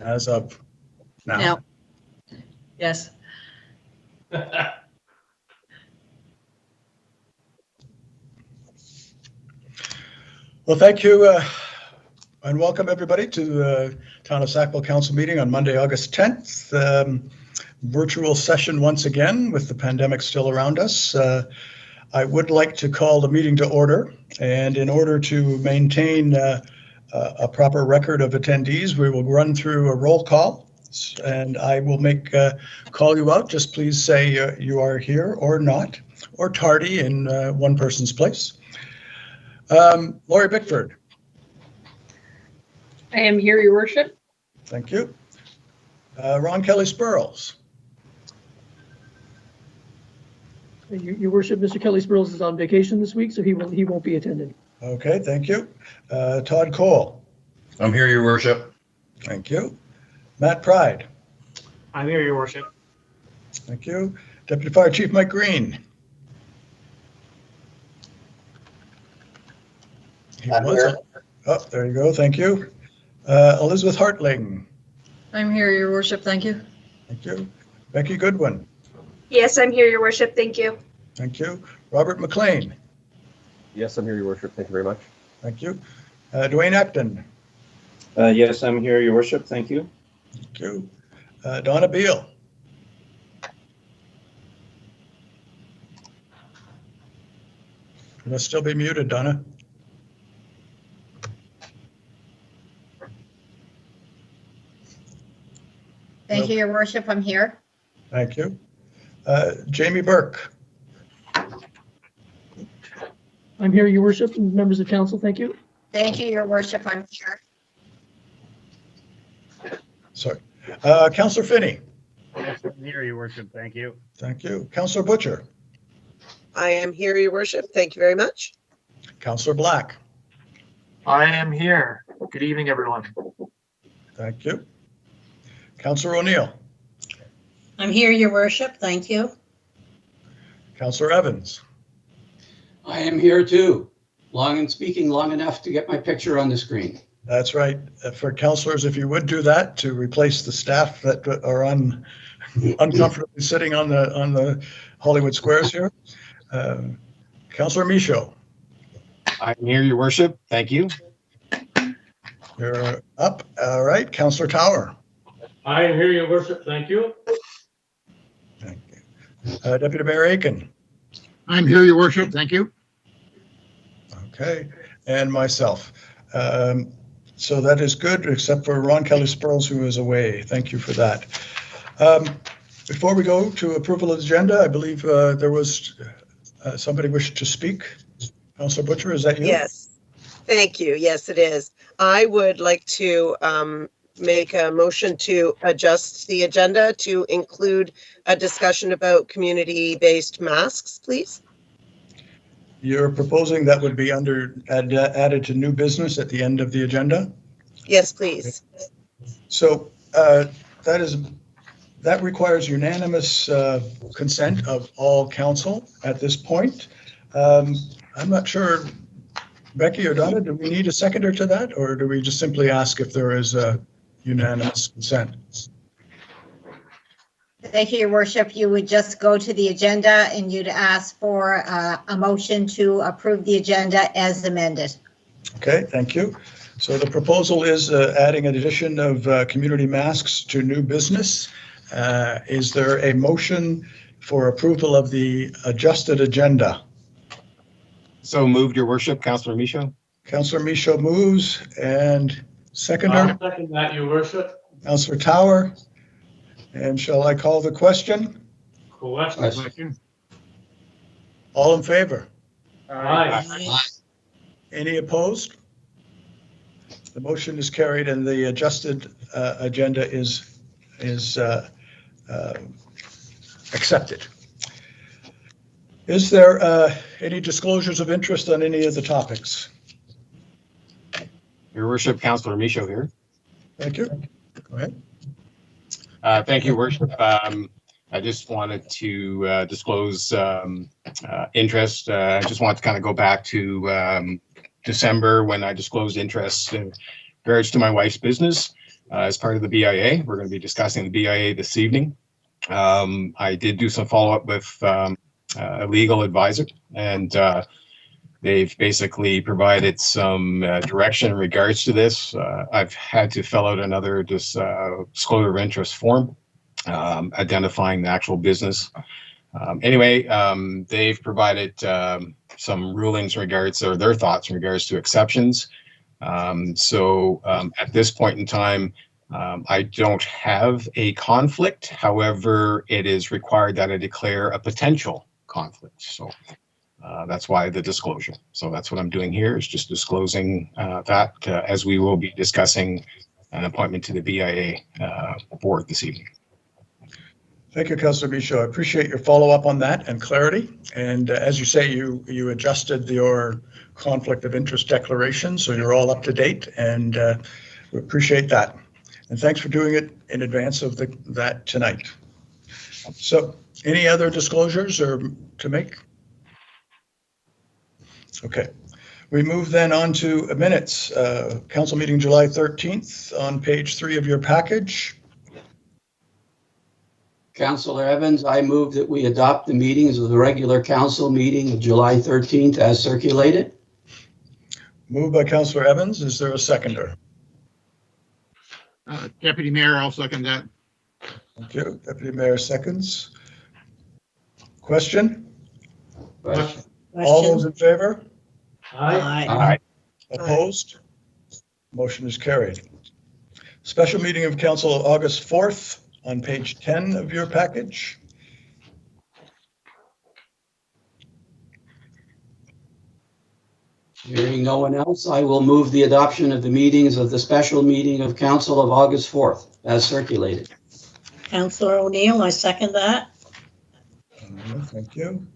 as of now. Now. Yes. Well, thank you and welcome everybody to the Town of Sackville Council meeting on Monday, August 10th. Virtual session once again with the pandemic still around us. I would like to call the meeting to order, and in order to maintain a proper record of attendees, we will run through a roll call, and I will call you out. Just please say you are here or not, or tardy in one person's place. Laurie Bickford. I am here, Your Worship. Thank you. Ron Kelly Spurls. Your Worship, Mr. Kelly Spurls is on vacation this week, so he won't be attending. Okay, thank you. Todd Cole. I'm here, Your Worship. Thank you. Matt Pride. I'm here, Your Worship. Thank you. Deputy Fire Chief Mike Green. I'm here. Oh, there you go. Thank you. Elizabeth Hartling. I'm here, Your Worship. Thank you. Thank you. Becky Goodwin. Yes, I'm here, Your Worship. Thank you. Thank you. Robert McLean. Yes, I'm here, Your Worship. Thank you very much. Thank you. Dwayne Acton. Yes, I'm here, Your Worship. Thank you. Thank you. Donna Beal. You must still be muted, Donna. Thank you, Your Worship. I'm here. Thank you. Jamie Burke. I'm here, Your Worship, and members of council, thank you. Thank you, Your Worship. I'm here. Sorry. Councillor Finney. Yes, I'm here, Your Worship. Thank you. Thank you. Councillor Butcher. I am here, Your Worship. Thank you very much. Councillor Black. I am here. Good evening, everyone. Thank you. Councillor O'Neill. I'm here, Your Worship. Thank you. Councillor Evans. I am here too. Speaking long enough to get my picture on the screen. That's right. For councillors, if you would do that to replace the staff that are uncomfortably sitting on the Hollywood squares here. Councillor Michaud. I'm here, Your Worship. Thank you. You're up. All right. Councillor Tower. I am here, Your Worship. Thank you. Thank you. Deputy Mayor Aiken. I'm here, Your Worship. Thank you. Okay. And myself. So that is good, except for Ron Kelly Spurls, who is away. Thank you for that. Before we go to approval of the agenda, I believe there was somebody wished to speak. Councillor Butcher, is that you? Yes. Thank you. Yes, it is. I would like to make a motion to adjust the agenda to include a discussion about community-based masks, please. You're proposing that would be added to new business at the end of the agenda? Yes, please. So that requires unanimous consent of all council at this point. I'm not sure, Becky or Donna, do we need a seconder to that, or do we just simply ask if there is a unanimous consent? Thank you, Your Worship. You would just go to the agenda and you'd ask for a motion to approve the agenda as amended. Okay, thank you. So the proposal is adding an addition of community masks to new business. Is there a motion for approval of the adjusted agenda? So moved, Your Worship. Councillor Michaud. Councillor Michaud moves, and seconder? I'll second that, Your Worship. Councillor Tower. And shall I call the question? Question. All in favor? Aye. Any opposed? The motion is carried and the adjusted agenda is accepted. Is there any disclosures of interest on any of the topics? Your Worship, Councillor Michaud here. Thank you. Go ahead. Thank you, Worship. I just wanted to disclose interest. I just want to kind of go back to December when I disclosed interest in regards to my wife's business. as part of the BIA. We're going to be discussing the BIA this evening. I did do some follow-up with a legal advisor, and they've basically provided some direction in regards to this. I've had to fill out another disclosure of interest form, identifying the actual business. Anyway, they've provided some rulings in regards, or their thoughts in regards to exceptions. At this point in time, I don't have a conflict. However, it is required that I declare a potential conflict. So that's why the disclosure. So that's what I'm doing here, is just disclosing that as we will be discussing an appointment to the BIA board this evening. Thank you, Councillor Michaud. I appreciate your follow-up on that and clarity. And as you say, you adjusted your conflict of interest declaration, so you're all up to date, and we appreciate that. And thanks for doing it in advance of that tonight. So, any other disclosures or to make? Okay. We move then on to minutes. Council meeting July 13th on page 3 of your package. Councillor Evans, I move that we adopt the meetings of the regular council meeting of July 13th as circulated. Moved by Councillor Evans. Is there a seconder? Deputy Mayor, I'll second that. Thank you. Deputy Mayor seconds. Question? Question. All those in favor? Aye. Opposed? Motion is carried. Special meeting of council August 4th on page 10 of your package. Hearing no one else, I will move the adoption of the meetings of the special meeting of council of August 4th as circulated. Councillor O'Neill, I second that. Thank you.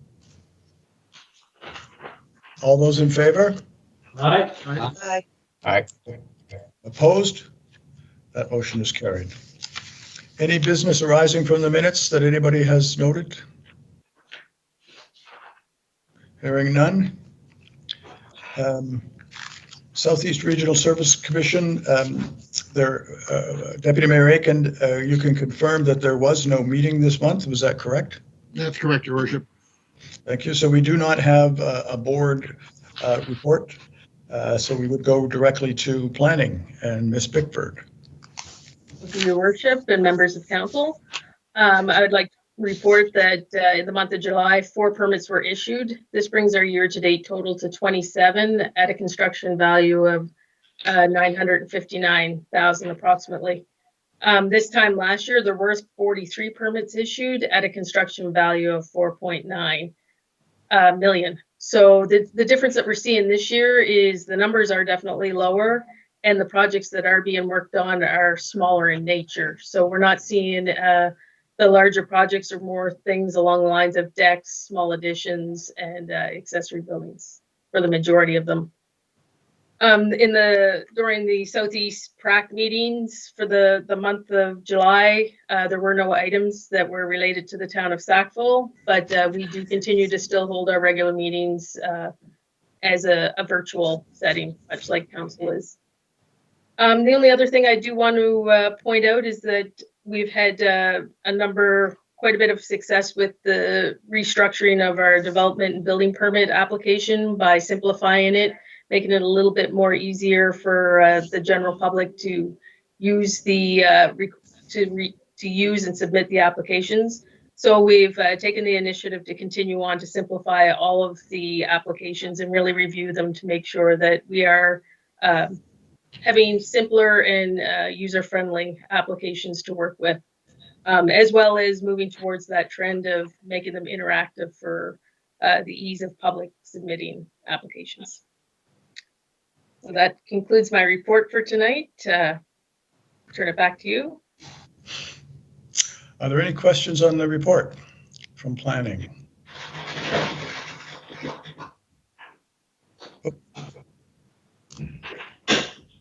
All those in favor? Aye. Aye. Aye. Opposed? That motion is carried. Any business arising from the minutes that anybody has noted? Hearing none. Southeast Regional Service Commission, Deputy Mayor Aiken, you can confirm that there was no meeting this month. Was that correct? That's correct, Your Worship. Thank you. So we do not have a board report. So we would go directly to planning and Ms. Bickford. Thank you, Your Worship and members of council. I would like to report that in the month of July, 4 permits were issued. This brings our year-to-date total to 27 at a construction value of $959,000 approximately. This time last year, there were 43 permits issued at a construction value of $4.9 million. So the difference that we're seeing this year is the numbers are definitely lower, and the projects that are being worked on are smaller in nature. So we're not seeing the larger projects, are more things along the lines of decks, small additions, and accessory buildings for the majority of them. During the Southeast PRAC meetings for the month of July, there were no items that were related to the town of Sackville, but we do continue to still hold our regular meetings as a virtual setting, much like council is. The only other thing I do want to point out is that we've had quite a bit of success with the restructuring of our development and building permit application by simplifying it, making it a little bit more easier for the general public to use use and submit the applications. So we've taken the initiative to continue on to simplify all of the applications and really review them to make sure that we are having simpler and user-friendly applications to work with, as well as moving towards that trend of making them interactive for the ease of public submitting applications. So that concludes my report for tonight. Turn it back to you. Are there any questions on the report from planning? A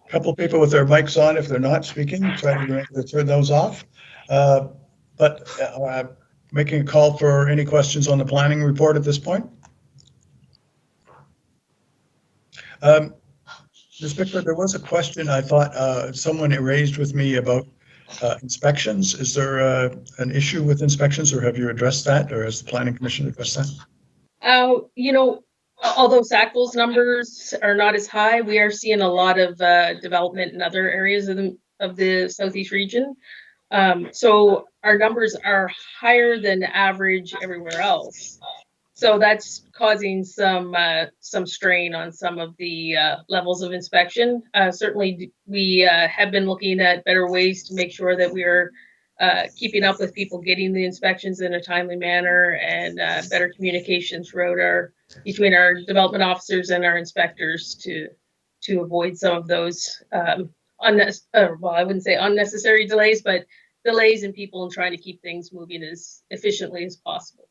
couple of people with their mics on, if they're not speaking, try to turn those off. But making a call for any questions on the planning report at this point. Ms. Bickford, there was a question I thought someone raised with me about inspections. Is there an issue with inspections, or have you addressed that, or has the Planning Commission addressed that? You know, although Sackville's numbers are not as high, we are seeing a lot of development in other areas of the Southeast region. So our numbers are higher than average everywhere else. So that's causing some strain on some of the levels of inspection. Certainly, we have been looking at better ways to make sure that we are keeping up with people getting the inspections in a timely manner, and better communication throughout between our development officers and our inspectors to avoid some of those well, I wouldn't say unnecessary delays, but delays in people and trying to keep things moving as efficiently as possible.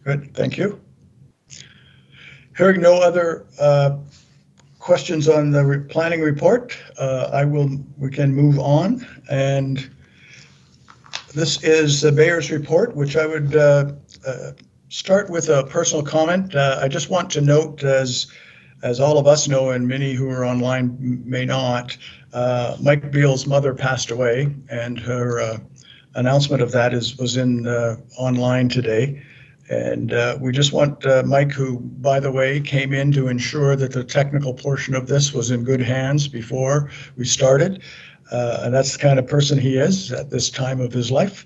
Good, thank you. Hearing no other questions on the planning report, we can move on. And this is the mayor's report, which I would start with a personal comment. I just want to note, as all of us know, and many who are online may not, Mike Beale's mother passed away, and her announcement of that was in online today. And we just want Mike, who, by the way, came in to ensure that the technical portion of this was in good hands before we started. And that's the kind of person he is at this time of his life.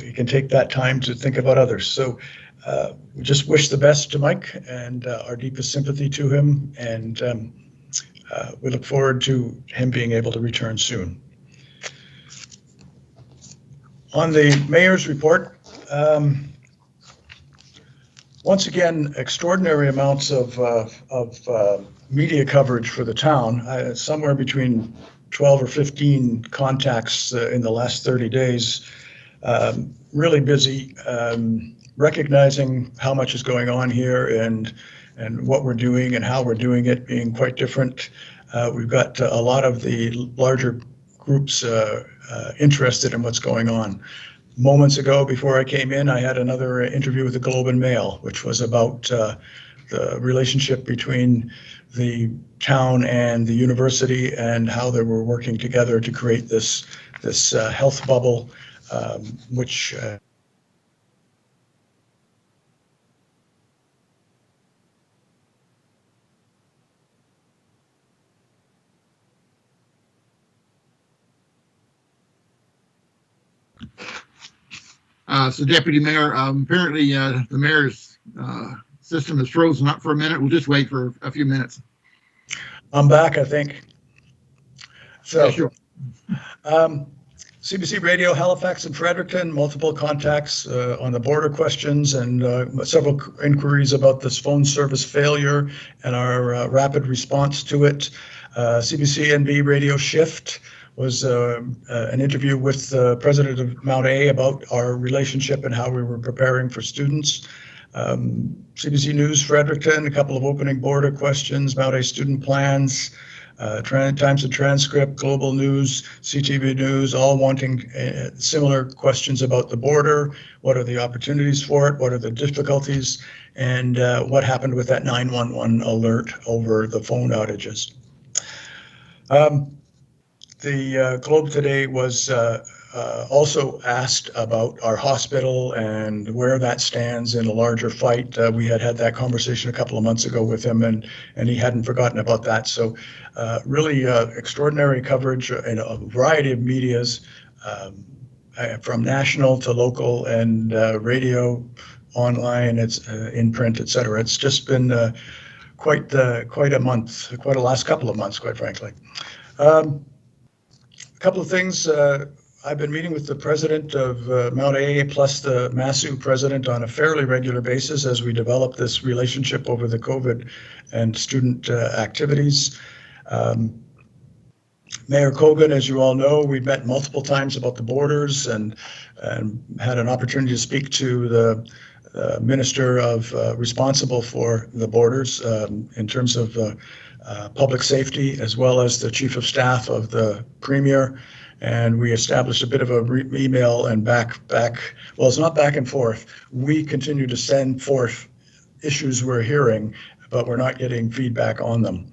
He can take that time to think about others. So we just wish the best to Mike, and our deepest sympathy to him. And we look forward to him being able to return soon. On the mayor's report, once again, extraordinary amounts of media coverage for the town. Somewhere between 12 or 15 contacts in the last 30 days. Really busy, recognizing how much is going on here and what we're doing and how we're doing it being quite different. We've got a lot of the larger groups interested in what's going on. Moments ago, before I came in, I had another interview with the Globe and Mail, which was about the relationship between the town and the university and how they were working together to create this health bubble, which So Deputy Mayor, apparently the mayor's system is frozen up for a minute. We'll just wait for a few minutes. I'm back, I think. So, yeah, sure. CBC Radio, Halifax and Fredericton, multiple contacts on the border questions, and several inquiries about this phone service failure and our rapid response to it. CBC-NB Radio Shift was an interview with the president of Mount A about our relationship and how we were preparing for students. CBC News Fredericton, a couple of opening border questions, Mount A student plans, Times and Transcript, Global News, CTV News, all wanting similar questions about the border. What are the opportunities for it? What are the difficulties? And what happened with that 911 alert over the phone outages? The Globe today was also asked about our hospital and where that stands in a larger fight. We had that conversation a couple of months ago with him, and he hadn't forgotten about that. So really extraordinary coverage in a variety of medias, from national to local and radio, online, it's in print, et cetera. It's just been quite a month, quite a last couple of months, quite frankly. A couple of things. I've been meeting with the president of Mount A plus the MASU president on a fairly regular basis as we develop this relationship over the COVID and student activities. Mayor Cogan, as you all know, we've met multiple times about the borders and had an opportunity to speak to the minister responsible for the borders in terms of public safety, as well as the chief of staff of the premier. And we established a bit of a email and back. Well, it's not back and forth. We continue to send forth issues we're hearing, but we're not getting feedback on them.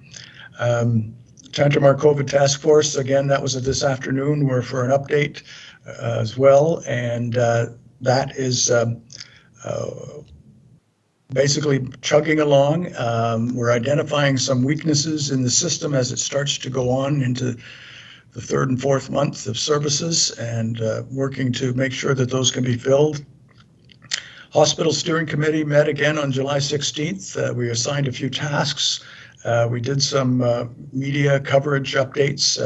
Chantamar COVID Task Force, again, that was this afternoon. We're for an update as well, and that is basically chugging along. We're identifying some weaknesses in the system as it starts to go on into the third and fourth month of services, and working to make sure that those can be filled. Hospital Steering Committee met again on July 16th. We assigned a few tasks. We did some media coverage updates,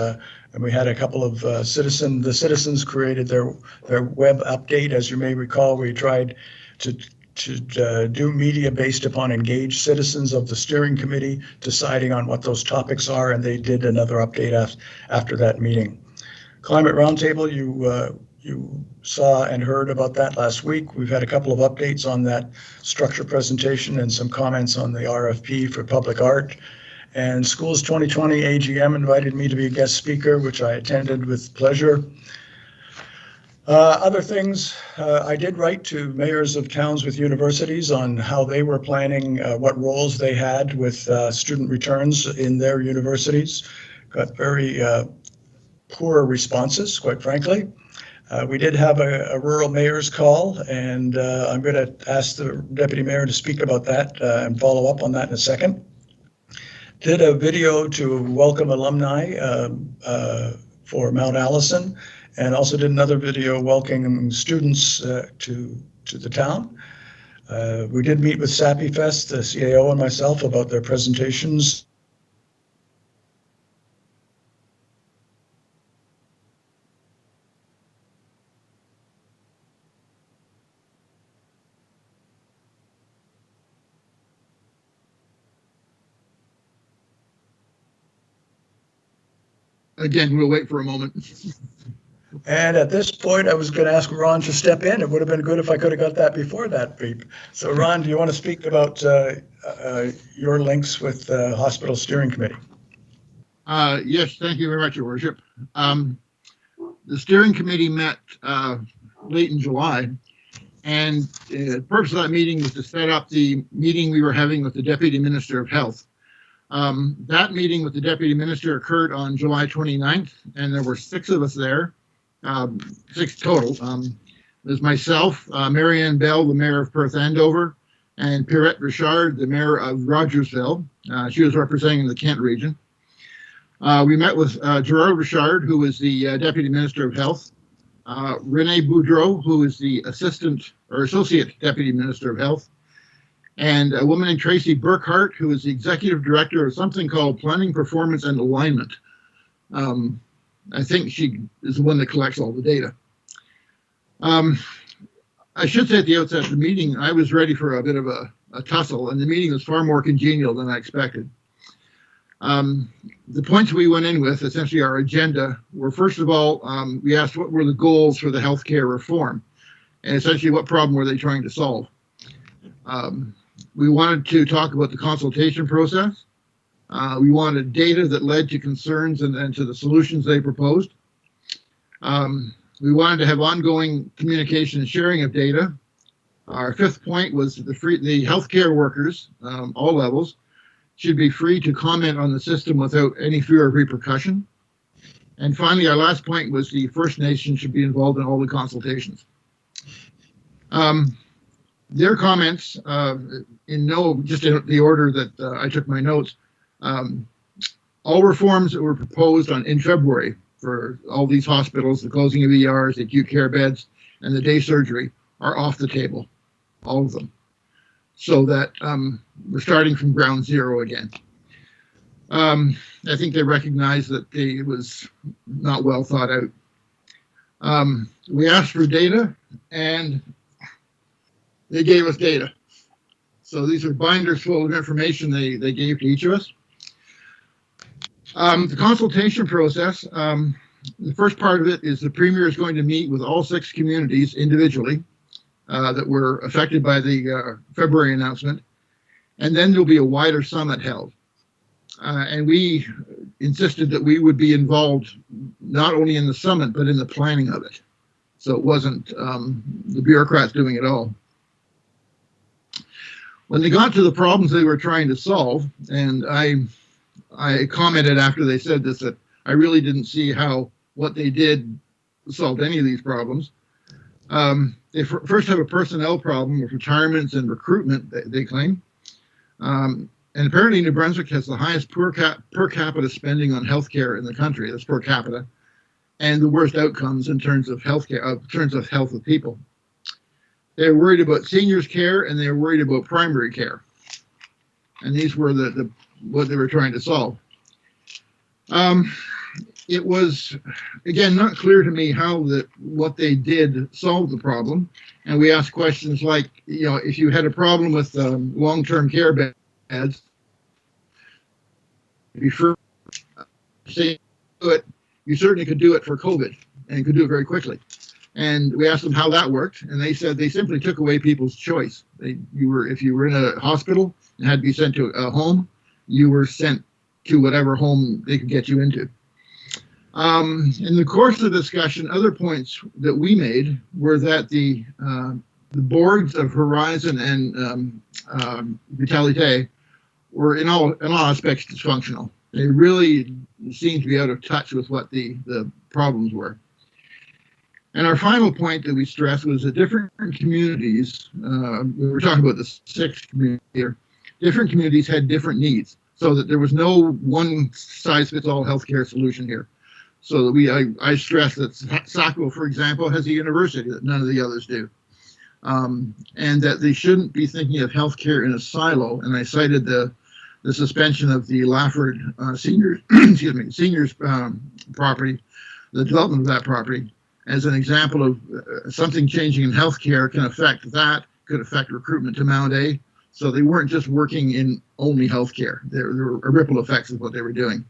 and we had a couple of the citizens created their web update. As you may recall, we tried to do media based upon engaged citizens of the steering committee deciding on what those topics are, and they did another update after that meeting. Climate Roundtable, you saw and heard about that last week. We've had a couple of updates on that structure presentation and some comments on the RFP for public art. And Schools 2020 AGM invited me to be a guest speaker, which I attended with pleasure. Other things, I did write to mayors of towns with universities on how they were planning, what roles they had with student returns in their universities. Got very poor responses, quite frankly. We did have a rural mayor's call, and I'm going to ask the deputy mayor to speak about that and follow up on that in a second. Did a video to welcome alumni for Mount Allison, and also did another video welcoming students to the town. We did meet with Sappy Fest, the CAO and myself, about their presentations. Again, we'll wait for a moment. And at this point, I was going to ask Ron to step in. It would have been good if I could have got that before that beep. So Ron, do you want to speak about your links with the Hospital Steering Committee? Yes, thank you very much, Your Worship. The steering committee met late in July, and the purpose of that meeting was to set up the meeting we were having with the Deputy Minister of Health. That meeting with the Deputy Minister occurred on July 29th, and there were 6 of us there, 6 total. There's myself, Marianne Bell, the Mayor of Perth Andover, and Pierrette Richard, the Mayor of Rogersville. She was representing the Kent region. We met with Gerard Richard, who is the Deputy Minister of Health, Renee Boudreau, who is the Associate Deputy Minister of Health, and a woman named Tracy Burkhart, who is the Executive Director of something called Planning, Performance, and Alignment. I think she is the one that collects all the data. I should say at the outset of the meeting, I was ready for a bit of a tussle, and the meeting was far more congenial than I expected. The points we went in with, essentially our agenda, were first of all, we asked what were the goals for the healthcare reform, and essentially what problem were they trying to solve. We wanted to talk about the consultation process. We wanted data that led to concerns and to the solutions they proposed. We wanted to have ongoing communication and sharing of data. Our 5th point was the healthcare workers, all levels, should be free to comment on the system without any fear of repercussion. And finally, our last point was the First Nations should be involved in all the consultations. Their comments, just in the order that I took my notes, all reforms that were proposed in February for all these hospitals, the closing of ERs, the acute care beds, and the day surgery are off the table, all of them. So that we're starting from ground zero again. I think they recognize that it was not well thought out. We asked for data, and they gave us data. So these are binders full of information they gave to each of us. The consultation process, the first part of it is the Premier is going to meet with all 6 communities individually that were affected by the February announcement. And then there'll be a wider summit held. And we insisted that we would be involved not only in the summit, but in the planning of it. So it wasn't the bureaucrats doing it all. When they got to the problems they were trying to solve, and I I commented after they said this that I really didn't see how what they did solved any of these problems. They first have a personnel problem with retirements and recruitment, they claim. And apparently New Brunswick has the highest per capita spending on healthcare in the country. That's per capita, and the worst outcomes in terms of healthcare, in terms of health of people. They're worried about seniors' care, and they're worried about primary care. And these were what they were trying to solve. It was, again, not clear to me how what they did solved the problem. And we asked questions like, you know, if you had a problem with long-term care beds, before saying do it, you certainly could do it for COVID, and you could do it very quickly. And we asked them how that worked, and they said they simply took away people's choice. If you were in a hospital and had to be sent to a home, you were sent to whatever home they could get you into. In the course of the discussion, other points that we made were that the boards of Horizon and Vitalité were in all aspects dysfunctional. They really seemed to be out of touch with what the problems were. And our final point that we stressed was that different communities, we were talking about the 6 communities here, different communities had different needs, so that there was no one-size-fits-all healthcare solution here. So that I stress that Sackville, for example, has a university that none of the others do. And that they shouldn't be thinking of healthcare in a silo. And I cited the suspension of the Lafford seniors property, the development of that property, as an example of something changing in healthcare can affect that, could affect recruitment to Mount A. So they weren't just working in only healthcare. There were ripple effects of what they were doing.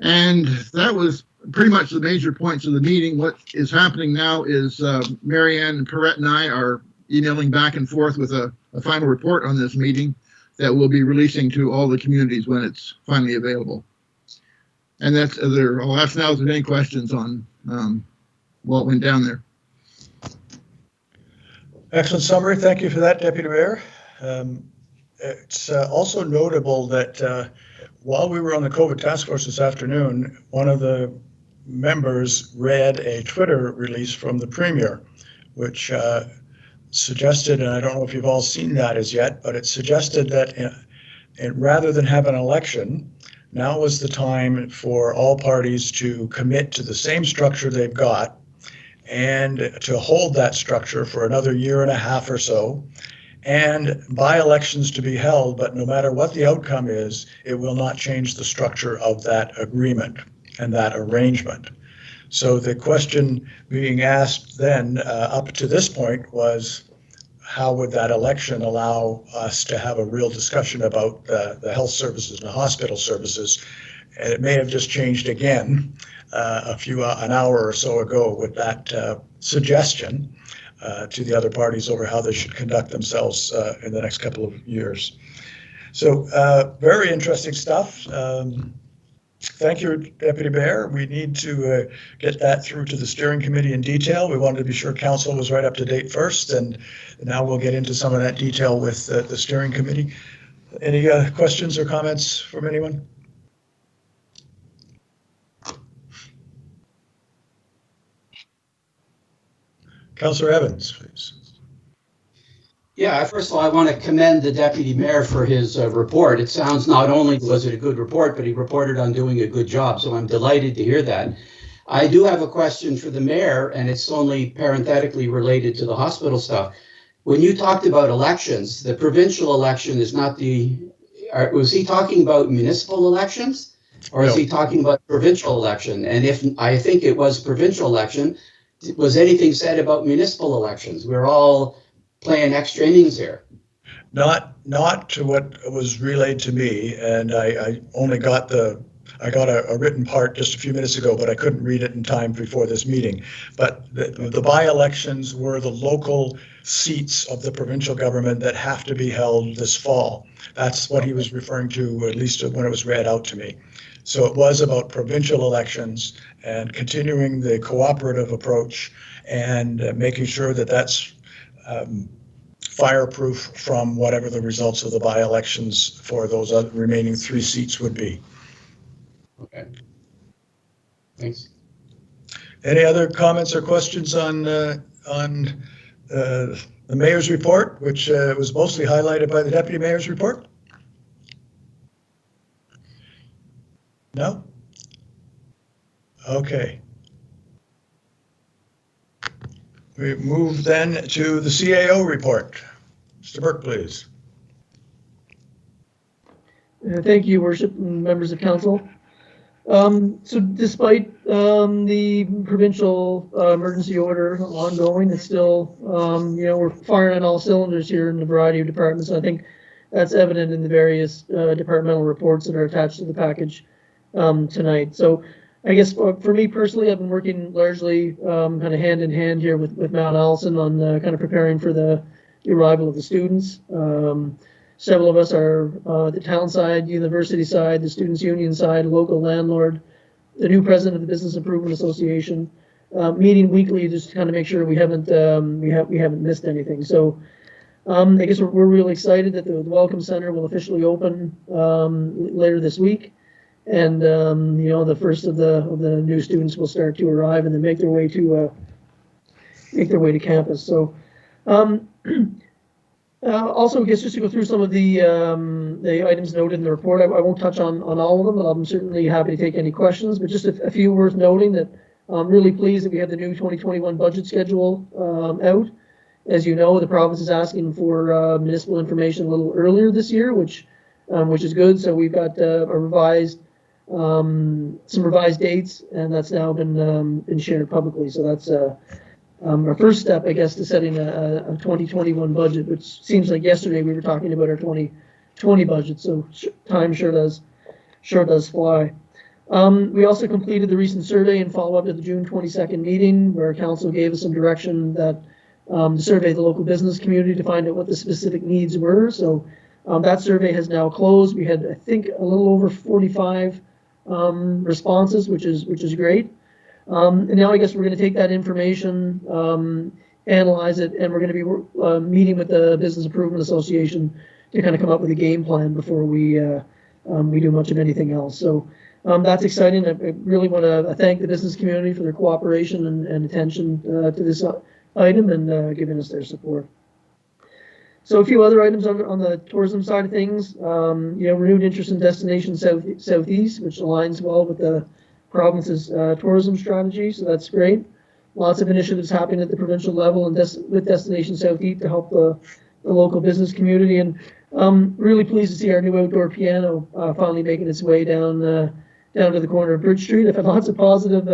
And that was pretty much the major points of the meeting. What is happening now is Marianne Perrette and I are emailing back and forth with a final report on this meeting that we'll be releasing to all the communities when it's finally available. And I'll ask now if there's any questions on what went down there. Excellent summary. Thank you for that, Deputy Mayor. It's also notable that while we were on the COVID task force this afternoon, one of the members read a Twitter release from the Premier, which suggested, and I don't know if you've all seen that as yet, but it suggested that rather than have an election, now was the time for all parties to commit to the same structure they've got and to hold that structure for another year and a half or so, and by-elections to be held, but no matter what the outcome is, it will not change the structure of that agreement and that arrangement. So the question being asked then up to this point was, how would that election allow us to have a real discussion about the health services and the hospital services? And it may have just changed again an hour or so ago with that suggestion to the other parties over how they should conduct themselves in the next couple of years. So very interesting stuff. Thank you, Deputy Mayor. We need to get that through to the steering committee in detail. We wanted to be sure council was right up to date first, and now we'll get into some of that detail with the steering committee. Any questions or comments from anyone? Councillor Evans, please. Yeah, first of all, I want to commend the Deputy Mayor for his report. It sounds not only was it a good report, but he reported on doing a good job. So I'm delighted to hear that. I do have a question for the Mayor, and it's only parenthetically related to the hospital stuff. When you talked about elections, the provincial election is not was he talking about municipal elections? Or is he talking about provincial election? And if I think it was provincial election, was anything said about municipal elections? We're all playing extra innings here. Not to what was relayed to me, and I only got a written part just a few minutes ago, but I couldn't read it in time before this meeting. But the by-elections were the local seats of the provincial government that have to be held this fall. That's what he was referring to, at least when it was read out to me. So it was about provincial elections and continuing the cooperative approach and making sure that that's fireproof from whatever the results of the by-elections for those remaining 3 seats would be. Okay. Thanks. Any other comments or questions on the mayor's report, which was mostly highlighted by the deputy mayor's report? No? Okay. We move then to the CAO report. Mr. Burke, please. Thank you, Worship and members of council. So despite the provincial emergency order ongoing, it's still, we're firing on all cylinders here in a variety of departments. I think that's evident in the various departmental reports that are attached to the package tonight. So I guess for me personally, I've been working largely kind of hand in hand here with Mount Allison on kind of preparing for the arrival of the students. Several of us are the town side, university side, the students union side, local landlord, the new president of the Business Improvement Association, meeting weekly just to kind of make sure we haven't missed anything. So I guess we're really excited that the Welcome Center will officially open later this week, and the first of the new students will start to arrive and then make their way to campus. So. Also, I guess just to go through some of the items noted in the report, I won't touch on all of them, but I'm certainly happy to take any questions. But just a few worth noting that I'm really pleased that we have the new 2021 budget schedule out. As you know, the province is asking for municipal information a little earlier this year, which is good. So we've got some revised dates, and that's now been shared publicly. So that's our first step, I guess, to setting a 2021 budget, which seems like yesterday we were talking about our 2020 budget. So time sure does fly. We also completed the recent survey and follow up to the June 22nd meeting, where council gave us some direction that to survey the local business community to find out what the specific needs were. So that survey has now closed. We had, I think, a little over 45 responses, which is great. And now I guess we're going to take that information, analyze it, and we're going to be meeting with the Business Improvement Association to kind of come up with a game plan before we do much of anything else. So that's exciting. I really want to thank the business community for their cooperation and attention to this item and giving us their support. So a few other items on the tourism side of things. Renewed interest in Destination Southeast, which aligns well with the province's tourism strategy, so that's great. Lots of initiatives happening at the provincial level and with Destination Southeast to help the local business community, and really pleased to see our new outdoor piano finally making its way down to the corner of Bridge Street. I've had lots of positive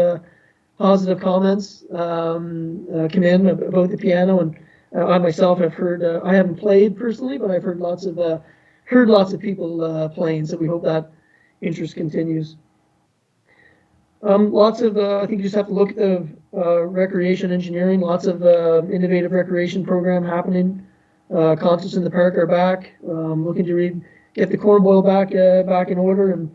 comments come in about the piano, and I myself have heard, I haven't played personally, but I've heard lots of people playing, so we hope that interest continues. Lots of, I think you just have to look at the recreation engineering, lots of innovative recreation program happening. Concerts in the park are back, looking to get the cornboil back in order. And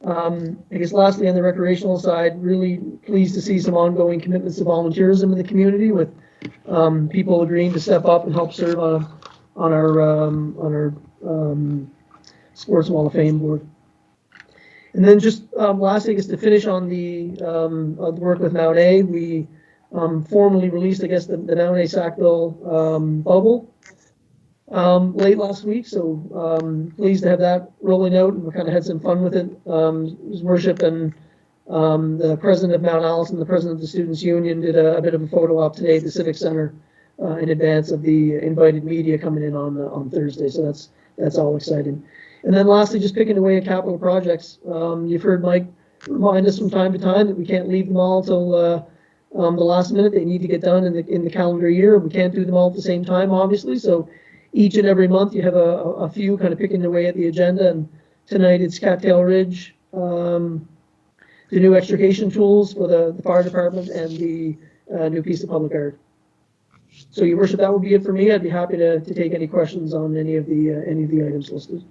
I guess lastly, on the recreational side, really pleased to see some ongoing commitments to volunteerism in the community, with people agreeing to step up and help serve on our Sports Wall of Fame board. And then just lastly, I guess to finish on the work with Mount A, we formally released, I guess, the Mount A Sackville bubble late last week. So pleased to have that rolling out, and we kind of had some fun with it. His Worship and the president of Mount Allison, the president of the Students Union, did a bit of a photo op today at the Civic Center in advance of the invited media coming in on Thursday. So that's all exciting. And then lastly, just picking away at capital projects. You've heard Mike remind us from time to time that we can't leave them all till the last minute. They need to get done in the calendar year. We can't do them all at the same time, obviously. So each and every month you have a few kind of picking away at the agenda. And tonight it's Cattail Ridge, the new extrication tools for the fire department, and the new piece of public art. So, Your Worship, that would be it for me. I'd be happy to take any questions on any of the items listed.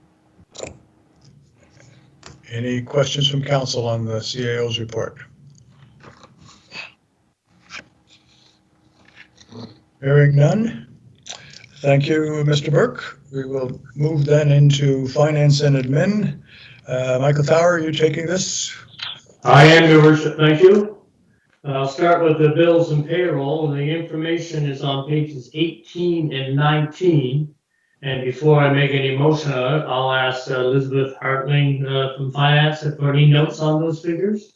Any questions from council on the CAO's report? Hearing none. Thank you, Mr. Burke. We will move then into finance and admin. Michael Tower, are you taking this? I am, Your Worship, thank you. I'll start with the bills and payroll. The information is on pages 18 and 19. And before I make any motion on it, I'll ask Elizabeth Hartling from Finance if there are any notes on those figures.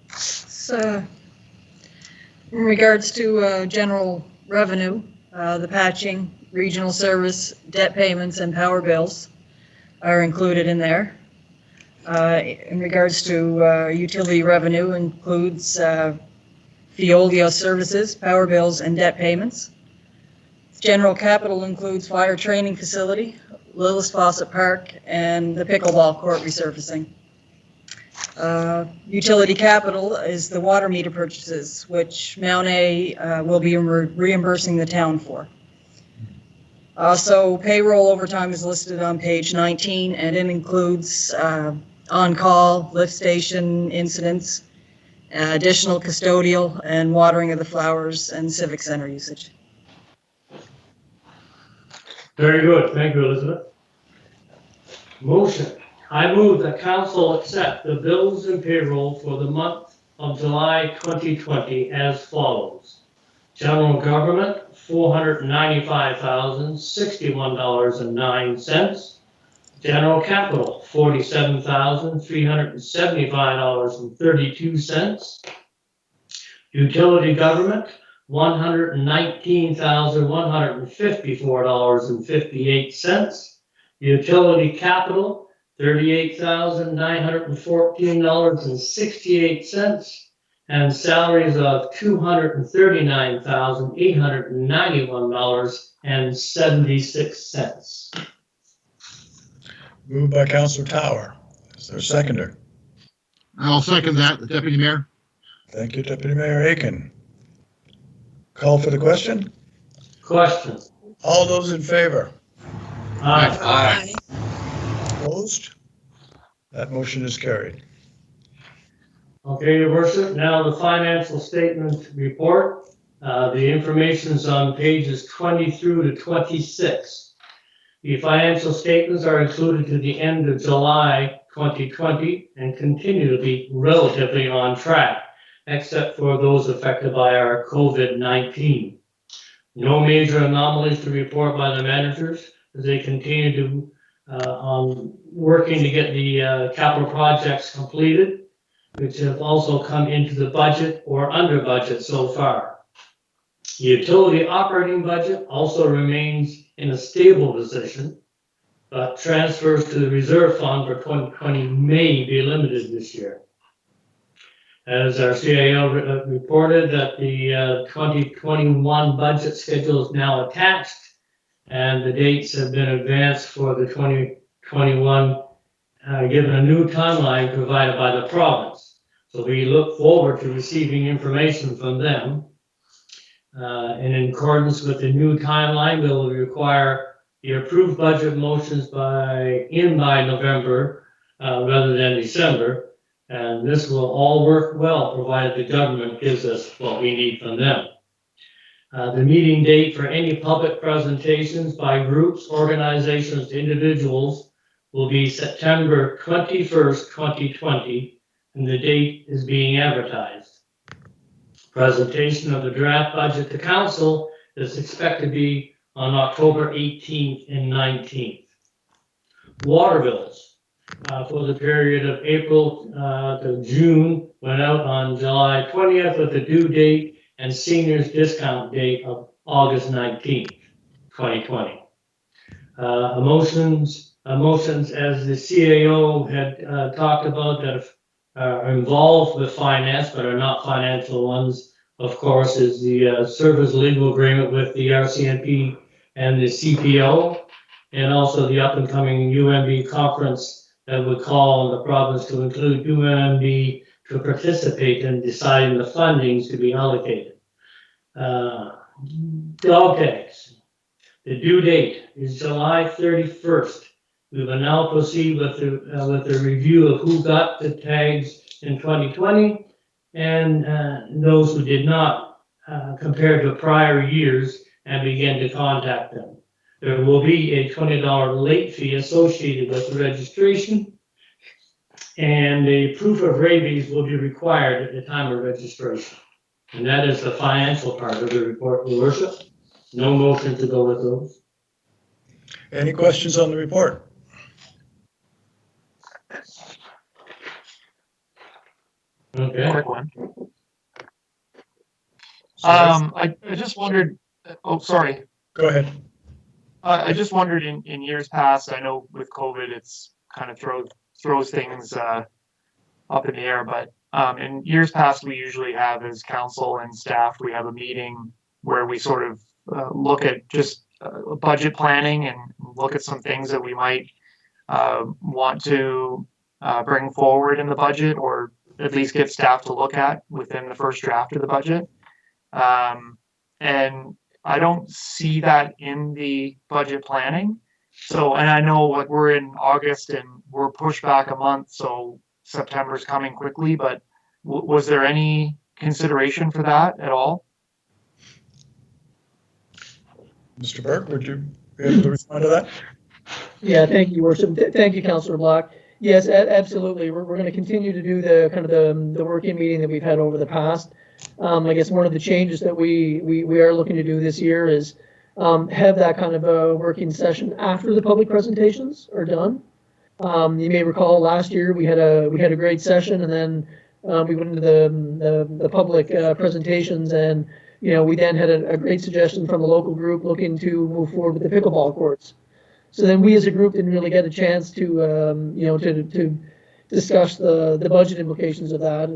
So, in regards to general revenue, the patching, regional service, debt payments, and power bills are included in there. In regards to utility revenue, includes Veolia services, power bills, and debt payments. General capital includes fire training facility, Lillis Fawcett Park, and the pickleball court resurfacing. Utility capital is the water meter purchases, which Mount A will be reimbursing the town for. Also, payroll overtime is listed on page 19, and it includes on-call, lift station incidents, additional custodial and watering of the flowers, and civic center usage. Very good. Thank you, Elizabeth. Motion. I move that council accept the bills and payroll for the month of July 2020 as follows. General government, $495,061.09. General capital, $47,375.32. Utility government, $119,154.58. Utility capital, $38,914.68, and salaries of $239,891.76. Moved by Councillor Tower. Is there a seconder? I'll second that, Deputy Mayor. Thank you, Deputy Mayor Aiken. Call for the question? Question. All those in favor? Aye. Aye. Opposed? That motion is carried. Okay, Your Worship, now the financial statement report. The information is on pages 20 through to 26. The financial statements are included to the end of July 2020 and continue to be relatively on track, except for those affected by our COVID-19. No major anomalies to report by the managers as they continue to working to get the capital projects completed, which have also come into the budget or under budget so far. The utility operating budget also remains in a stable position, but transfers to the reserve fund for 2020 may be limited this year. As our CAO reported that the 2021 budget schedule is now attached, and the dates have been advanced for the 2021, given a new timeline provided by the province. So we look forward to receiving information from them. And in accordance with the new timeline, we will require the approved budget motions by November rather than December. And this will all work well, provided the government gives us what we need from them. The meeting date for any public presentations by groups, organizations, individuals will be September 21st, 2020, and the date is being advertised. Presentation of the draft budget to council is expected to be on October 18th and 19th. Water bills for the period of April to June went out on July 20th with the due date and seniors discount date of August 19th, 2020. Motions as the CAO had talked about that are involved with finance but are not financial ones, of course, is the service legal agreement with the RCMP and the CPO, and also the up and coming UMB conference that would call on the province to include UMB to participate in deciding the fundings to be allocated. Dog tags. The due date is July 31st. We will now proceed with the review of who got the tags in 2020 and those who did not compared to prior years and begin to contact them. There will be a $20 late fee associated with the registration, and a proof of rabies will be required at the time of registration. And that is the financial part of the report, Your Worship. No motion to go with those. Any questions on the report? Okay. Quick one. Sorry. I just wondered, oh, sorry. Go ahead. I just wondered in years past, I know with COVID, it's kind of throws things up in the air, but in years past, we usually have as council and staff, we have a meeting where we sort of look at just budget planning and look at some things that we might want to bring forward in the budget, or at least get staff to look at within the first draft of the budget. And I don't see that in the budget planning. So, and I know like we're in August and we're pushed back a month, so September's coming quickly, but was there any consideration for that at all? Mr. Burke, would you be able to respond to that? Yeah, thank you, Your Worship. Thank you, Councillor Block. Yes, absolutely. We're going to continue to do the kind of the working meeting that we've had over the past. I guess one of the changes that we are looking to do this year is have that kind of a working session after the public presentations are done. You may recall last year we had a great session, and then we went into the public presentations, and we then had a great suggestion from the local group looking to move forward with the pickleball courts. So then we as a group didn't really get a chance to to discuss the budget implications of that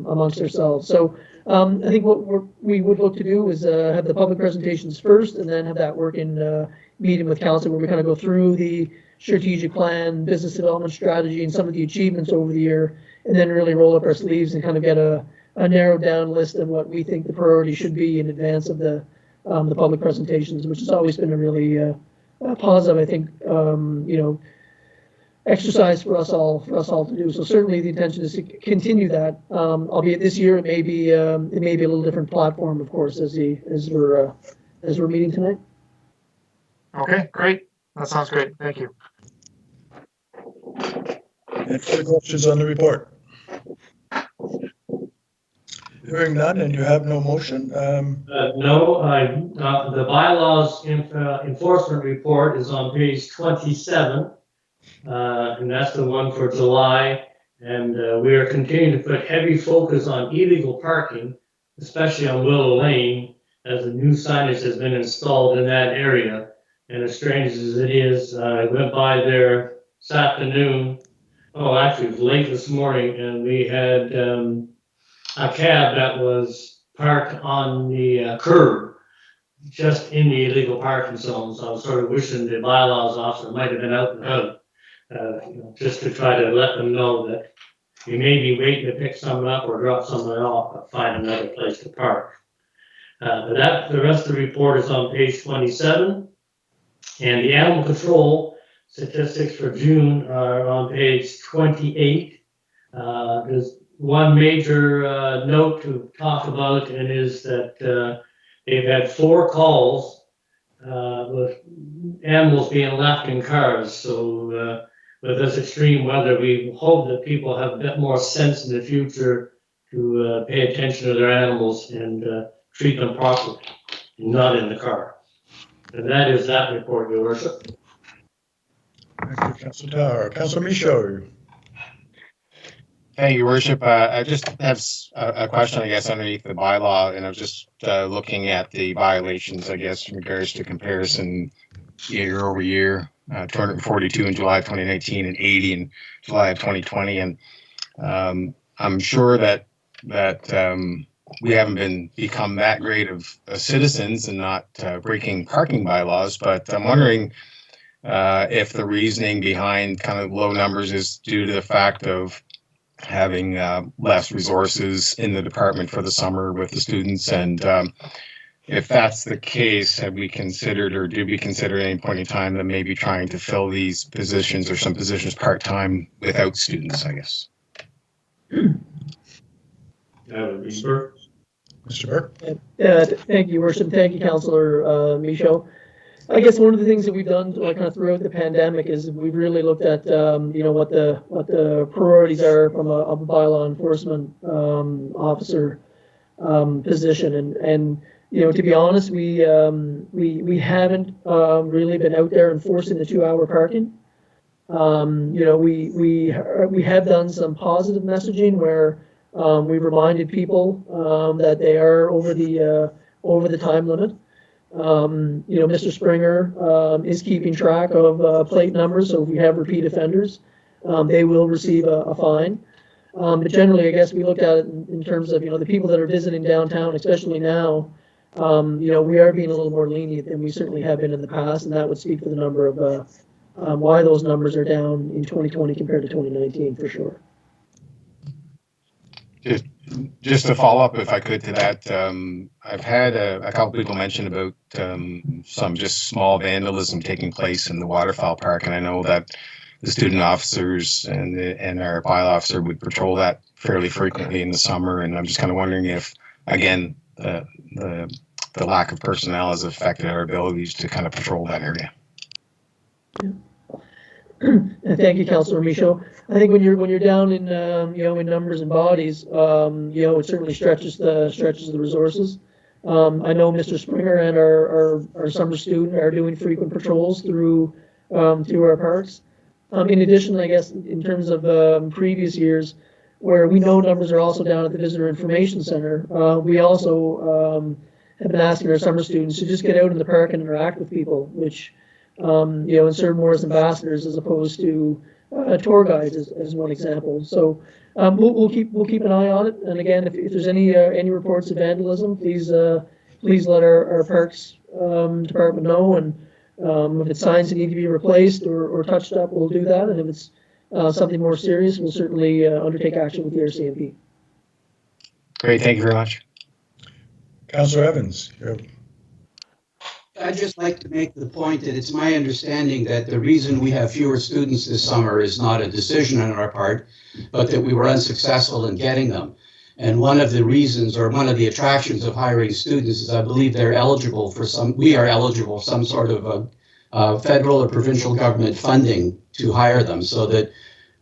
amongst ourselves. So I think what we would look to do is have the public presentations first, and then have that working meeting with council where we kind of go through the strategic plan, business development strategy, and some of the achievements over the year, and then really roll up our sleeves and kind of get a narrowed down list of what we think the priority should be in advance of the public presentations, which has always been a really positive, I think, exercise for us all to do. So certainly the intention is to continue that, albeit this year it may be a little different platform, of course, as we're meeting tonight. Okay, great. That sounds great. Thank you. Any further questions on the report? Hearing none, and you have no motion. No, the bylaws enforcement report is on page 27, and that's the one for July. And we are continuing to put heavy focus on illegal parking, especially on Willow Lane, as the new signage has been installed in that area. And as strange as it is, I went by there this afternoon. Oh, actually, it was late this morning, and we had a cab that was parked on the curb, just in the illegal parking zone. So I was sort of wishing the bylaws officer might have been out and about, just to try to let them know that you may be waiting to pick someone up or drop someone off, but find another place to park. But the rest of the report is on page 27. And the animal control statistics for June are on page 28. There's one major note to talk about, and is that they've had 4 calls with animals being left in cars. So with this extreme weather, we hope that people have a bit more sense in the future to pay attention to their animals and treat them properly, not in the car. And that is that report, Your Worship. Thank you, Councillor Tower. Councillor Michaud. Thank you, Your Worship. I just have a question, I guess, underneath the bylaw, and I was just looking at the violations, I guess, in regards to comparison year over year, 242 in July of 2019 and 80 in July of 2020. And I'm sure that we haven't become that great of citizens and not breaking parking bylaws, but I'm wondering if the reasoning behind kind of low numbers is due to the fact of having less resources in the department for the summer with the students. And if that's the case, have we considered, or did we consider at any point in time that maybe trying to fill these positions or some positions part-time without students, I guess? Mr. Burke. Thank you, Your Worship. Thank you, Councillor Michaud. I guess one of the things that we've done kind of throughout the pandemic is we've really looked at, what the priorities are from a bylaw enforcement officer position. And to be honest, we haven't really been out there enforcing the 2-hour parking. We have done some positive messaging where we've reminded people that they are over the time limit. Mr. Springer is keeping track of plate numbers, so if we have repeat offenders, they will receive a fine. But generally, I guess we looked at it in terms of the people that are visiting downtown, especially now. We are being a little more lenient than we certainly have been in the past, and that would speak for the number of why those numbers are down in 2020 compared to 2019 for sure. Just to follow up, if I could, to that, I've had a couple people mention about some just small vandalism taking place in the waterfowl park, and I know that the student officers and our bylaw officer would patrol that fairly frequently in the summer, and I'm just kind of wondering if, again, the lack of personnel has affected our abilities to kind of patrol that area. And thank you, Councillor Michaud. I think when you're down in in numbers and bodies, it certainly stretches the resources. I know Mr. Springer and our summer student are doing frequent patrols through our parks. In addition, I guess in terms of previous years, where we know numbers are also down at the Visitor Information Center, we also have been asking our summer students to just get out in the park and interact with people, which and serve more as ambassadors as opposed to tour guides, as one example. So we'll keep an eye on it. And again, if there's any reports of vandalism, please let our parks department know. And if it's signs that need to be replaced or touched up, we'll do that. And if it's something more serious, we'll certainly undertake action with the RCMP. Great, thank you very much. Councillor Evans. I'd just like to make the point that it's my understanding that the reason we have fewer students this summer is not a decision on our part, but that we were unsuccessful in getting them. And one of the reasons, or one of the attractions of hiring students, is I believe we are eligible for some sort of federal or provincial government funding to hire them, so that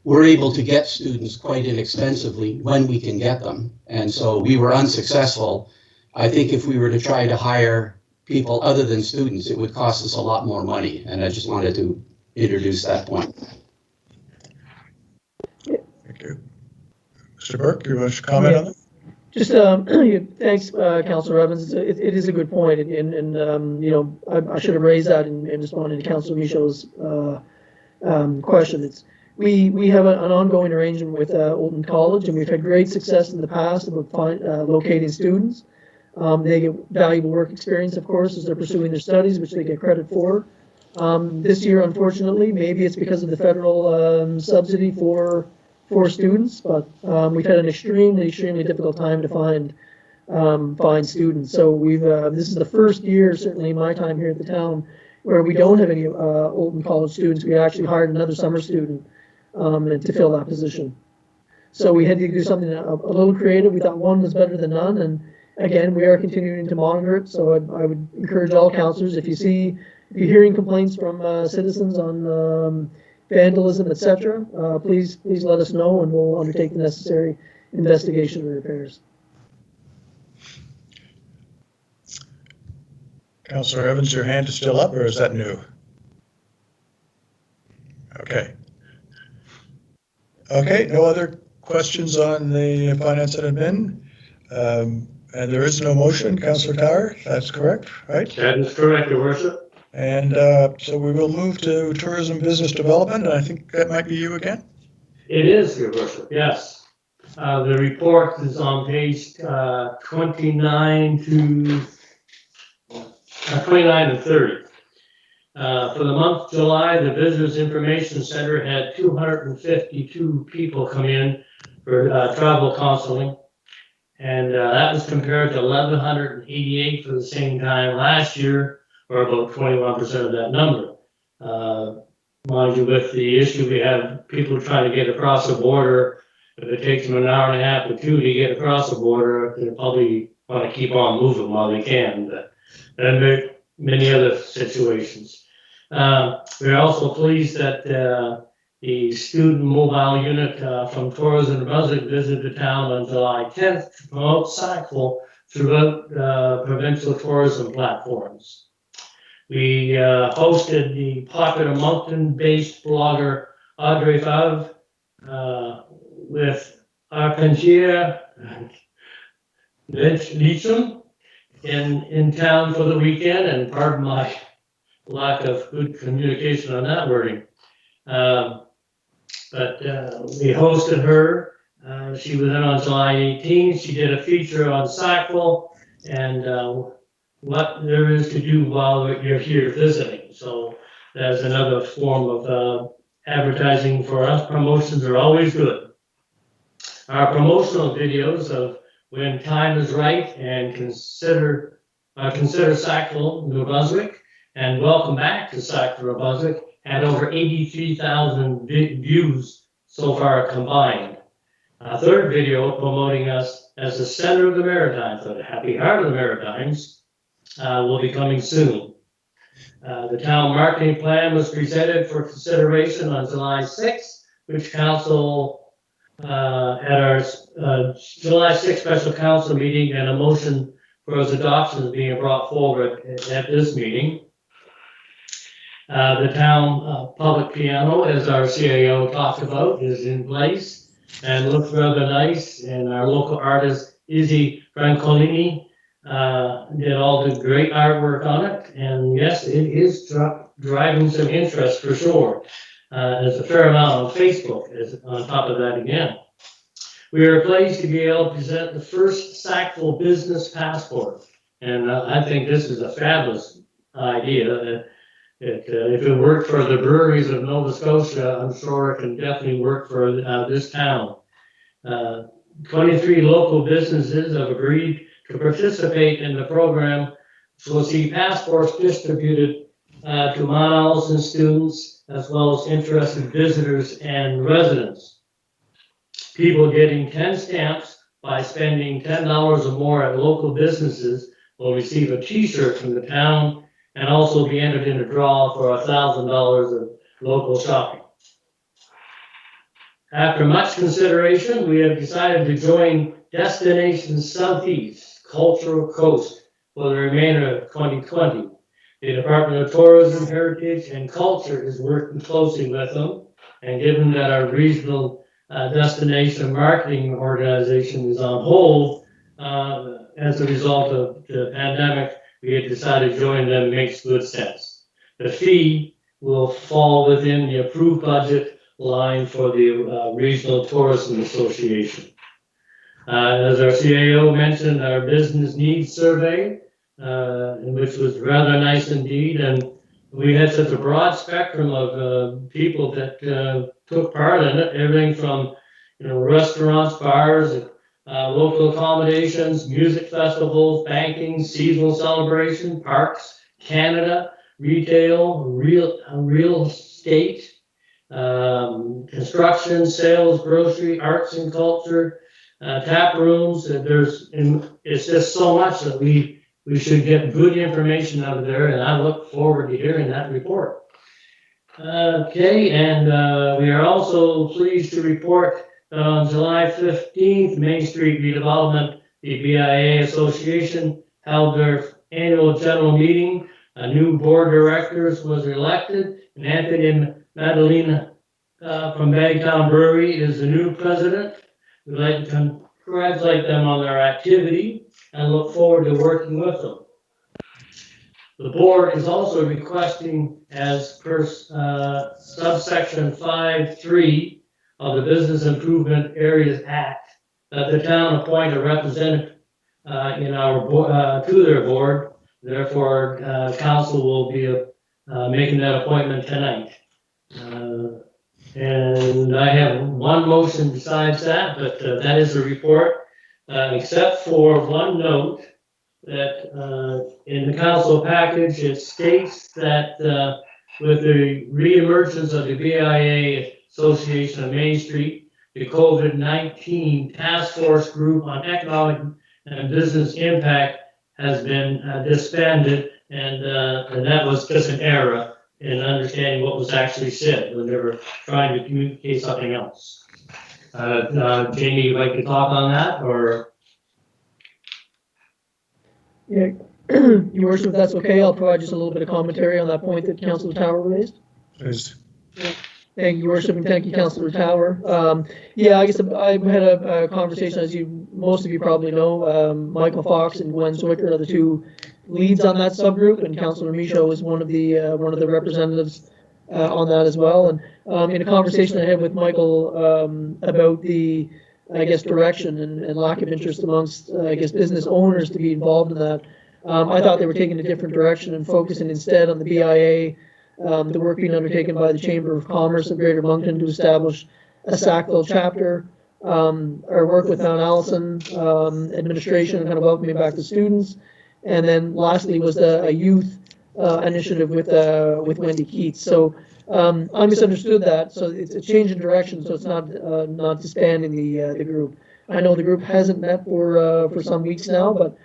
we're able to get students quite inexpensively when we can get them. And so we were unsuccessful. I think if we were to try to hire people other than students, it would cost us a lot more money. And I just wanted to introduce that point. Thank you. Mr. Burke, you wish to comment on that? Just thanks, Councillor Evans. It is a good point, and I should have raised that in responding to Councillor Michaud's question. We have an ongoing arrangement with Oldham College, and we've had great success in the past about locating students. They get valuable work experience, of course, as they're pursuing their studies, which they get credit for. This year, unfortunately, maybe it's because of the federal subsidy for students, but we've had an extremely difficult time to find students. So this is the first year, certainly in my time here at the town, where we don't have any Oldham College students. We actually hired another summer student to fill that position. So we had to do something a little creative. We thought one was better than none, and again, we are continuing to monitor it. So I would encourage all councillors, if you're hearing complaints from citizens on vandalism, etc., please let us know, and we'll undertake the necessary investigation and repairs. Councillor Evans, your hand is still up, or is that new? Okay. Okay, no other questions on the finance and admin? And there is no motion, Councillor Tower, that's correct, right? That is correct, Your Worship. And so we will move to tourism business development, and I think that might be you again? It is, Your Worship, yes. The report is on page 29 and 30. For the month of July, the Visitors Information Center had 252 people come in for travel counseling. And that was compared to 1,188 for the same time last year, or about 21% of that number. Mind you, with the issue we have, people trying to get across the border, if it takes them an hour and a half or two to get across the border, they probably want to keep on moving while they can. But then many other situations. We're also pleased that the student mobile unit from Tourism Brunswick visited the town on July 10th to promote Sackville throughout provincial tourism platforms. We hosted the popular mountain-based blogger Audrey Favre with Arpengia Leacham in town for the weekend, and pardon my lack of good communication on that wording. But we hosted her. She was in on July 18th. She did a feature on Sackville and what there is to do while you're here visiting. So that's another form of advertising for us. Promotions are always good. Our promotional videos of When Time is Right and Consider Sackville, New Brunswick, and Welcome Back to Sackville, New Brunswick had over 83,000 views so far combined. A third video promoting us as the center of the Maritimes, or the happy heart of the Maritimes, will be coming soon. The town marketing plan was presented for consideration on July 6th, which council at our July 6th special council meeting, and a motion for its adoption is being brought forward at this meeting. The town public piano, as our CAO talked about, is in place and looks rather nice. And our local artist, Izzy Francolini, did all the great artwork on it. And yes, it is driving some interest for sure. There's a fair amount on Facebook on top of that again. We are pleased to be able to present the first Sackville business passport. And I think this is a fabulous idea. If it worked for the breweries of Nova Scotia, I'm sure it can definitely work for this town. 23 local businesses have agreed to participate in the program, which will see passports distributed to Mont and students, as well as interested visitors and residents. People getting 10 stamps by spending $10 or more at local businesses will receive a t-shirt from the town and also be entered in a draw for $1,000 of local shopping. After much consideration, we have decided to join Destination Southeast Cultural Coast for the remainder of 2020. The Department of Tourism, Heritage, and Culture is working closely with them, and given that our regional destination marketing organization is on hold as a result of the pandemic, we have decided to join them. It makes good sense. The fee will fall within the approved budget line for the Regional Tourism Association. As our CAO mentioned, our business needs survey, which was rather nice indeed, and we had such a broad spectrum of people that took part in it, everything from restaurants, bars, local accommodations, music festivals, banking, seasonal celebration, parks, Canada, retail, real estate, construction, sales, grocery, arts and culture, tap rooms. It's just so much that we should get good information out of there, and I look forward to hearing that report. Okay, and we are also pleased to report on July 15th, Main Street Redevelopment, the BIA Association held their annual general meeting. A new board of directors was elected, and Anthony and Madalena from Bagtown Brewery is the new president. We'd like to congratulate them on their activity and look forward to working with them. The board is also requesting, as per subsection 5.3 of the Business Improvement Areas Act, that the town appoint a representative to their board. Therefore, council will be making that appointment tonight. And I have one motion besides that, but that is a report, except for one note that in the council package, it states that with the reemergence of the BIA Association of Main Street, the COVID-19 Task Force Group on Economic and Business Impact has been disbanded, And that was just an error in understanding what was actually said when they were trying to communicate something else. Jamie, you'd like to talk on that, or? Yeah, Your Worship, if that's okay, I'll provide just a little bit of commentary on that point that Councillor Tower raised. Please. Thank you, Your Worship, and thank you, Councillor Tower. Yeah, I guess I had a conversation, as most of you probably know, Michael Fox and Gwen Zwicker are the two leads on that subgroup, and Councillor Michaud is one of the representatives on that as well. And in a conversation I had with Michael about the, I guess, direction and lack of interest amongst, I guess, business owners to be involved in that, I thought they were taking a different direction and focusing instead on the BIA, the work being undertaken by the Chamber of Commerce of Greater Moncton to establish a Sackville chapter, our work with Mount Allison administration and kind of welcoming back the students. And then lastly was a youth initiative with Wendy Keats. So I misunderstood that. So it's a change in direction. So it's not disbanding the group. I know the group hasn't met for some weeks now, but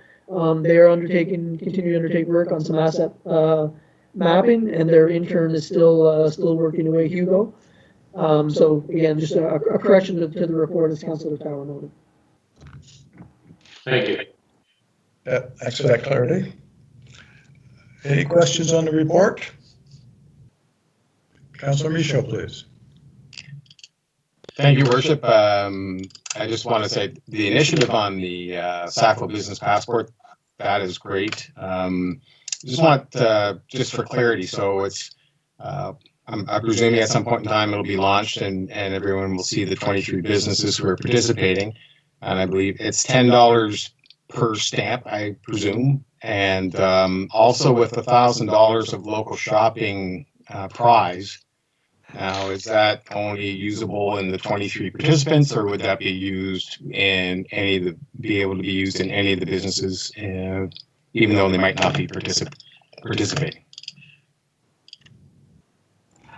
they are continue to undertake work on some asset mapping, and their intern is still working away, Hugo. So again, just a correction to the report, as Councillor Tower noted. Thank you. Thanks for that clarity. Any questions on the report? Councillor Michaud, please. Thank you, Worship. I just want to say the initiative on the Sackville Business Passport, that is great. Just want, just for clarity, so it's, I'm presuming at some point in time it'll be launched and everyone will see the 23 businesses who are participating. And I believe it's $10 per stamp, I presume. And also with $1,000 of local shopping prize. Now, is that only usable in the 23 participants, or would that be used in be able to be used in any of the businesses, even though they might not be participating?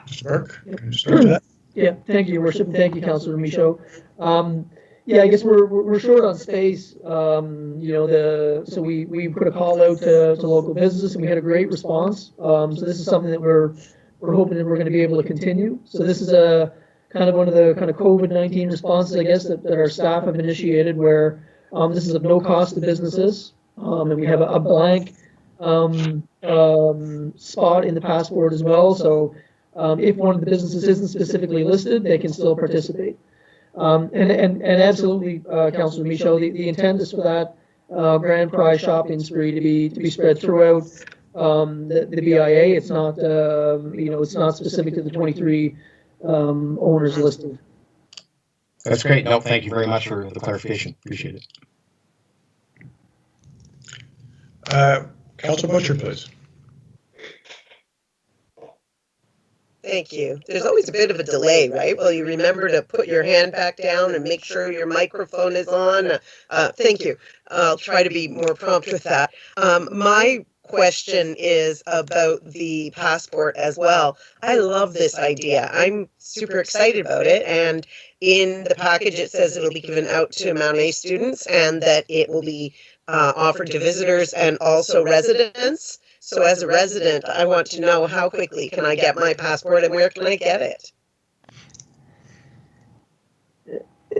Mr. Burke, can you start that? Yeah, thank you, Your Worship, and thank you, Councillor Michaud. Yeah, I guess we're short on space. So we put a call out to local businesses, and we had a great response. So this is something that we're hoping that we're going to be able to continue. So this is a kind of one of the kind of COVID-19 responses, I guess, that our staff have initiated, where this is of no cost to businesses, and we have a blank spot in the passport as well. So if one of the businesses isn't specifically listed, they can still participate. And absolutely, Councillor Michaud, the intent is for that grand prize shopping spree to be spread throughout the BIA. It's not it's not specific to the 23 owners listed. That's great. No, thank you very much for the clarification. Appreciate it. Councillor Butcher, please. Thank you. There's always a bit of a delay, right? Well, you remember to put your hand back down and make sure your microphone is on. Thank you. I'll try to be more prompt with that. My question is about the passport as well. I love this idea. I'm super excited about it. And in the package, it says it'll be given out to Mount A students and that it will be offered to visitors and also residents. So as a resident, I want to know how quickly can I get my passport and where can I get it?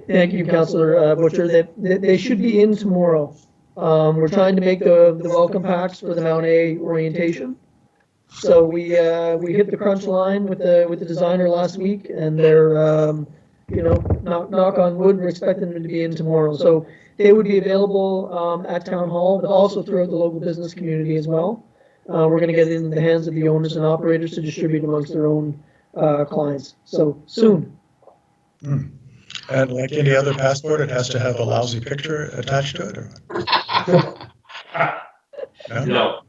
Thank you, Councillor Butcher. They should be in tomorrow. We're trying to make the welcome packs for the Mount A orientation. So we hit the crunch line with the designer last week, and they're knock on wood, we're expecting them to be in tomorrow. So they would be available at Town Hall, but also throughout the local business community as well. We're going to get it in the hands of the owners and operators to distribute amongst their own clients. So soon. And like any other passport, it has to have a lousy picture attached to it? Or? No.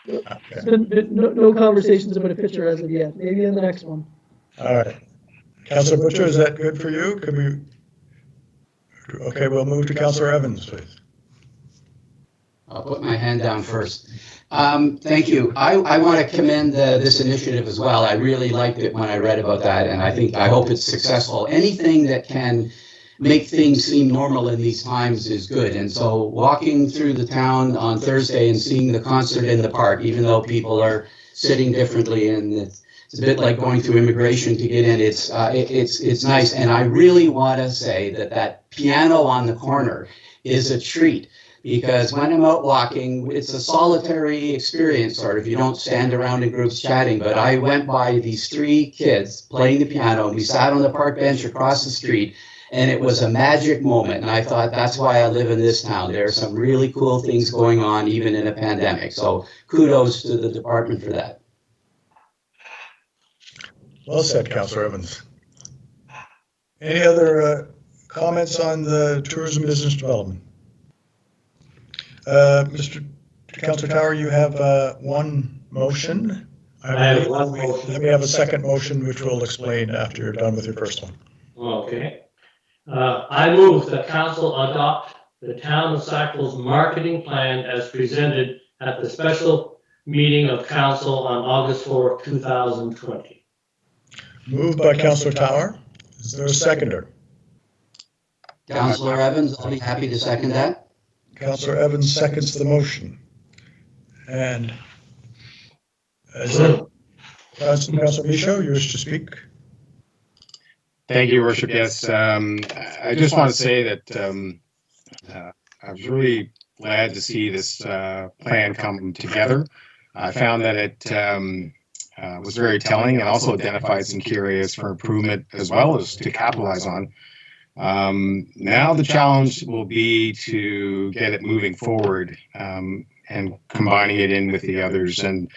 Okay. No conversations about a picture as of yet. Maybe in the next one. All right. Councillor Butcher, is that good for you? Could we? Okay, we'll move to Councillor Evans, please. I'll put my hand down first. Thank you. I want to commend this initiative as well. I really liked it when I read about that, and I hope it's successful. Anything that can make things seem normal in these times is good. And so walking through the town on Thursday and seeing the concert in the park, even though people are sitting differently, and it's a bit like going through immigration to get in, it's nice. And I really want to say that piano on the corner is a treat, because when I'm out walking, it's a solitary experience, sort of. You don't stand around in groups chatting, but I went by these 3 kids playing the piano, and we sat on the park bench across the street, and it was a magic moment. And I thought, that's why I live in this town. There are some really cool things going on, even in a pandemic. So kudos to the department for that. Well said, Councillor Evans. Any other comments on the tourism business development? Councillor Tower, you have one motion. I have one motion. Then we have a second motion, which we'll explain after you're done with your first one. Okay. I move that council adopt the town of Sackville's marketing plan as presented at the special meeting of council on August 4th, 2020. Moved by Councillor Tower. Is there a seconder? Councillor Evans, I'll be happy to second that. Councillor Evans seconds the motion. And Councillor Michaud, you wish to speak? Thank you, Your Worship. Yes, I just want to say that I was really glad to see this plan come together. I found that it was very telling and also identified some key areas for improvement as well as to capitalize on. Now the challenge will be to get it moving forward and combining it in with the others and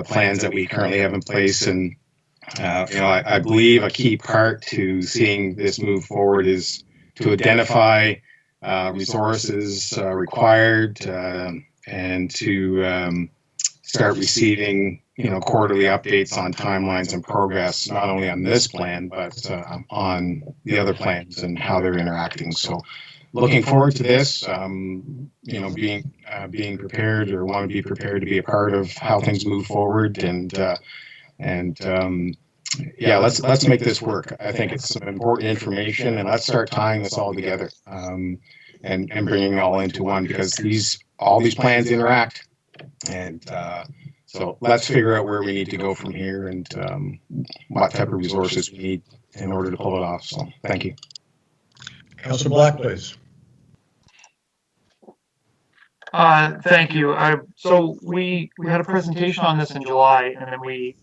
plans that we currently have in place. And I believe a key part to seeing this move forward is to identify resources required and to start receiving quarterly updates on timelines and progress, not only on this plan, but on the other plans and how they're interacting. So looking forward to this, being prepared, or want to be prepared to be a part of how things move forward. Yeah, let's make this work. I think it's some important information, and let's start tying this all together and bringing it all into one, because all these plans interact. And so let's figure out where we need to go from here and what type of resources we need in order to pull it off. So thank you. Councillor Black, please. Thank you. So we had a presentation on this in July, and then we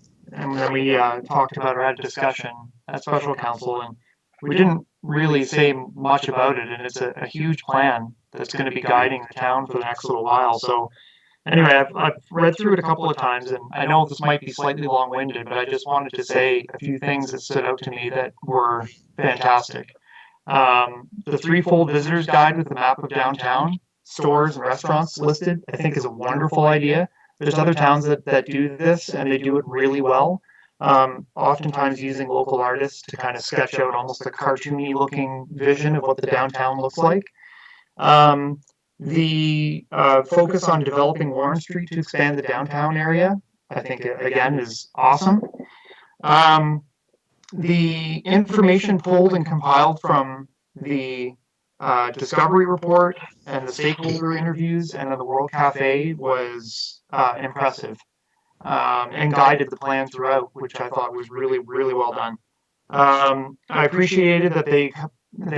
talked about or had a discussion at special council, and we didn't really say much about it. And it's a huge plan that's going to be guiding the town for the next little while. So anyway, I've read through it a couple of times, and I know this might be slightly long-winded, but I just wanted to say a few things that stood out to me that were fantastic. The threefold visitors guide with the map of downtown, stores and restaurants listed, I think is a wonderful idea. There's other towns that do this, and they do it really well. Oftentimes using local artists to kind of sketch out almost a cartoony looking vision of what the downtown looks like. The focus on developing Warren Street to expand the downtown area, I think, again, is awesome. The information pulled and compiled from the discovery report and the stakeholder interviews and then the World Cafe was impressive and guided the plan throughout, which I thought was really, really well done. I appreciated that they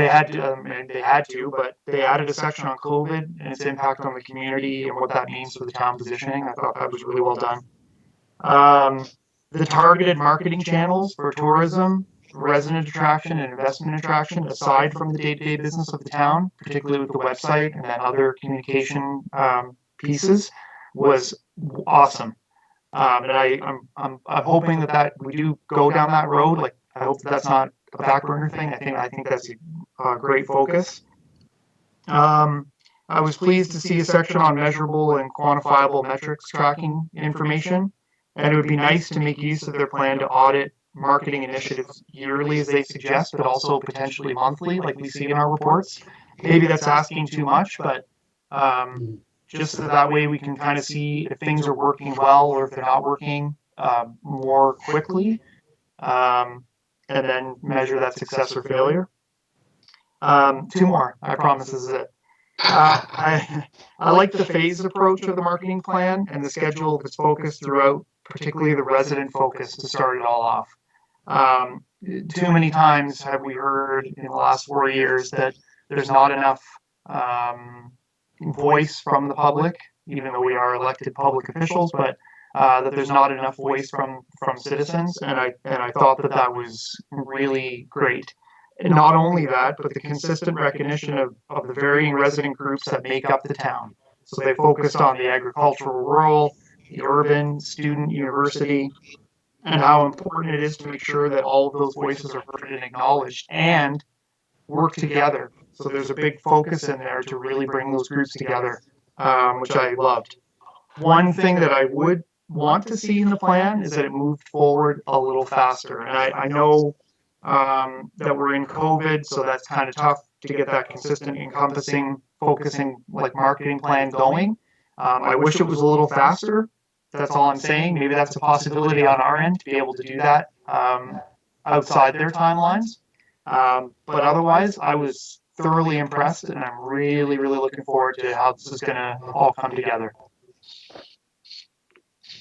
had to, but they added a section on COVID and its impact on the community and what that means for the town positioning. I thought that was really well done. The targeted marketing channels for tourism, resident attraction, and investment attraction, aside from the day-to-day business of the town, particularly with the website and then other communication pieces, was awesome. And I'm hoping that we do go down that road. Like, I hope that's not a back burner thing. I think that's a great focus. I was pleased to see a section on measurable and quantifiable metrics tracking information, and it would be nice to make use of their plan to audit marketing initiatives yearly, as they suggest, but also potentially monthly, like we see in our reports. Maybe that's asking too much, but just so that way we can kind of see if things are working well or if they're not working more quickly, and then measure that success or failure. Two more, I promise this is it. I like the phased approach of the marketing plan and the schedule that's focused throughout, particularly the resident focus to start it all off. Too many times have we heard in the last 4 years that there's not enough voice from the public, even though we are elected public officials, but that there's not enough voice from citizens, and I thought that was really great. And not only that, but the consistent recognition of the varying resident groups that make up the town. So they focused on the agricultural, rural, the urban, student, university, and how important it is to make sure that all of those voices are heard and acknowledged and work together. So there's a big focus in there to really bring those groups together, which I loved. One thing that I would want to see in the plan is that it moved forward a little faster. And I know that we're in COVID, so that's kind of tough to get that consistent, encompassing, focusing like marketing plan going. I wish it was a little faster. That's all I'm saying. Maybe that's a possibility on our end to be able to do that outside their timelines. But otherwise, I was thoroughly impressed, and I'm really, really looking forward to how this is going to all come together.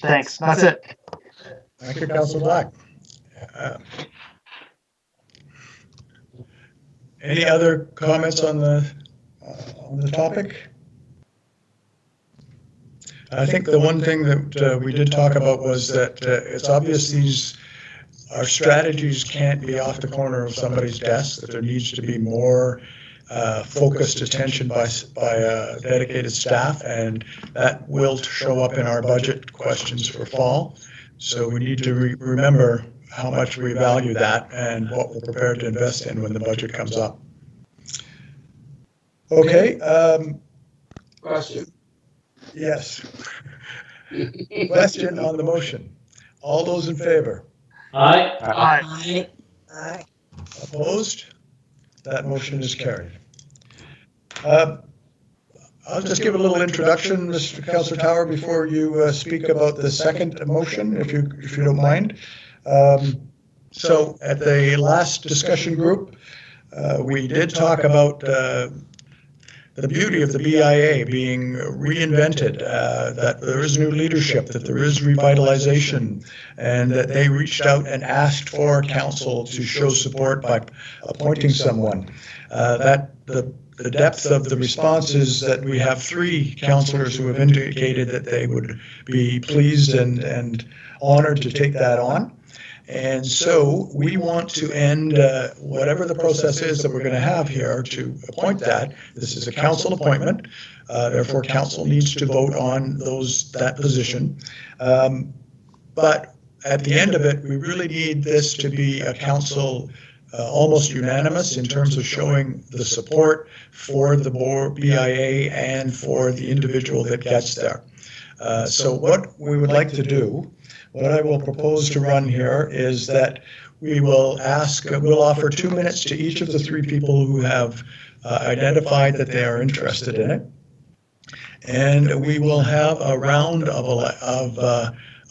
Thanks. That's it. Thank you, Councillor Black. Any other comments on the topic? I think the one thing that we did talk about was that it's obvious our strategies can't be off the corner of somebody's desk, that there needs to be more focused attention by dedicated staff, and that will show up in our budget questions for fall. So we need to remember how much we value that and what we're prepared to invest in when the budget comes up. Okay. Question. Yes. Question on the motion. All those in favor? Aye. Aye. Aye. Opposed? That motion is carried. I'll just give a little introduction, Mr. Councillor Tower, before you speak about the second motion, if you don't mind. So at the last discussion group, we did talk about the beauty of the BIA being reinvented, that there is new leadership, that there is revitalization, and that they reached out and asked for council to show support by appointing someone. That the depth of the response is that we have 3 councillors who have indicated that they would be pleased and honored to take that on. And so we want to end whatever the process is that we're going to have here to appoint that. This is a council appointment. Therefore, council needs to vote on that position. But at the end of it, we really need this to be a council almost unanimous in terms of showing the support for the board, BIA, and for the individual that gets there. So what we would like to do, what I will propose to run here is that we'll offer 2 minutes to each of the 3 people who have identified that they are interested in it. And we will have a round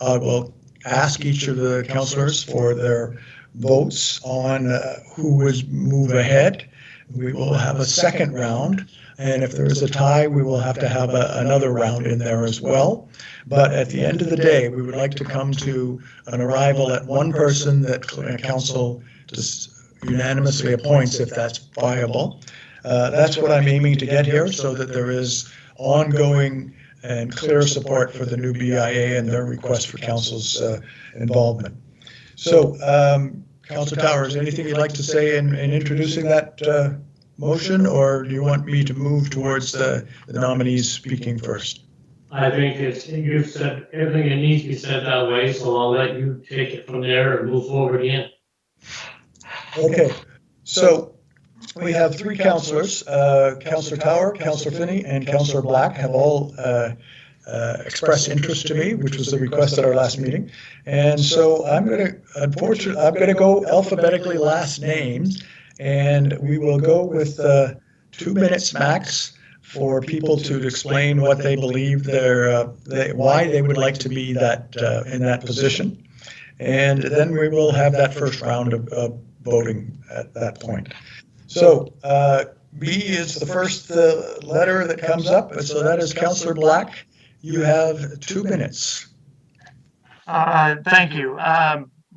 we'll ask each of the councillors for their votes on who would move ahead. We will have a second round, and if there is a tie, we will have to have another round in there as well. But at the end of the day, we would like to come to an arrival at one person that council just unanimously appoints if that's viable. That's what I'm aiming to get here, so that there is ongoing and clear support for the new BIA and their request for council's involvement. So, Councillor Towers, anything you'd like to say in introducing that motion, or do you want me to move towards the nominees speaking first? I think you've said everything that needs to be said that way, so I'll let you take it from there and move forward again. Okay, so we have 3 councillors, Councillor Tower, Councillor Finney, and Councillor Black have all expressed interest to me, which was the request at our last meeting. And so I'm going to go alphabetically last names, and we will go with 2 minutes max for people to explain what they believe why they would like to be in that position. And then we will have that first round of voting at that point. So B is the first letter that comes up, so that is Councillor Black. You have 2 minutes. Thank you.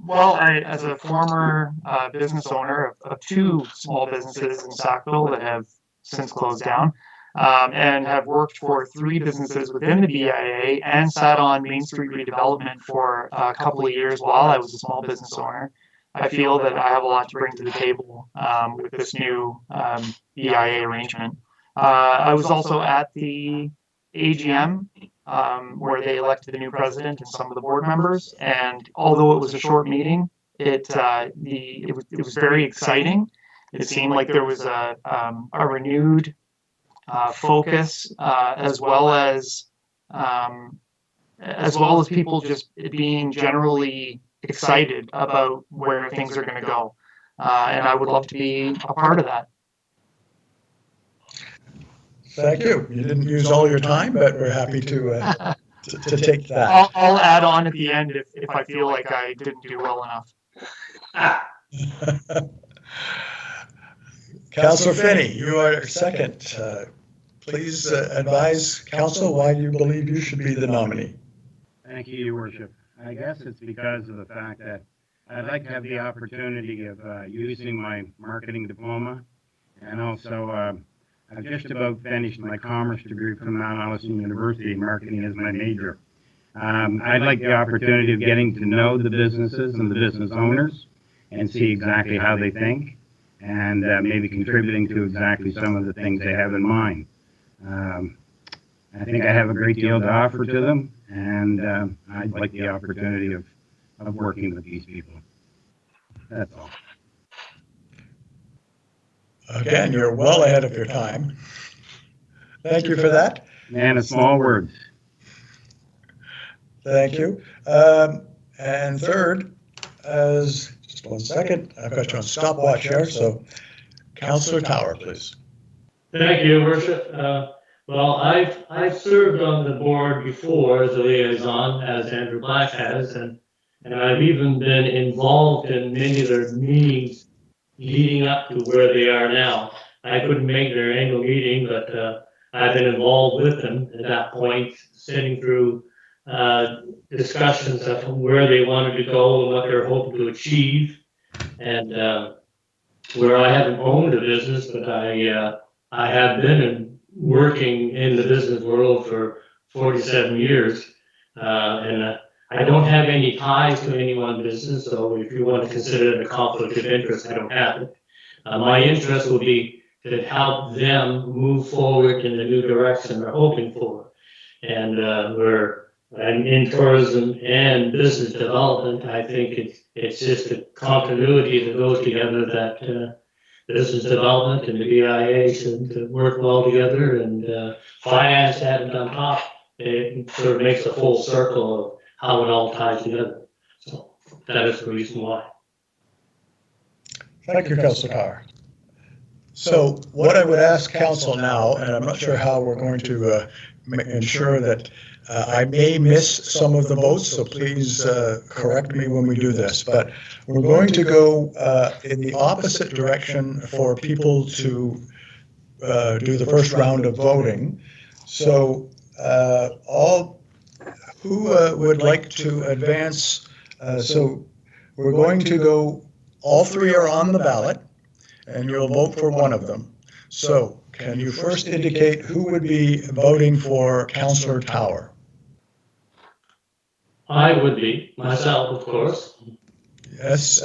Well, as a former business owner of 2 small businesses in Sackville that have since closed down, and have worked for 3 businesses within the BIA and sat on Main Street redevelopment for a couple of years while I was a small business owner, I feel that I have a lot to bring to the table with this new BIA arrangement. I was also at the AGM where they elected the new president and some of the board members. And although it was a short meeting, it was very exciting. It seemed like there was a renewed focus, as well as people just being generally excited about where things are going to go. And I would love to be a part of that. Thank you. You didn't use all your time, but we're happy to take that. I'll add on at the end if I feel like I didn't do well enough. Councillor Finney, you are second. Please advise council why you believe you should be the nominee. Thank you, Your Worship. I guess it's because of the fact that I'd like to have the opportunity of using my marketing diploma, and also I've just about finished my commerce degree from Mount Allison University. Marketing is my major. I'd like the opportunity of getting to know the businesses and the business owners and see exactly how they think, and maybe contributing to exactly some of the things they have in mind. I think I have a great deal to offer to them, and I'd like the opportunity of working with these people. That's all. Again, you're well ahead of your time. Thank you for that. Man of small words. Thank you. And third, just 1 second, I've got you on stopwatch here, so Councillor Tower, please. Thank you, Your Worship. Well, I've served on the board before as a liaison, as Andrew Black has, and I've even been involved in many of their meetings leading up to where they are now. I couldn't make their annual meeting, but I've been involved with them at that point, sitting through discussions of where they wanted to go and what they're hoping to achieve. And where I haven't owned a business, but I have been working in the business world for 47 years. And I don't have any ties to any one business, so if you want to consider it a conflict of interest, I don't have it. My interest will be to help them move forward in the new direction they're hoping for. And I'm in tourism and business development. I think it's just a continuity that goes together, that business development and the BIA should work well together, and finance added on top. It sort of makes a full circle of how it all ties together. So that is the reason why. Thank you, Councillor Carr. So what I would ask council now, and I'm not sure how we're going to ensure that I may miss some of the votes, so please correct me when we do this, but we're going to go in the opposite direction for people to do the first round of voting. So who would like to advance? So we're going to go, all 3 are on the ballot, and you'll vote for one of them. So can you first indicate who would be voting for Councillor Tower? I would be, myself, of course. Yes,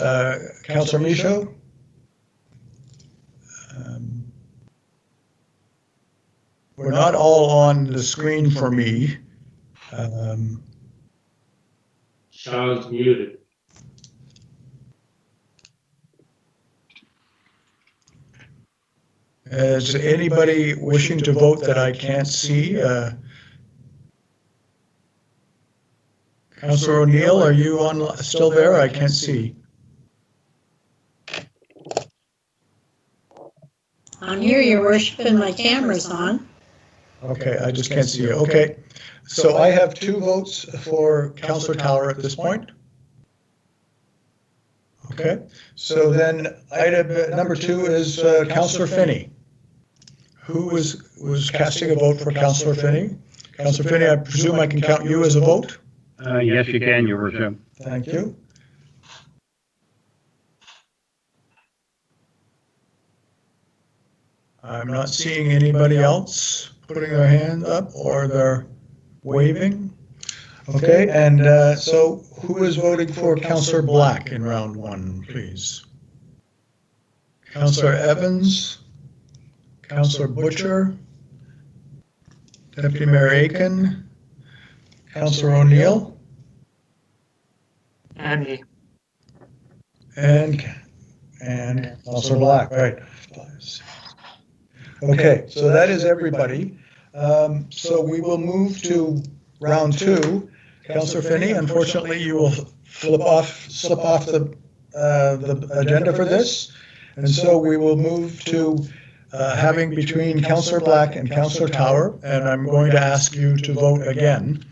Councillor Michaud? We're not all on the screen for me. Sean's muted. Is anybody wishing to vote that I can't see? Councillor O'Neill, are you on still there? I can't see. I'm here, Your Worship, and my camera's on. Okay, I just can't see you. Okay, so I have 2 votes for Councillor Tower at this point. Okay, so then item number 2 is Councillor Finney. Who was casting a vote for Councillor Finney? Councillor Finney, I presume I can count you as a vote? Yes, you can, Your Worship. Thank you. I'm not seeing anybody else putting their hand up or they're waving. Okay, and so who is voting for Councillor Black in round 1, please? Councillor Evans, Councillor Butcher, Deputy Mayor Aiken, Councillor O'Neill, And me. and Councillor Black, right. Okay, so that is everybody. So we will move to round 2. Councillor Finney, unfortunately, you will slip off the agenda for this. And so we will move to having between Councillor Black and Councillor Tower, and I'm going to ask you to vote again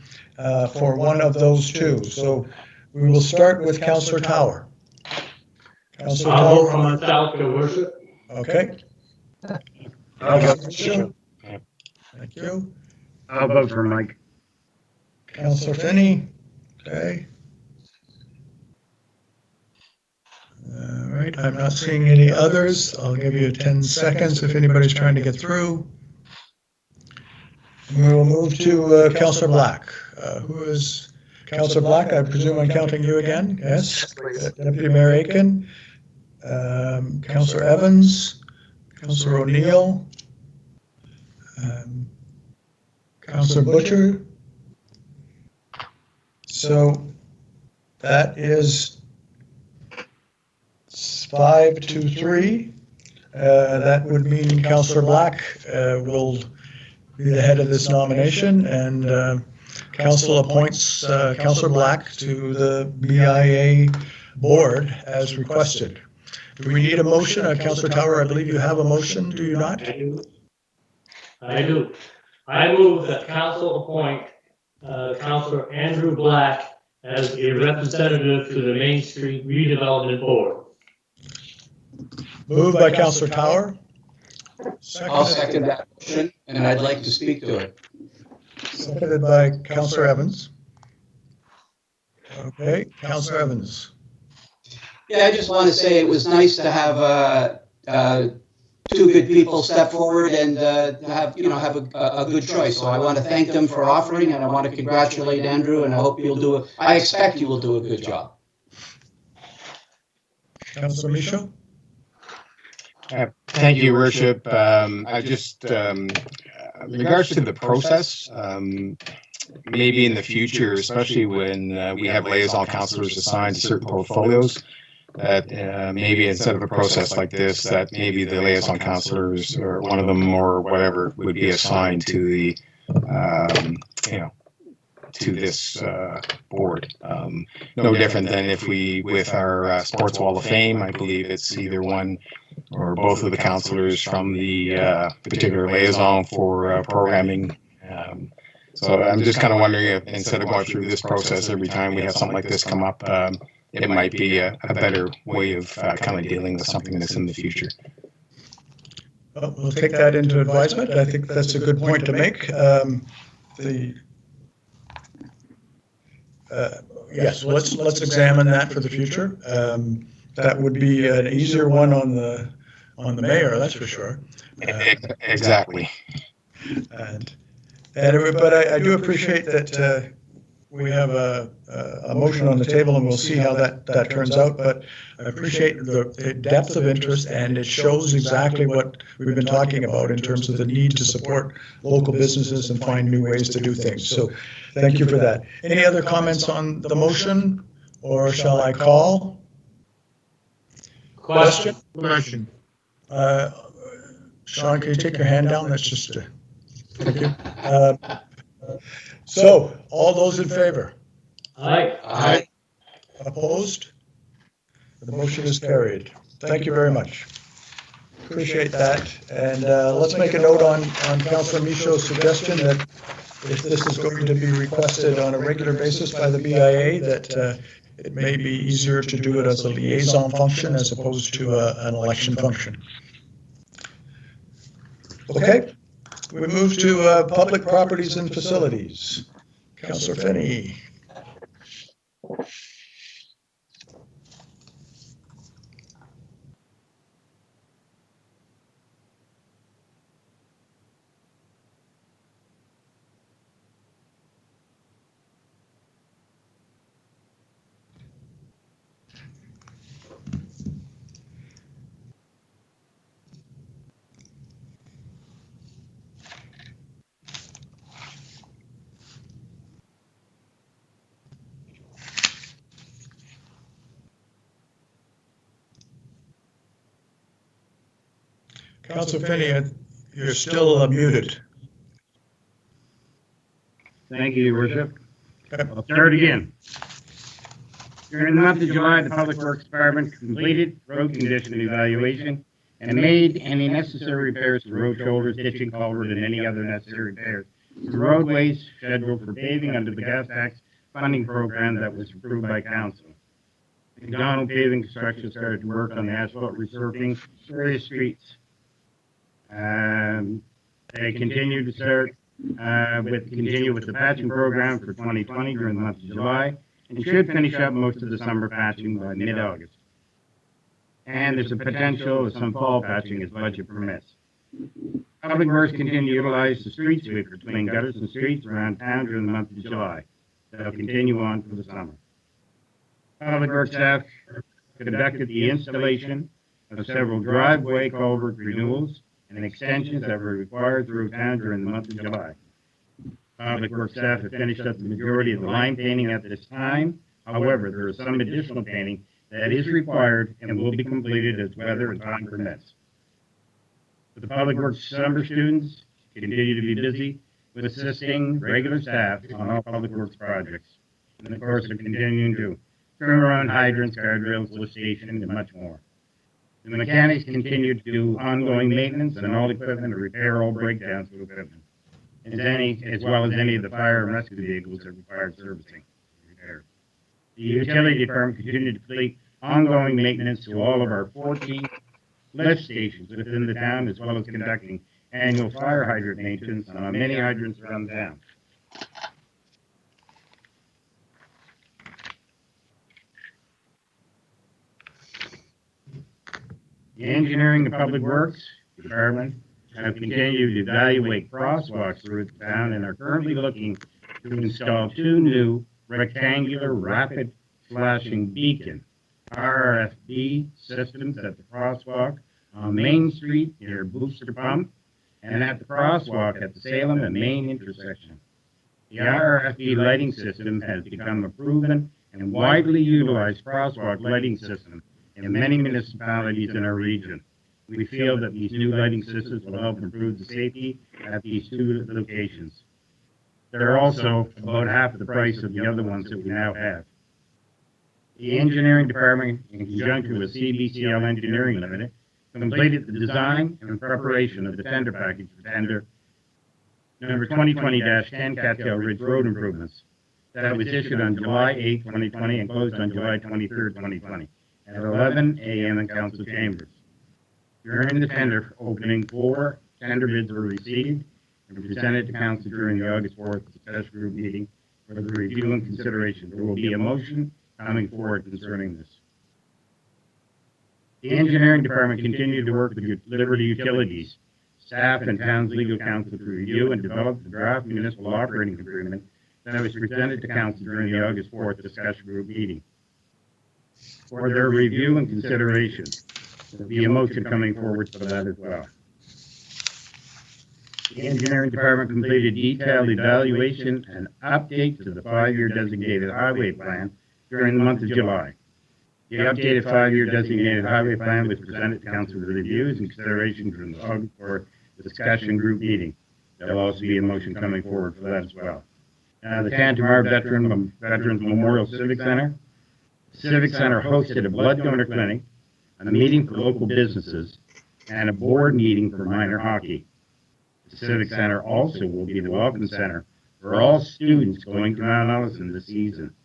for one of those two. So we will start with Councillor Tower. Councillor I'll vote Tower. for myself, Your Worship. Okay. Thank you. I'll vote for Mike. Councillor Finney. Okay. All right, I'm not seeing any others. I'll give you 10 seconds if anybody's trying to get through. And we will move to Councillor Black. Who is Councillor Black? I presume I'm counting you again? Yes. Deputy Mayor Aiken. Councillor Evans. Councillor O'Neill. Councillor Butcher. So that is 5-3. That would mean Councillor Black will be the head of this nomination, and Council appoints Councillor Black to the BIA board as requested. Do we need a motion? Councillor Tower, I believe you have a motion, do you not? I do. I move that council appoint Councillor Andrew Black as a representative to the Main Street Redevelopment Board. Moved by Councillor Tower. I'll second that motion, and I'd like to speak to it. Seconded by Councillor Evans. Okay, Councillor Evans. Yeah, I just want to say it was nice to have two good people step forward and have a good choice. So I want to thank them for offering, and I want to congratulate Andrew, and I hope I expect you will do a good job. Councillor Michaud. Thank you, Your Worship. I just, in regards to the process, maybe in the future, especially when we have liaison councillors assigned to certain portfolios, that maybe instead of a process like this, that maybe the liaison councillors or one of them or whatever would be assigned to the, to this board. No different than if we, with our Sports Wall of Fame, I believe it's either one or both of the councillors from the particular liaison for programming. So I'm just kind of wondering if instead of going through this process every time we have something like this come up, it might be a better way of kind of dealing with something that's in the future. Well, we'll take that into advisement. I think that's a good point to make. Yes, let's examine that for the future. That would be an easier one on the mayor, that's for sure. Exactly. But I do appreciate that we have a motion on the table, and we'll see how that turns out. But I appreciate the depth of interest, and it shows exactly what we've been talking about in terms of the need to support local businesses and find new ways to do things. So thank you for that. Any other comments on the motion, or shall I call? Question? Sean, can you take your hand down? That's just thank you. So, all those in favor? Aye. Aye. Opposed? The motion is carried. Thank you very much. Appreciate that. And let's make a note on Councillor Michaud's suggestion that if this is going to be requested on a regular basis by the BIA, that it may be easier to do it as a liaison function as opposed to an election function. Okay, we move to public properties and facilities. Councillor Finney. Councillor Finney, you're still muted. Thank you, Your Worship. I'll start again. During the month of July, the Public Works Department completed road condition evaluation and made any necessary repairs to road shoulders, ditching, culvert, and any other necessary repairs to roadways scheduled for paving under the gas tax funding program that was approved by council. McDonald Paving Construction started to work on the asphalt resurfacing various streets. They continue to continue with the patching program for 2020 during the month of July, and should finish up most of the summer patching by mid-August. And there's a potential of some fall patching as budget permits. Public Works continue to utilize the street sweeper between gutters and streets around town during the month of July. They'll continue on for the summer. Public Works staff conducted the installation of several driveway culvert renewals and extensions that were required through town during the month of July. Public Works staff have finished up the majority of the line painting at this time. However, there is some additional painting that is required and will be completed as weather and time permits. The Public Works summer students continue to be busy with assisting regular staff on all Public Works projects. And of course, they're continuing to turn around hydrants, guardrails, lift station, and much more. The mechanics continue to do ongoing maintenance on all equipment and repair all breakdowns of equipment, as well as any of the fire and rescue vehicles that require servicing and repair. The utility department continued to complete ongoing maintenance to all of our 14 lift stations within the town, as well as conducting annual fire hydrant maintenance on many hydrants around town. The engineering and public works department have continued to evaluate crosswalks through the town and are currently looking to install 2 new rectangular rapid flashing beacon RFB systems at the crosswalk on Main Street near Booster Pump and at the crosswalk at the Salem and Main intersection. The RFB lighting system has become a proven and widely utilized crosswalk lighting system in many municipalities in our region. We feel that these new lighting systems will help improve the safety at these 2 locations. They're also about half the price of the other ones that we now have. The engineering department, in conjunction with CBCL Engineering Limited, completed the design and preparation of the tender package for tender number 2020-10 Cattail Ridge Road improvements that was issued on July 8, 2020 and closed on July 23, 2020 at 11 a.m. in council chambers. During the tender opening, 4 tender bids were received and presented to council during the August 4th success group meeting for the review and consideration. There will be a motion coming forward concerning this. The engineering department continued to work with Liberty Utilities, staff and town's legal counsel to review and develop the draft municipal operating agreement that was presented to council during the August 4th discussion group meeting. For their review and consideration, there will be a motion coming forward for that as well. The engineering department completed detailed evaluation and update to the 5-year designated highway plan during the month of July. The updated 5-year designated highway plan was presented to council for reviews and consideration during the August 4th discussion group meeting. There will also be a motion coming forward for that as well. The Tantamar Veterans Memorial Civic Center. The Civic Center hosted a blood donor clinic, a meeting for local businesses, and a board meeting for minor hockey. The Civic Center also will be the welcome center for all students going to Mount Ellison this season.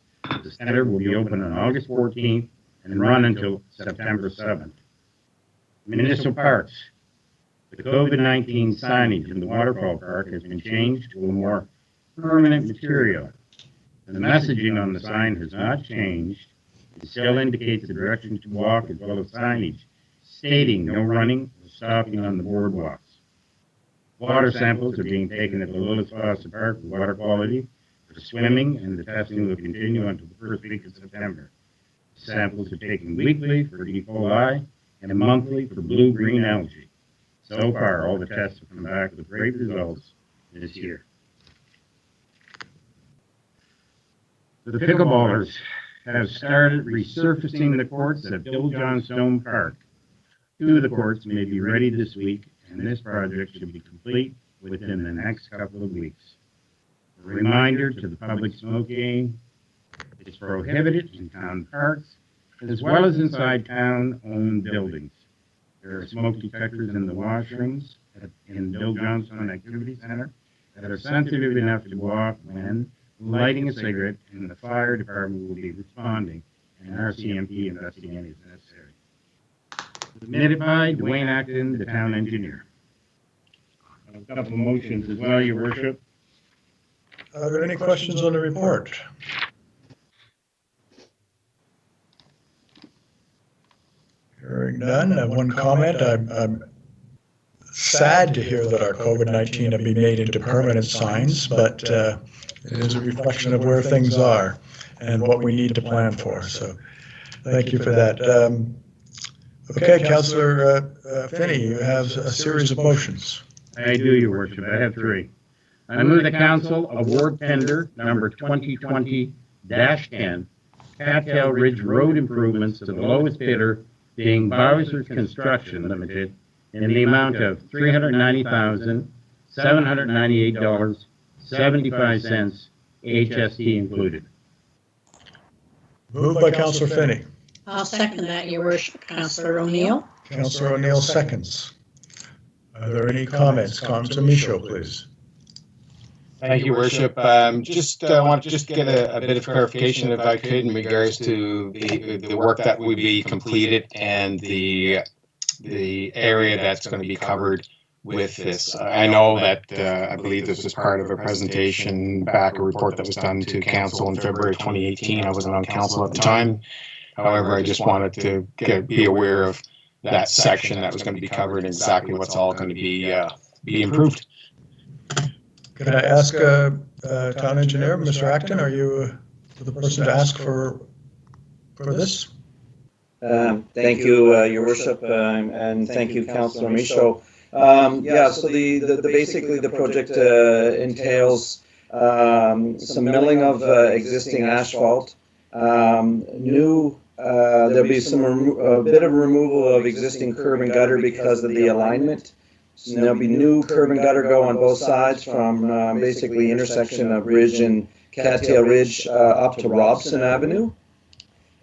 The center will be open on August 14th and run until September 7th. Municipal parks. The COVID-19 signage in the waterfall park has been changed to a more permanent material. The messaging on the sign has not changed. It still indicates the direction to walk as well as signage stating no running or stopping on the boardwalks. Water samples are being taken at the Lillis Fawcett Park for water quality for swimming, and the testing will continue until the first week of September. Samples are taken weekly for E. coli and monthly for blue-green algae. So far, all the tests have come back with great results this year. The pickleballers have started resurfacing the courts at Bill Johnstone Park. 2 of the courts may be ready this week, and this project should be complete within the next couple of weeks. A reminder to the public, smoking is prohibited in town parks as well as inside town-owned buildings. There are smoke detectors in the washrooms in Bill Johnstone Activity Center that are sensitive enough to go off when lighting a cigarette, and the fire department will be responding, and RCMP investigating as necessary. Submitted by Dwayne Acton, the town engineer. A couple of motions as well, Your Worship. Are there any questions on the report? Hearing none, one comment. I'm sad to hear that our COVID-19 have been made into permanent signs, but it is a reflection of where things are and what we need to plan for. So thank you for that. Okay, Councillor Finney, you have a series of motions. I do, Your Worship. I have 3. I move the council award tender number 2020-10, Cattail Ridge Road improvements to the lowest bidder being Bowser Construction Limited in the amount of $390,798.75, HST included. Moved by Councillor Finney. I'll second that, Your Worship. Councillor O'Neill? Councillor O'Neill seconds. Are there any comments? Councillor Michaud, please. Thank you, Worship. Just want to just get a bit of clarification, if I could, in regards to the work that will be completed and the area that's going to be covered with this. I know that I believe this was part of a presentation back, a report that was done to council in February of 2018. I wasn't on council at the time. However, I just wanted to be aware of that section that was going to be covered and exactly what's all going to be improved. Can I ask Town Engineer, Mr. Acton, are you the person to ask for this? Thank you, Your Worship, and thank you, Councillor Michaud. Yeah, so basically the project entails some milling of existing asphalt, there'll be a bit of removal of existing curb and gutter because of the alignment. So there'll be new curb and gutter go on both sides from basically intersection of Ridge and Cattail Ridge up to Robson Avenue.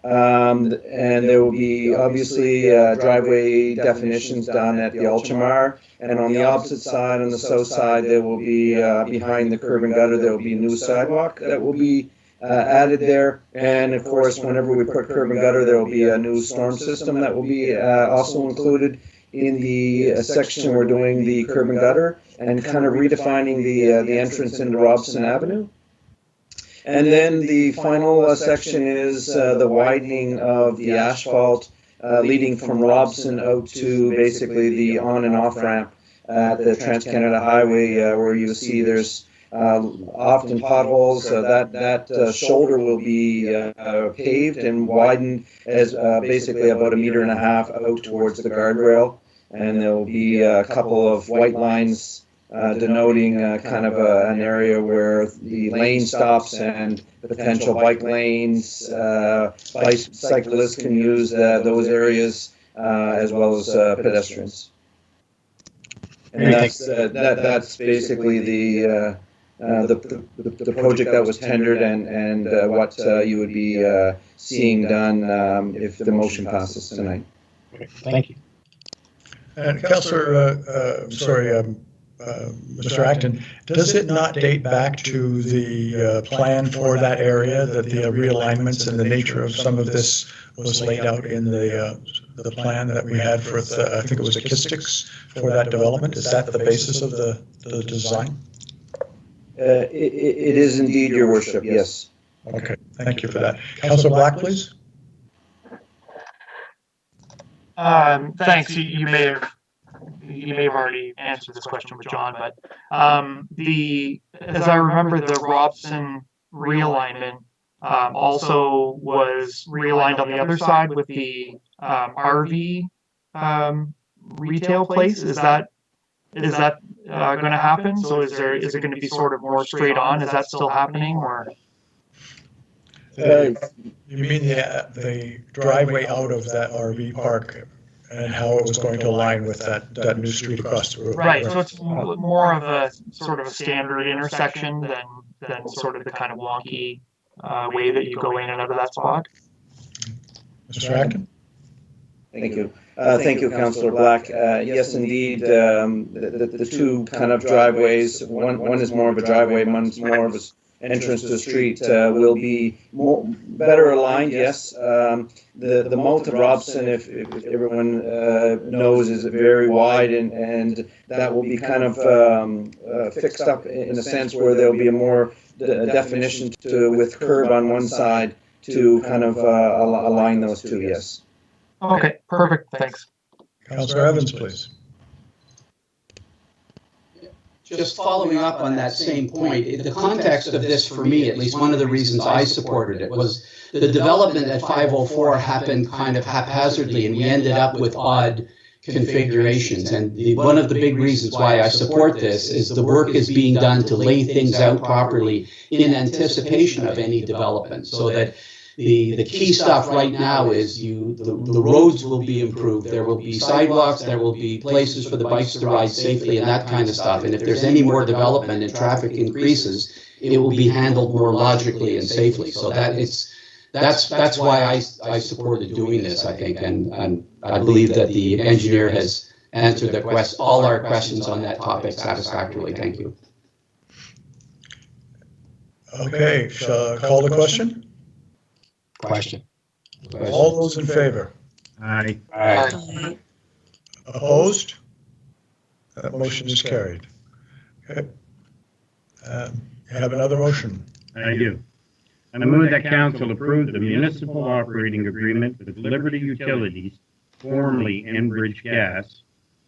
And there will be obviously driveway definitions done at the Ultramar. And on the opposite side, on the south side, there will be behind the curb and gutter, there will be a new sidewalk that will be added there. And of course, whenever we put curb and gutter, there will be a new storm system that will be also included in the section we're doing the curb and gutter, and kind of redefining the entrance into Robson Avenue. And then the final section is the widening of the asphalt leading from Robson out to basically the on and off ramp at the Trans-Canada Highway, where you see there's often potholes. That shoulder will be paved and widened as basically about 1.5 meters out towards the guardrail. And there will be a couple of white lines denoting kind of an area where the lane stops and potential bike lanes, cyclists can use those areas as well as pedestrians. And that's basically the project that was tendered and what you would be seeing done if the motion passes tonight. Okay, thank you. And Councillor, Mr. Acton, does it not date back to the plan for that area, that the realignments and the nature of some of this was laid out in the plan that we had for, I think it was acoustics for that development? Is that the basis of the design? It is indeed, Your Worship, yes. Okay, thank you for that. Councillor Black, please. Thanks. You may have already answered this question with John, but as I remember, the Robson realignment also was realigned on the other side with the RV retail place. Is that going to happen? So is it going to be sort of more straight on? Is that still happening, or? You mean the driveway out of that RV park and how it was going to align with that new street across the road? Right, so it's more of a sort of a standard intersection than sort of the kind of wonky way that you go in and out of that spot. Mr. Acton? Thank you. Thank you, Councillor Black. Yes, indeed, the two kind of driveways, one is more of a driveway, one's more of an entrance to the street, will be better aligned, yes. The moat of Robson, if everyone knows, is very wide, and that will be kind of fixed up in a sense where there'll be a more definition with curb on one side to kind of align those two, yes. Okay, perfect, thanks. Councillor Evans, please. Just following up on that same point, the context of this for me, at least one of the reasons I supported it, was the development at 504 happened kind of haphazardly, and we ended up with odd configurations. And one of the big reasons why I support this is the work is being done to lay things out properly in anticipation of any development, so that the key stuff right now is the roads will be improved, there will be sidewalks, there will be places for the bikes to ride safely and that kind of stuff. And if there's any more development and traffic increases, it will be handled more logically and safely. So that's why I supported doing this, I think, and I believe that the engineer has answered all our questions on that topic satisfactorily. Thank you. Okay, shall I call the question? Question. All those in favor? Aye. Aye. Opposed? That motion is carried. Okay. You have another motion? I do. And I move that council approve the municipal operating agreement with Liberty Utilities, formerly Enbridge Gas,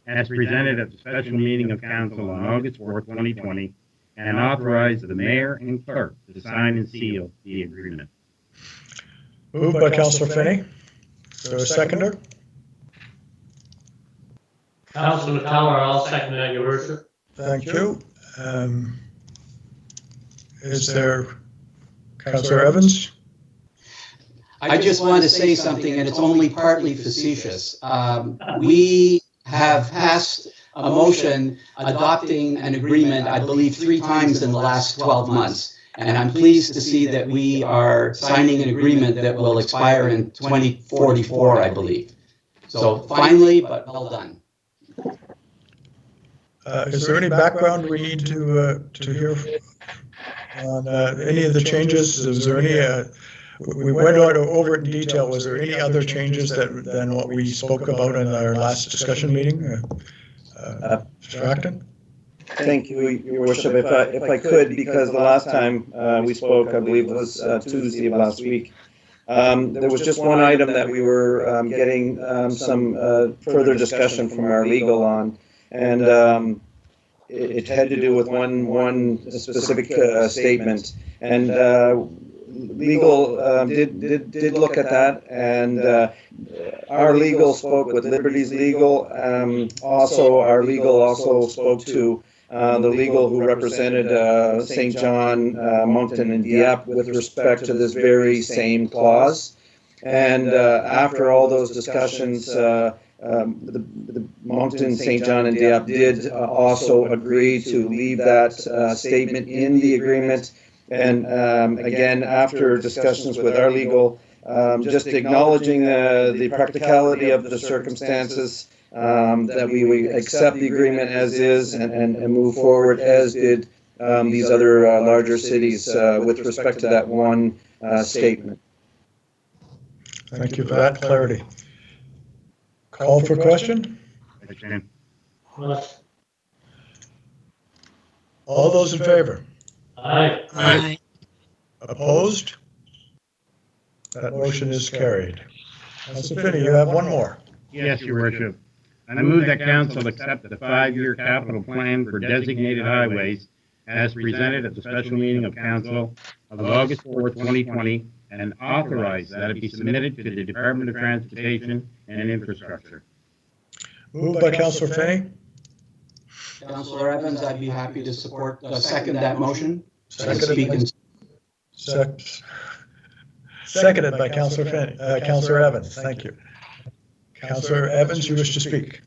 as presented at the special meeting of council on August 4th, 2020, and authorize the mayor and clerk to sign and seal the agreement. Moved by Councillor Finney. Is there a seconder? Councillor Tower, I'll second that, Your Worship. Thank you. Is there Councillor Evans? I just want to say something, and it's only partly facetious. We have passed a motion adopting an agreement, I believe, 3 times in the last 12 months. And I'm pleased to see that we are signing an agreement that will expire in 2044, I believe. So finally, but well done. Is there any background we need to hear on any of the changes? Is there any? We went over it in detail. Was there any other changes than what we spoke about in our last discussion meeting? Mr. Acton? Thank you, Your Worship. If I could, because the last time we spoke, I believe it was Tuesday of last week, there was just one item that we were getting some further discussion from our legal on, and it had to do with one specific statement, and legal did look at that, and our legal spoke with Liberty's legal. Also, our legal also spoke to the legal who represented St. John, Moncton, and Dieppe with respect to this very same clause. And after all those discussions, the Moncton, St. John, and Dieppe did also agree to leave that statement in the agreement. And again, after discussions with our legal, just acknowledging the practicality of the circumstances, that we would accept the agreement as is and move forward as did these other larger cities with respect to that one statement. Thank you for that clarity. Call for question? All those in favor? Aye. Aye. Opposed? That motion is carried. Councillor Finney, you have one more. Yes, Your Worship. I move that council accept the 5-year capital plan for designated highways as presented at the special meeting of council of August 4, 2020, and authorize that it be submitted to the Department of Transportation and Infrastructure. Moved by Councillor Finney. Councillor Evans, I'd be happy to support, second that motion. Seconded by Councillor Finney, Councillor Evans. Thank you. Councillor Evans, you wish to speak?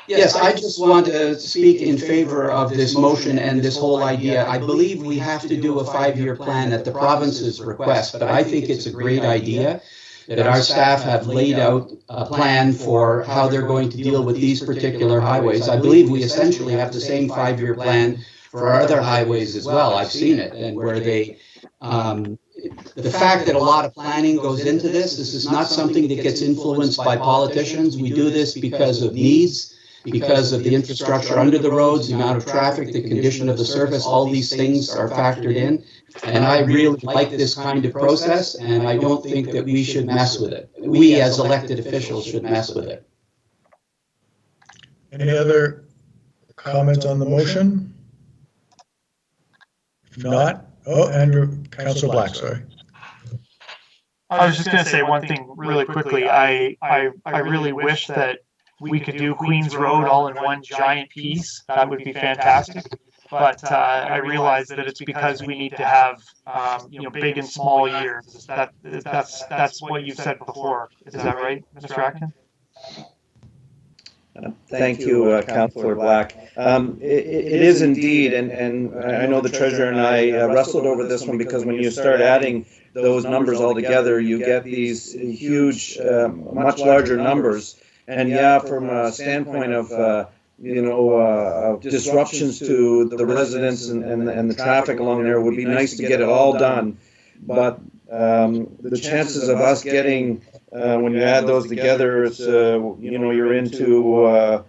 Yes, I just want to speak in favor of this motion and this whole idea. I believe we have to do a 5-year plan at the province's request, but I think it's a great idea that our staff have laid out a plan for how they're going to deal with these particular highways. I believe we essentially have the same 5-year plan for our other highways as well. I've seen it, and where they, the fact that a lot of planning goes into this is not something that gets influenced by politicians. We do this because of needs, because of the infrastructure under the roads, the amount of traffic, the condition of the surface, all these things are factored in. And I really like this kind of process, and I don't think that we should mess with it. We as elected officials should mess with it. Any other comments on the motion? If not, Andrew, Councillor Black, sorry. I was just going to say one thing really quickly. I really wish that we could do Queens Road all in one giant piece. That would be fantastic. But I realize that it's because we need to have big and small years. That's what you said before. Is that right, Mr. Acton? Thank you, Councillor Black. It is indeed, and I know the Treasurer and I wrestled over this one, because when you start adding those numbers all together, you get these huge, much larger numbers. And yeah, from a standpoint of disruptions to the residents and the traffic along there, it would be nice to get it all done. But the chances of us getting, when you add those together, it's you're into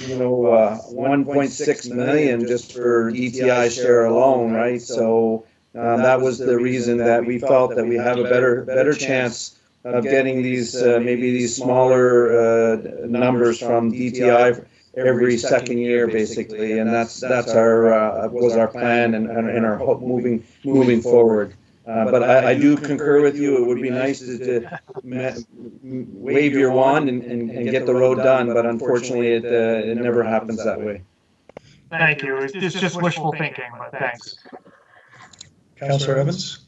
1.6 million just for DTI share alone, right? So that was the reason that we felt that we have a better chance of getting these maybe these smaller numbers from DTI every second year, basically, and that's our was our plan and our hope moving forward. But I do concur with you. It would be nice to wave your wand and get the road done, but unfortunately it never happens that way. Thank you. It's just wishful thinking, but thanks. Councillor Evans?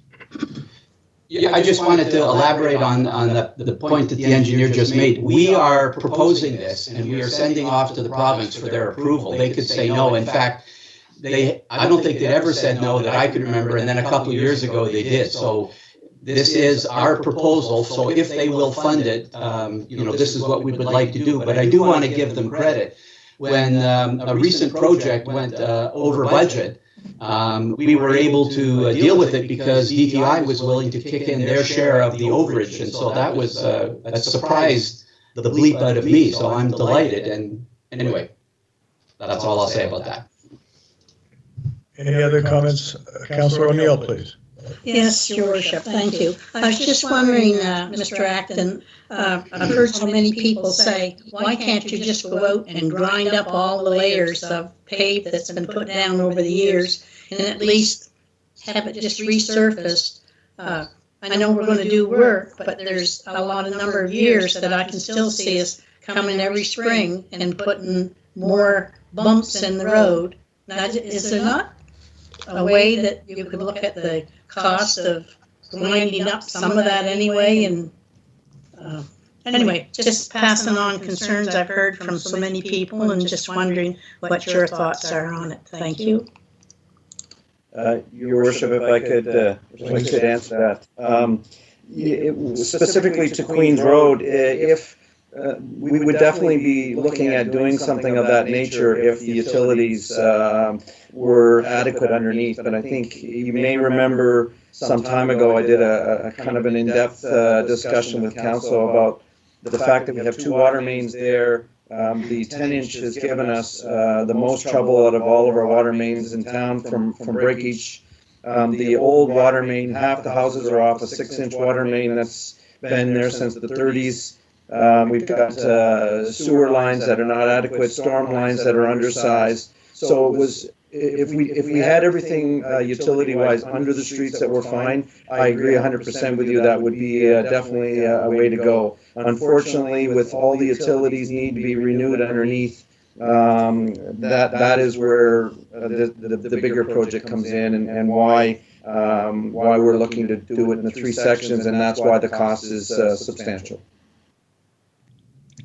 Yeah, I just wanted to elaborate on the point that the engineer just made. We are proposing this, and we are sending off to the province for their approval. They could say no. In fact, I don't think they'd ever said no that I could remember, and then a couple of years ago they did. So this is our proposal. So if they will fund it, this is what we would like to do. But I do want to give them credit. When a recent project went over budget, we were able to deal with it because DTI was willing to kick in their share of the overage, and so that was that surprised the bleep out of me. So I'm delighted. And anyway, that's all I'll say about that. Any other comments, Councillor O'Neill, please? Yes, Your Worship, thank you. I was just wondering, Mr. Acton, I've heard so many people say, why can't you just go out and grind up all the layers of pave that's been put down over the years and at least have it just resurfaced? I know we're going to do work, but there's a number of years that I can still see us coming every spring and putting more bumps in the road. Now, is there not a way that you could look at the cost of grinding up some of that anyway? And anyway, just passing on concerns I've heard from so many people and just wondering what your thoughts are on it. Thank you. Your Worship, if I could answer that. Specifically to Queens Road, if we would definitely be looking at doing something of that nature if the utilities were adequate underneath. But I think you may remember some time ago I did a kind of an in-depth discussion with council about the fact that we have 2 water mains there. The 10-inch has given us the most trouble out of all of our water mains in town from breakage. The old water main, half the houses are off a 6-inch water main that's been there since the 30s. We've got sewer lines that are not adequate, storm lines that are undersized. So it was, if we had everything utility-wise under the streets that were fine, I agree 100% with you. That would be definitely a way to go. Unfortunately, with all the utilities need to be renewed underneath, that is where the bigger project comes in, and why we're looking to do it in the 3 sections, and that's why the cost is substantial.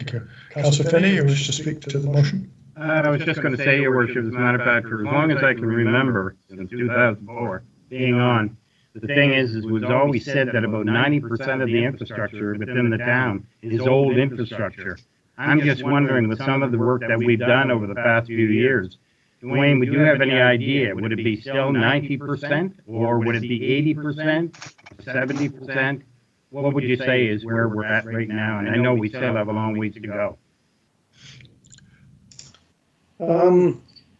Okay. Councillor Finney, you wish to speak to the motion? I was just going to say, Your Worship, as a matter of fact, for as long as I can remember, since 2004, being on, the thing is we've always said that about 90% of the infrastructure within the town is old infrastructure. I'm just wondering, with some of the work that we've done over the past few years, Dwayne, would you have any idea? Would it be still 90%, or would it be 80%, 70%? What would you say is where we're at right now? And I know we still have a long ways to go.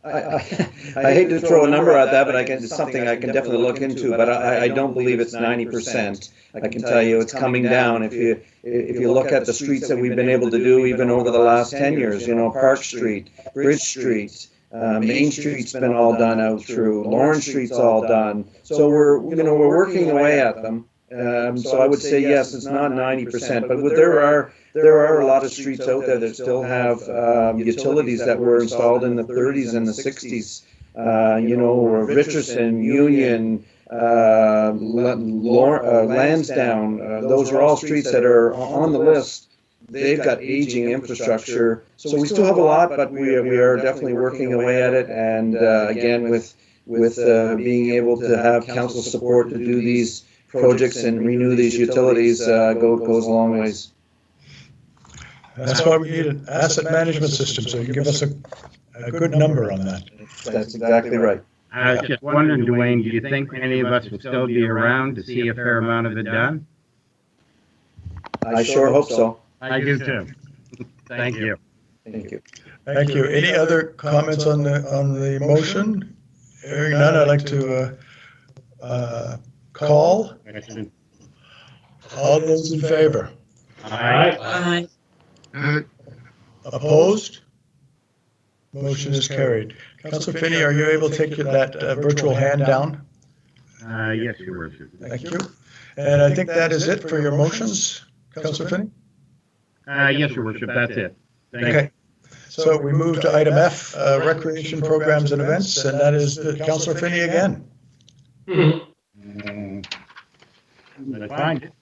I hate to throw a number at that, but it's something I can definitely look into. But I don't believe it's 90%. I can tell you it's coming down. If you look at the streets that we've been able to do, even over the last 10 years, Park Street, Bridge Street, Main Street's been all done out through. Lawrence Street's all done. So we're working away at them. So I would say yes, it's not 90%, but there are a lot of streets out there that still have utilities that were installed in the 30s and the 60s. Richardson, Union, Lansdowne. Those are all streets that are on the list. They've got aging infrastructure, so we still have a lot, but we are definitely working away at it. And again, with being able to have council support to do these projects and renew these utilities goes a long ways. That's why we need an asset management system, so you can give us a good number on that. That's exactly right. I was just wondering, Dwayne, do you think any of us will still be around to see a fair amount of it done? I sure hope so. I do too. Thank you. Thank you. Thank you. Any other comments on the motion? Hearing none, I'd like to call. All those in favor? Aye. Aye. Opposed? Motion is carried. Councillor Finney, are you able to take that virtual hand down? Yes, Your Worship. Thank you. And I think that is it for your motions, Councillor Finney? Yes, Your Worship, that's it. Okay. So we move to item F, recreation programs and events, and that is Councillor Finney again. Let's find it.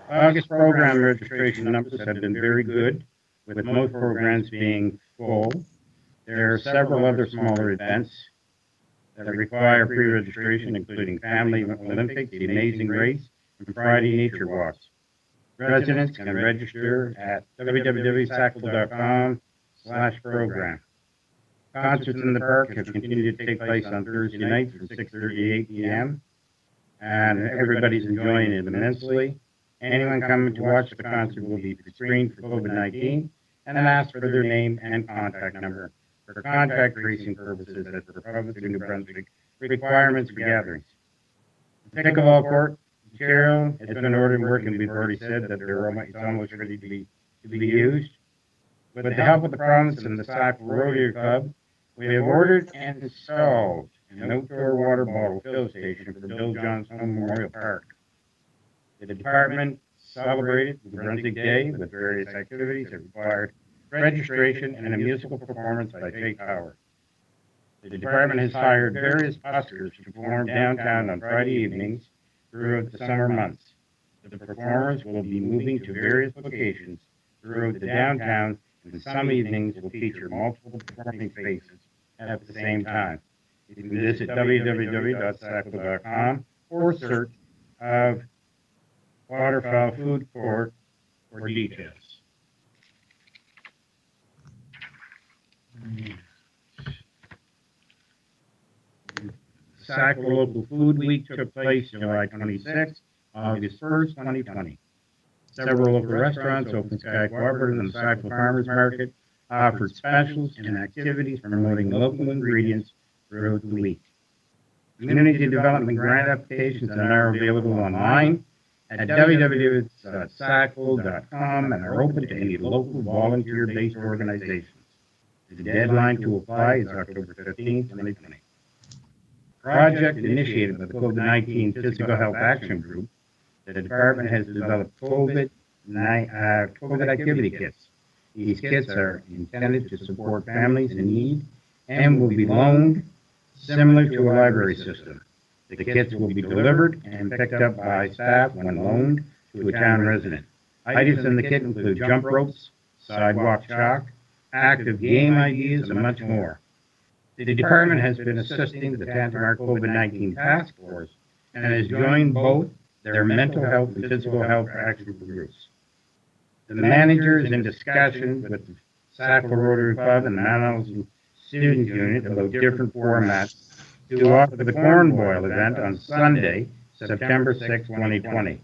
August program registration numbers have been very good, with most programs being full. There are several other smaller events that require pre-registration, including Family Olympics, the Amazing Race, and Friday Nature Walks. Residents can register at www.sackville.com/program. Concerts in the park have continued to take place on Thursday nights from 6:30 to 8 p.m. and everybody's enjoying it immensely. Anyone coming to watch the concert will be screened for COVID-19 and asked for their name and contact number for contact tracing purposes as per province of New Brunswick requirements for gatherings. The pickleball court material has been ordered and working. We've already said that it's almost ready to be used. With the help of the province and the Sackville Rotary Club, we have ordered and installed an outdoor water bottle fill station for Bill Johnson Memorial Park. The department celebrated the Brunswick Day with various activities that required registration and a musical performance by Jake Howard. The department has hired various buskers to perform downtown on Friday evenings throughout the summer months. The performers will be moving to various locations throughout the downtown, and some evenings will feature multiple performing spaces at the same time. You can visit www.sackville.com or search of Waterfowl Food Court for details. Sackville Local Food Week took place July 26th, August 1st, 2020. Several local restaurants, Open Sky Cooperative and the Sackville Farmers Market, offered specials and activities promoting local ingredients throughout the week. Community development grant applications are now available online at www.sackville.com and are open to any local volunteer-based organizations. The deadline to apply is October 15, 2020. Project initiated by the COVID-19 Physical Health Action Group, the department has developed COVID activity kits. These kits are intended to support families in need and will be loaned similar to a library system. The kits will be delivered and picked up by staff when loaned to a town resident. Items in the kit include jump ropes, sidewalk chalk, active game ideas, and much more. The department has been assisting the Tantamar COVID-19 Task Force and has joined both their mental health and physical health action groups. The manager is in discussion with the Sackville Rotary Club and the Mount Allison Student Unit about different formats to offer the Corn Boil event on Sunday, September 6, 2020.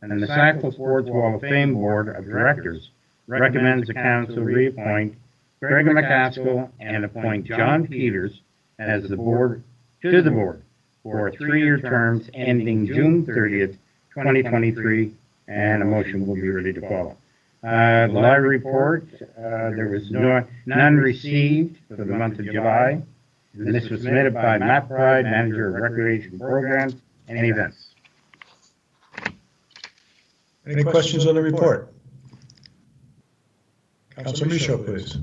And the Sackville Sports Wall of Fame Board of Directors recommends the council reappoint Greg McCaskill and appoint John Peters as the board to the board for 3-year terms ending June 30th, 2023, and a motion will be ready to follow. The library report, there was none received for the month of July. And this was submitted by Matt Pride, Manager of Recreation Programs and Events. Any questions on the report? Councillor Michaud, please.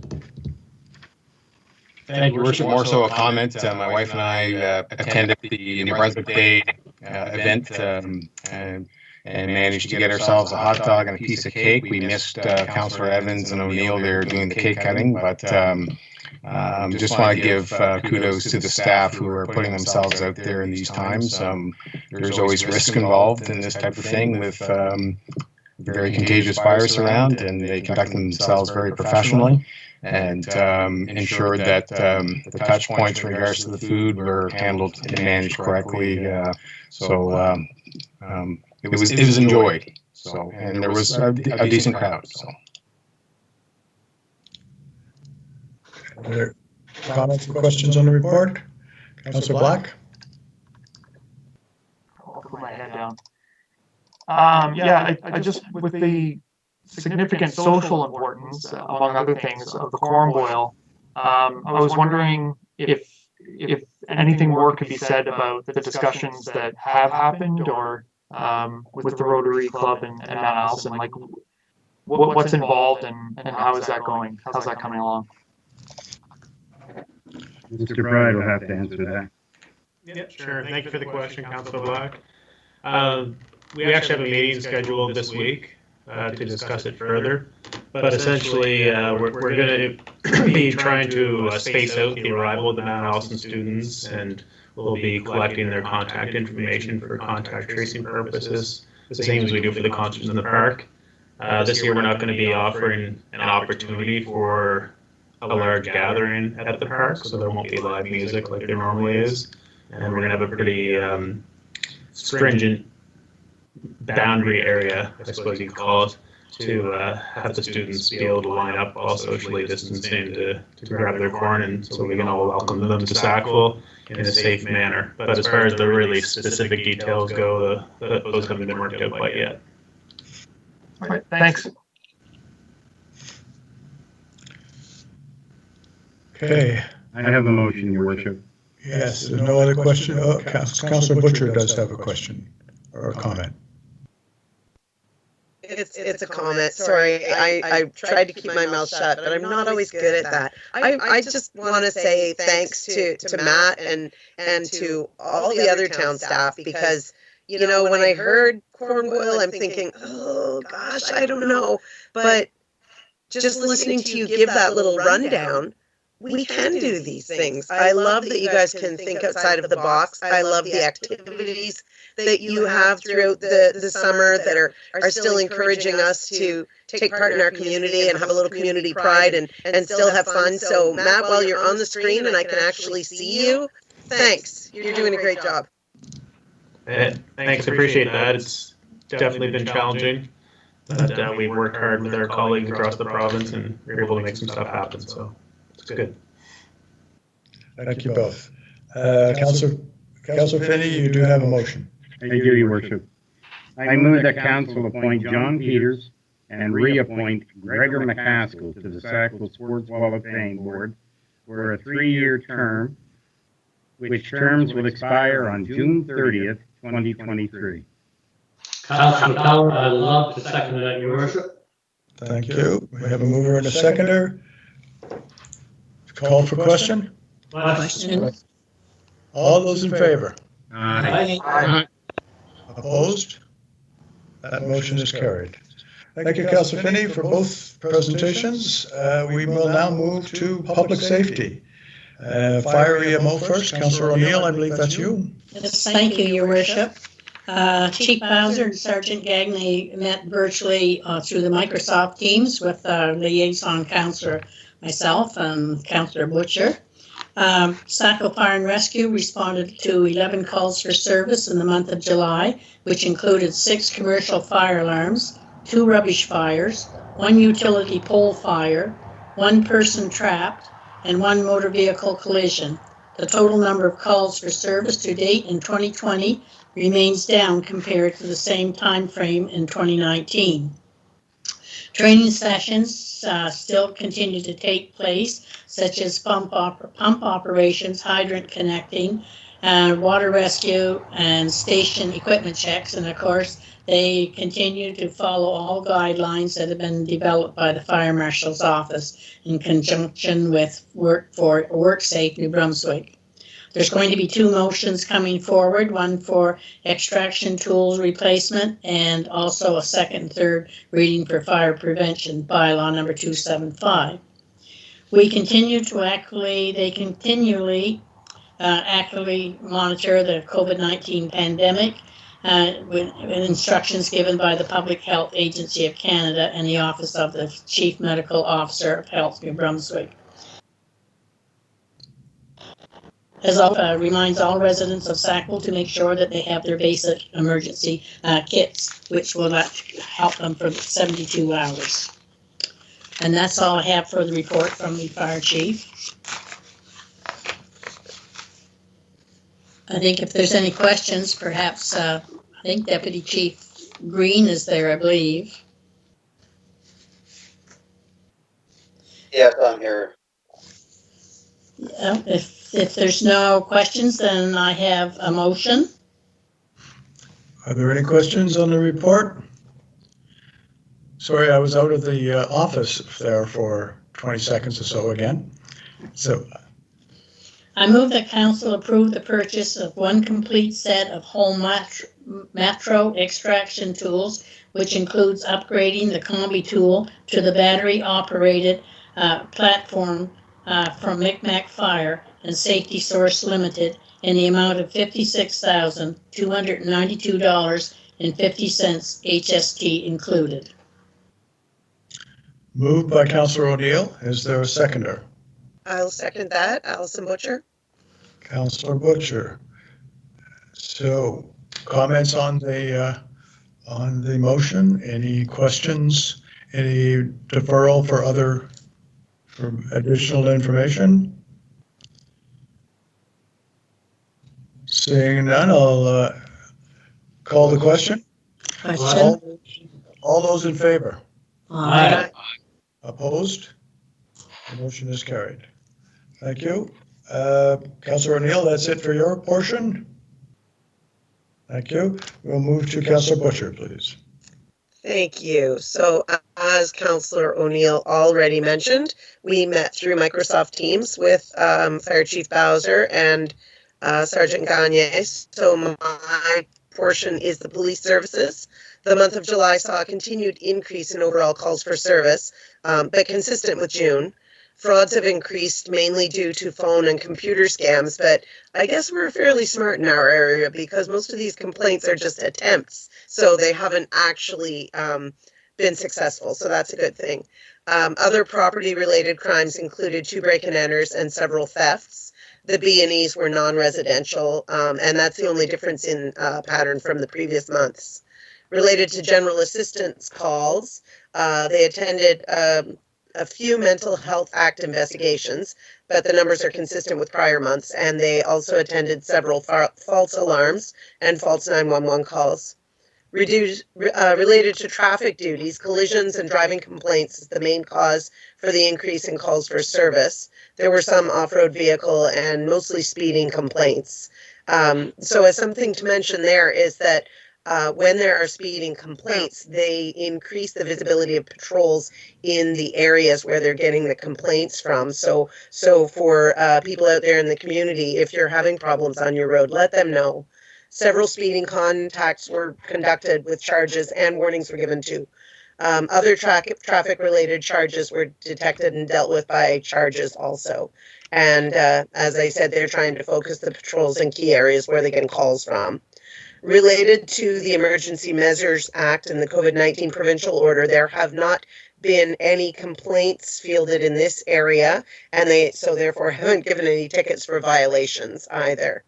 Thank you, Your Worship. More so a comment. My wife and I attended the New Brunswick Day event and managed to get ourselves a hot dog and a piece of cake. We missed Councillor Evans and O'Neill there doing the cake cutting, but just want to give kudos to the staff who are putting themselves out there in these times. There's always risk involved in this type of thing with very contagious virus around, and they conduct themselves very professionally and ensured that the touch points in regards to the food were handled and managed correctly. It was enjoyed. So, and there was a decent crowd. So. Other comments or questions on the report? Councillor Black? I'll put my head down. I just, with the significant social importance, among other things, of the corn boil, I was wondering if anything more could be said about the discussions that have happened, or with the Rotary Club and Mount Allison, like what's involved and how is that going? How's that coming along? Mr. Pride will have to answer that. Yeah, sure. Thank you for the question, Councillor Black. We actually have a meeting scheduled this week to discuss it further, but essentially we're going to be trying to space out the arrival of the Mount Allison students, and we'll be collecting their contact information for contact tracing purposes, the same as we do for the concerts in the park. This year we're not going to be offering an opportunity for a large gathering at the park, so there won't be live music like there normally is, and we're going to have a pretty stringent boundary area, I suppose you'd call it, to have the students be able to line up while socially distancing to grab their corn, and so we can all welcome them to Sackville in a safe manner. But as far as the really specific details go, those haven't been worked out quite yet. All right, thanks. Okay. I have a motion, Your Worship. Yes, there's no other question. Oh, Councillor Butcher does have a question or a comment. It's a comment. Sorry, I tried to keep my mouth shut, but I'm not always good at that. I just want to say thanks to Matt and to all the other town staff, because, you know, when I heard corn boil, I'm thinking, oh gosh, I don't know. But just listening to you give that little rundown we can do these things. I love that you guys can think outside of the box. I love the activities that you have throughout the summer that are still encouraging us to take part in our community and have a little community pride and still have fun. So Matt, while you're on the screen and I can actually see you, thanks. You're doing a great job. Thanks, appreciate that. It's definitely been challenging, but we worked hard with our colleagues across the province and we were able to make some stuff happen, so it's good. Thank you both. Councillor Finney, you do have a motion. Thank you, Your Worship. I move that council appoint John Peters and reappoint Gregor McCaskill to the Sackville Sports Hall of Fame Board for a 3-year term, which terms will expire on June 30th, 2023. Councillor Power, I would love to second that, Your Worship. Thank you. We have a mover and a seconder. Call for question? Question. All those in favor? Aye. Opposed? That motion is carried. Thank you, Councillor Finney, for both presentations. We will now move to public safety. Fire EMO first. Councillor O'Neill, I believe that's you. Yes, thank you, Your Worship. Chief Bowser and Sergeant Gagney met virtually through the Microsoft Teams with liaison councillor, myself, and Councillor Butcher. Sackville Fire and Rescue responded to 11 calls for service in the month of July, which included 6 commercial fire alarms, 2 rubbish fires, 1 utility pole fire, 1 person trapped, and 1 motor vehicle collision. The total number of calls for service to date in 2020 remains down compared to the same time frame in 2019. Training sessions still continue to take place, such as pump operations, hydrant connecting, water rescue, and station equipment checks. And of course, they continue to follow all guidelines that have been developed by the Fire Marshal's Office in conjunction with WorkSafe New Brunswick. There's going to be 2 motions coming forward, one for extraction tools replacement and also a second and third reading for fire prevention, bylaw number 275. We continue to actively monitor the COVID-19 pandemic with instructions given by the Public Health Agency of Canada and the Office of the Chief Medical Officer of Health New Brunswick. As reminds all residents of Sackville to make sure that they have their basic emergency kits, which will help them for 72 hours. And that's all I have for the report from the fire chief. I think if there's any questions, perhaps, I think Deputy Chief Green is there, I believe. Yes, I'm here. Yeah, if there's no questions, then I have a motion. Are there any questions on the report? Sorry, I was out of the office there for 20 seconds or so again. So I move that council approve the purchase of 1 complete set of home matro extraction tools, which includes upgrading the combi tool to the battery-operated platform from Micmac Fire and Safety Source Limited in the amount of $56,292.50, HST included. Moved by Councillor O'Neill. Is there a seconder? I'll second that. Alison Butcher. Councillor Butcher. So, comments on the motion? Any questions? Any deferral for additional information? Seeing none, I'll call the question. All those in favor? Aye. Opposed? The motion is carried. Thank you. Councillor O'Neill, that's it for your portion. Thank you. We'll move to Councillor Butcher, please. Thank you. So as Councillor O'Neill already mentioned, we met through Microsoft Teams with Fire Chief Bowser and Sergeant Gagne. So my portion is the police services. The month of July saw a continued increase in overall calls for service, but consistent with June. Frauds have increased mainly due to phone and computer scams, but I guess we're fairly smart in our area because most of these complaints are just attempts, so they haven't actually been successful, so that's a good thing. Other property-related crimes included 2 break-and-enters and several thefts. The B&Es were non-residential, and that's the only difference in pattern from the previous months. Related to general assistance calls, they attended a few Mental Health Act investigations, but the numbers are consistent with prior months, and they also attended several false alarms and false 911 calls. Related to traffic duties, collisions and driving complaints is the main cause for the increase in calls for service. There were some off-road vehicle and mostly speeding complaints. So as something to mention there is that when there are speeding complaints, they increase the visibility of patrols in the areas where they're getting the complaints from. So for people out there in the community, if you're having problems on your road, let them know. Several speeding contacts were conducted with charges and warnings were given too. Other traffic-related charges were detected and dealt with by charges also. And as I said, they're trying to focus the patrols in key areas where they get calls from. Related to the Emergency Measures Act and the COVID-19 provincial order, there have not been any complaints fielded in this area, and they so therefore haven't given any tickets for violations either.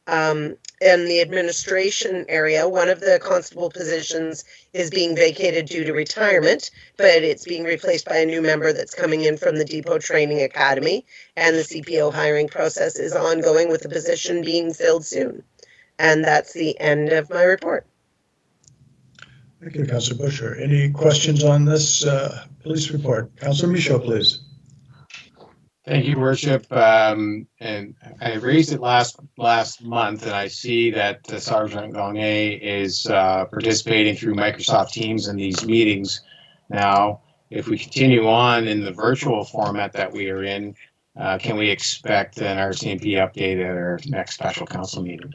In the administration area, one of the constable positions is being vacated due to retirement, but it's being replaced by a new member that's coming in from the Depot Training Academy, and the CPO hiring process is ongoing with the position being filled soon. And that's the end of my report. Thank you, Councillor Busher. Any questions on this police report? Councillor Michaud, please. Thank you, Worship. And I raised it last month, and I see that Sergeant Gagné is participating through Microsoft Teams in these meetings. Now, if we continue on in the virtual format that we are in, can we expect an RCMP update at our next special council meeting?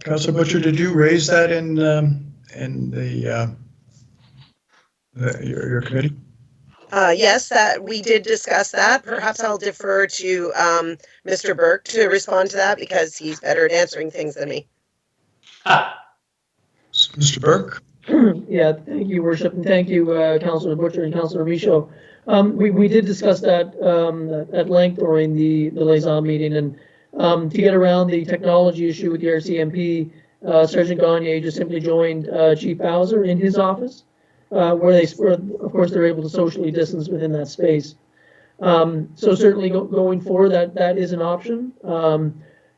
Councillor Butcher, did you raise that in your committee? Yes, that we did discuss that. Perhaps I'll defer to Mr. Burke to respond to that because he's better at answering things than me. Mr. Burke? Yeah, thank you, Worship, and thank you, Councillor Butcher and Councillor Michaud. We did discuss that at length during the liaison meeting, and to get around the technology issue with the RCMP, Sergeant Gagné just simply joined Chief Bowser in his office, where of course they're able to socially distance within that space. So certainly going forward, that is an option. Mr.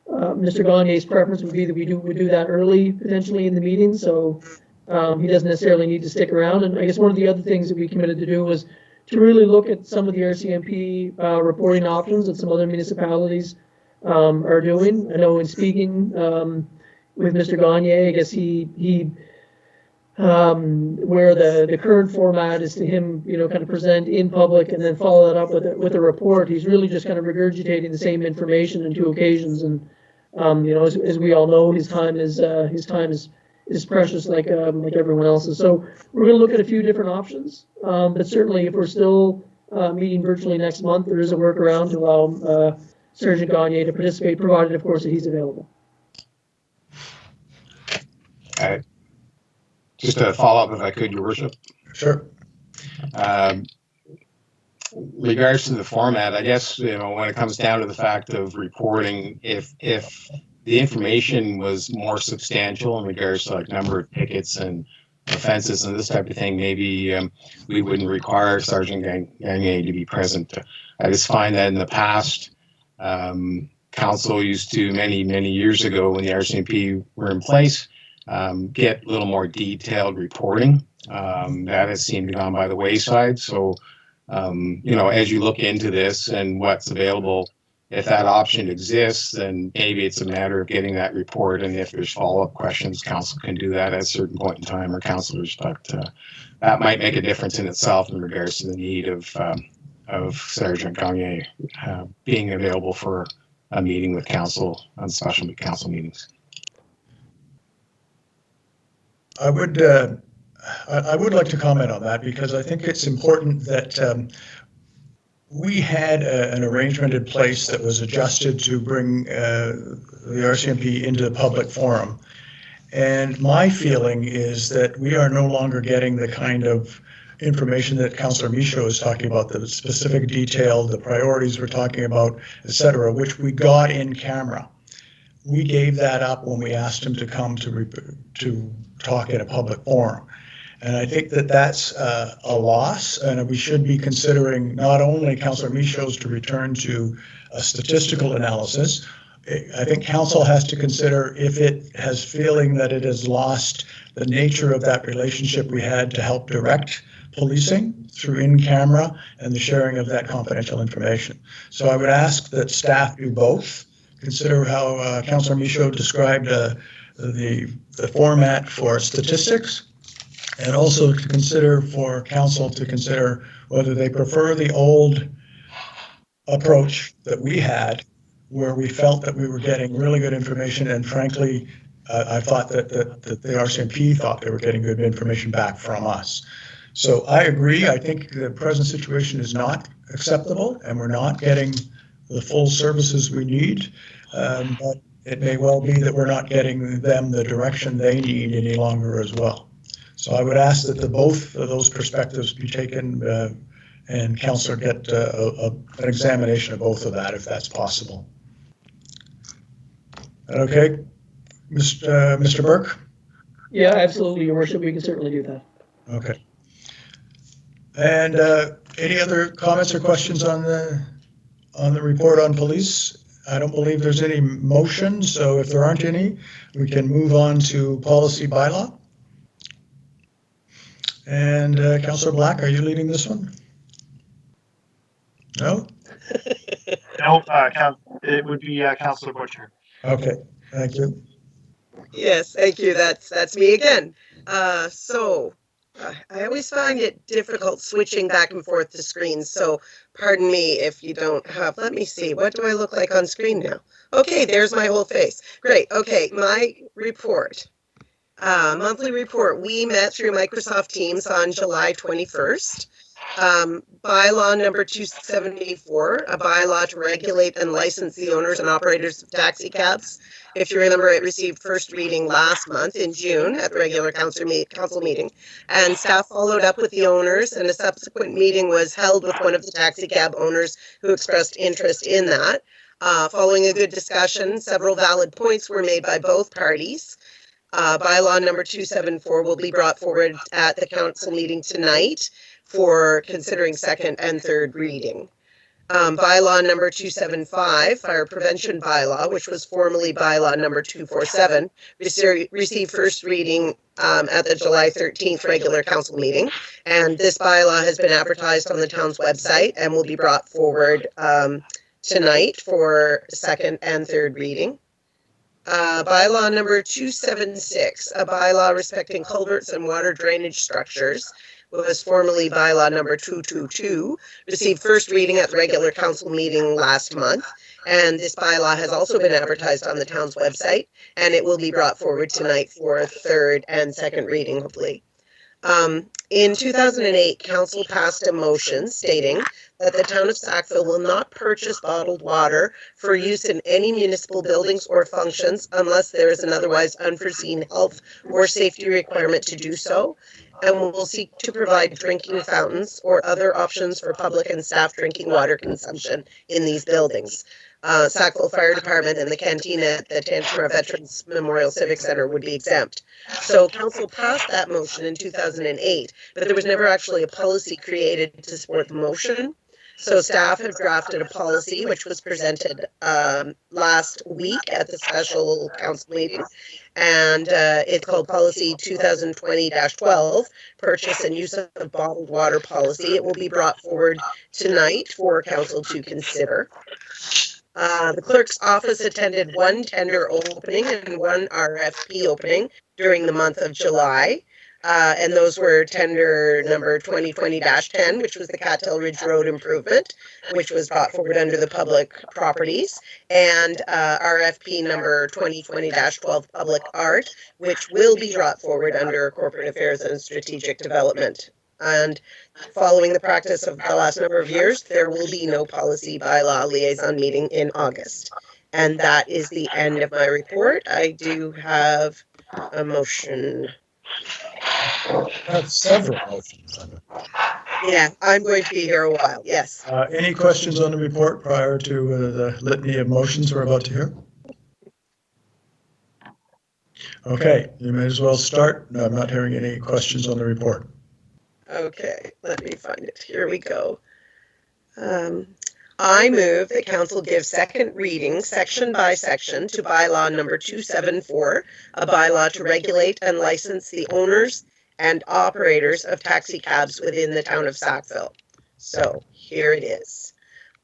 Gagné's preference would be that we do that early, potentially in the meeting, so he doesn't necessarily need to stick around. And I guess one of the other things that we committed to do was to really look at some of the RCMP reporting options that some other municipalities are doing. I know in speaking with Mr. Gagné, I guess he where the current format is to him, kind of present in public and then follow that up with a report. He's really just kind of regurgitating the same information on 2 occasions. And as we all know, his time is precious, like everyone else's. So we're going to look at a few different options. But certainly, if we're still meeting virtually next month, there is a workaround to allow Sergeant Gagné to participate, provided, of course, that he's available. Just to follow up, if I could, Your Worship. Sure. Regards to the format, I guess, when it comes down to the fact of reporting, if the information was more substantial in regards to like number of tickets and offenses and this type of thing, maybe we wouldn't require Sergeant Gagné to be present. I just find that in the past, council used to many years ago when the RCMP were in place, get a little more detailed reporting. That has seemed to gone by the wayside. So, as you look into this and what's available, if that option exists, then maybe it's a matter of getting that report. And if there's follow-up questions, council can do that at a certain point in time, or councillors. But that might make a difference in itself in regards to the need of Sergeant Gagné being available for a meeting with council on special council meetings. I would like to comment on that because I think it's important that we had an arrangement in place that was adjusted to bring the RCMP into the public forum. And my feeling is that we are no longer getting the kind of information that Councillor Michaud is talking about, the specific detail, the priorities we're talking about, et cetera, which we got in camera. We gave that up when we asked him to come to talk in a public forum. And I think that that's a loss, and we should be considering not only Councillor Michaud's to return to a statistical analysis. I think council has to consider if it has feeling that it has lost the nature of that relationship we had to help direct policing through in-camera and the sharing of that confidential information. So I would ask that staff do both. Consider how Councillor Michaud described the format for statistics, and also to consider for council to consider whether they prefer the old approach that we had, where we felt that we were getting really good information, and frankly, I thought that the RCMP thought they were getting good information back from us. So I agree. I think the present situation is not acceptable, and we're not getting the full services we need. But it may well be that we're not getting them the direction they need any longer as well. So I would ask that both of those perspectives be taken, and councillor get an examination of both of that if that's possible. Okay, Mr. Burke? Yeah, absolutely, Your Worship. We can certainly do that. Okay. And any other comments or questions on the report on police? I don't believe there's any motion, so if there aren't any, we can move on to policy bylaw. And Councillor Black, are you leading this one? No? No, it would be Councillor Butcher. Okay, thank you. Yes, thank you. That's me again. I always find it difficult switching back and forth to screens, so pardon me if you don't have, let me see, what do I look like on screen now? Okay, there's my whole face. Great, okay, my report. Monthly report, we met through Microsoft Teams on July 21st. Bylaw number 274, a bylaw to regulate and license the owners and operators of taxi cabs. If you remember, it received first reading last month in June at the regular council meeting, and staff followed up with the owners, and a subsequent meeting was held with one of the taxi cab owners who expressed interest in that. Following a good discussion, several valid points were made by both parties. Bylaw number 274 will be brought forward at the council meeting tonight for considering second and third reading. Bylaw number 275, fire prevention bylaw, which was formerly bylaw number 247, received first reading at the July 13th regular council meeting. And this bylaw has been advertised on the town's website and will be brought forward tonight for second and third reading. Bylaw number 276, a bylaw respecting culverts and water drainage structures, was formerly bylaw number 222, received first reading at the regular council meeting last month, and this bylaw has also been advertised on the town's website, and it will be brought forward tonight for third and second reading, hopefully. In 2008, council passed a motion stating that the town of Sackville will not purchase bottled water for use in any municipal buildings or functions unless there is an otherwise unforeseen health or safety requirement to do so, and will seek to provide drinking fountains or other options for public and staff drinking water consumption in these buildings. Sackville Fire Department and the canteen at the Tantara Veterans Memorial Civic Center would be exempt. So council passed that motion in 2008, but there was never actually a policy created to support the motion. So staff have drafted a policy which was presented last week at the special council meeting, and it's called Policy 2020-12, Purchase and Use of Bottled Water Policy. It will be brought forward tonight for council to consider. The clerk's office attended one tender opening and one RFP opening during the month of July. And those were tender number 2020-10, which was the Cattell Ridge Road improvement, which was brought forward under the public properties, and RFP number 2020-12, public art, which will be brought forward under corporate affairs and strategic development. And following the practice of the last number of years, there will be no policy bylaw liaison meeting in August. And that is the end of my report. I do have a motion. That's several motions. Yeah, I'm going to be here a while, yes. Any questions on the report prior to the litany of motions we're about to hear? Okay, you may as well start. No, I'm not hearing any questions on the report. Okay, let me find it. Here we go. I move that council give second reading, section by section, to bylaw number 274, a bylaw to regulate and license the owners and operators of taxi cabs within the town of Sackville. So here it is.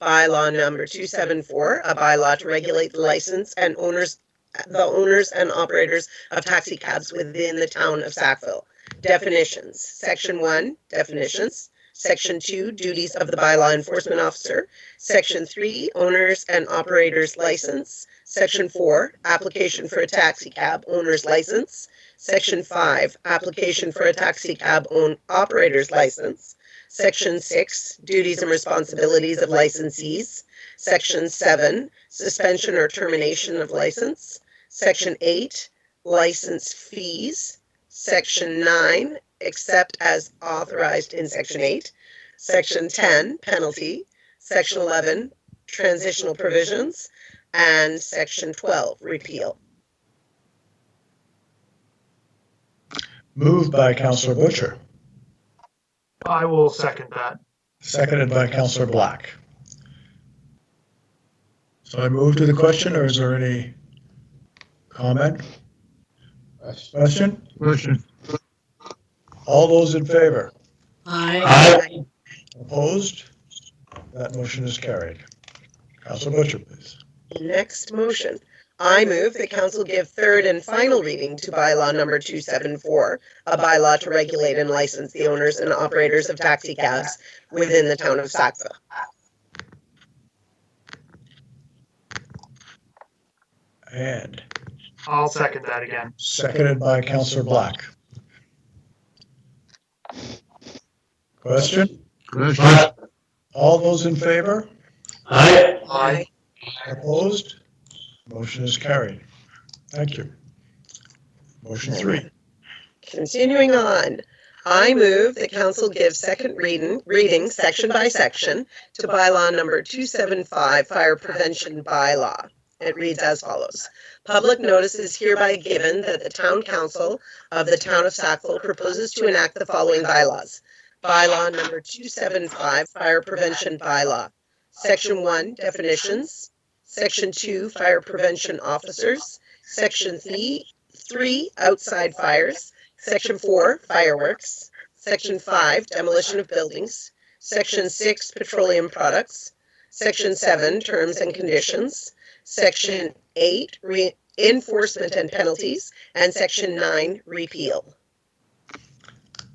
Bylaw number 274, a bylaw to regulate the license and the owners and operators of taxi cabs within the town of Sackville. Definitions. Section 1, definitions. Section 2, duties of the bylaw enforcement officer. Section 3, owners and operators license. Section 4, application for a taxi cab owner's license. Section 5, application for a taxi cab operator's license. Section 6, duties and responsibilities of licensees. Section 7, suspension or termination of license. Section 8, license fees. Section 9, except as authorized in Section 8. Section 10, penalty. Section 11, transitional provisions. And Section 12, repeal. Moved by Councillor Butcher, I will second that. seconded by Councillor Black. So I move to the question, or is there any comment? Question? Question. All those in favor? Aye. Opposed? That motion is carried. Councillor Butcher, please. Next motion. I move that council give third and final reading to bylaw number 274, a bylaw to regulate and license the owners and operators of taxi cabs within the town of Sackville. And I'll second that again. seconded by Councillor Black. Question? Question. All those in favor? Aye. Aye. Opposed? Motion is carried. Thank you. Motion 3. Continuing on, I move that council give second reading section by section to bylaw number 275, fire prevention bylaw. It reads as follows. Public notice is hereby given that the town council of the town of Sackville proposes to enact the following bylaws. Bylaw number 275, fire prevention bylaw. Section 1, definitions. Section 2, fire prevention officers. Section 3, outside fires. Section 4, fireworks. Section 5, demolition of buildings. Section 6, petroleum products. Section 7, terms and conditions. Section 8, enforcement and penalties. And Section 9, repeal.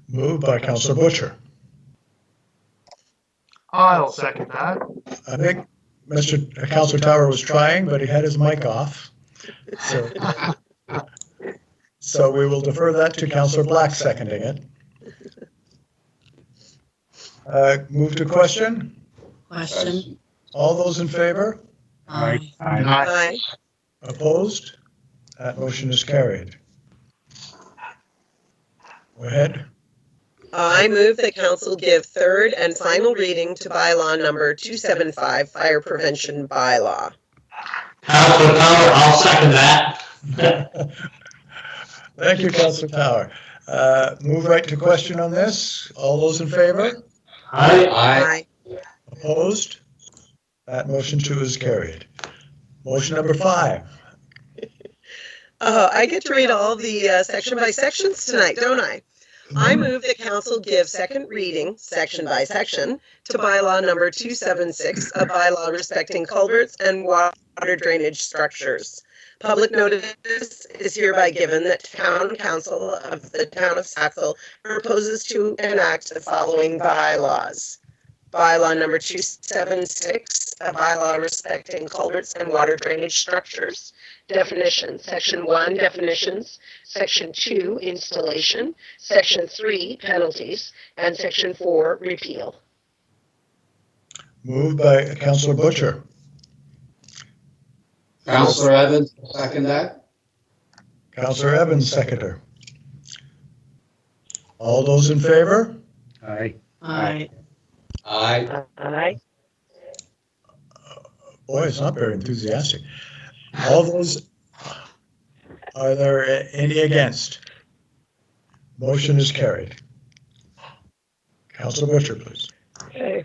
Moved by Councillor Butcher. I'll second that. I think Councillor Tower was trying, but he had his mic off. So we will defer that to Councillor Black seconding it. Move to question. Question. All those in favor? Aye. Aye. Opposed? That motion is carried. Go ahead. I move that council give third and final reading to bylaw number 275, fire prevention bylaw. Councillor Tower, I'll second that. Thank you, Councillor Tower. Move right to question on this. All those in favor? Aye. Opposed? That motion too is carried. Motion number 5. I get to read all the section by sections tonight, don't I? I move that council give second reading, section by section, to bylaw number 276, a bylaw respecting culverts and water drainage structures. Public notice is hereby given that town council of the town of Sackville proposes to enact the following bylaws. Bylaw number 276, a bylaw respecting culverts and water drainage structures. definitions. Section 1, definitions. Section 2, installation. Section 3, penalties. And Section 4, repeal. Moved by Councillor Butcher. Councillor Evans, second that. Councillor Evans, seconder. All those in favor? Aye. Aye. Aye. Aye. Boy, it's not very enthusiastic. All those, are there any against? Motion is carried. Councillor Butcher, please. Okay.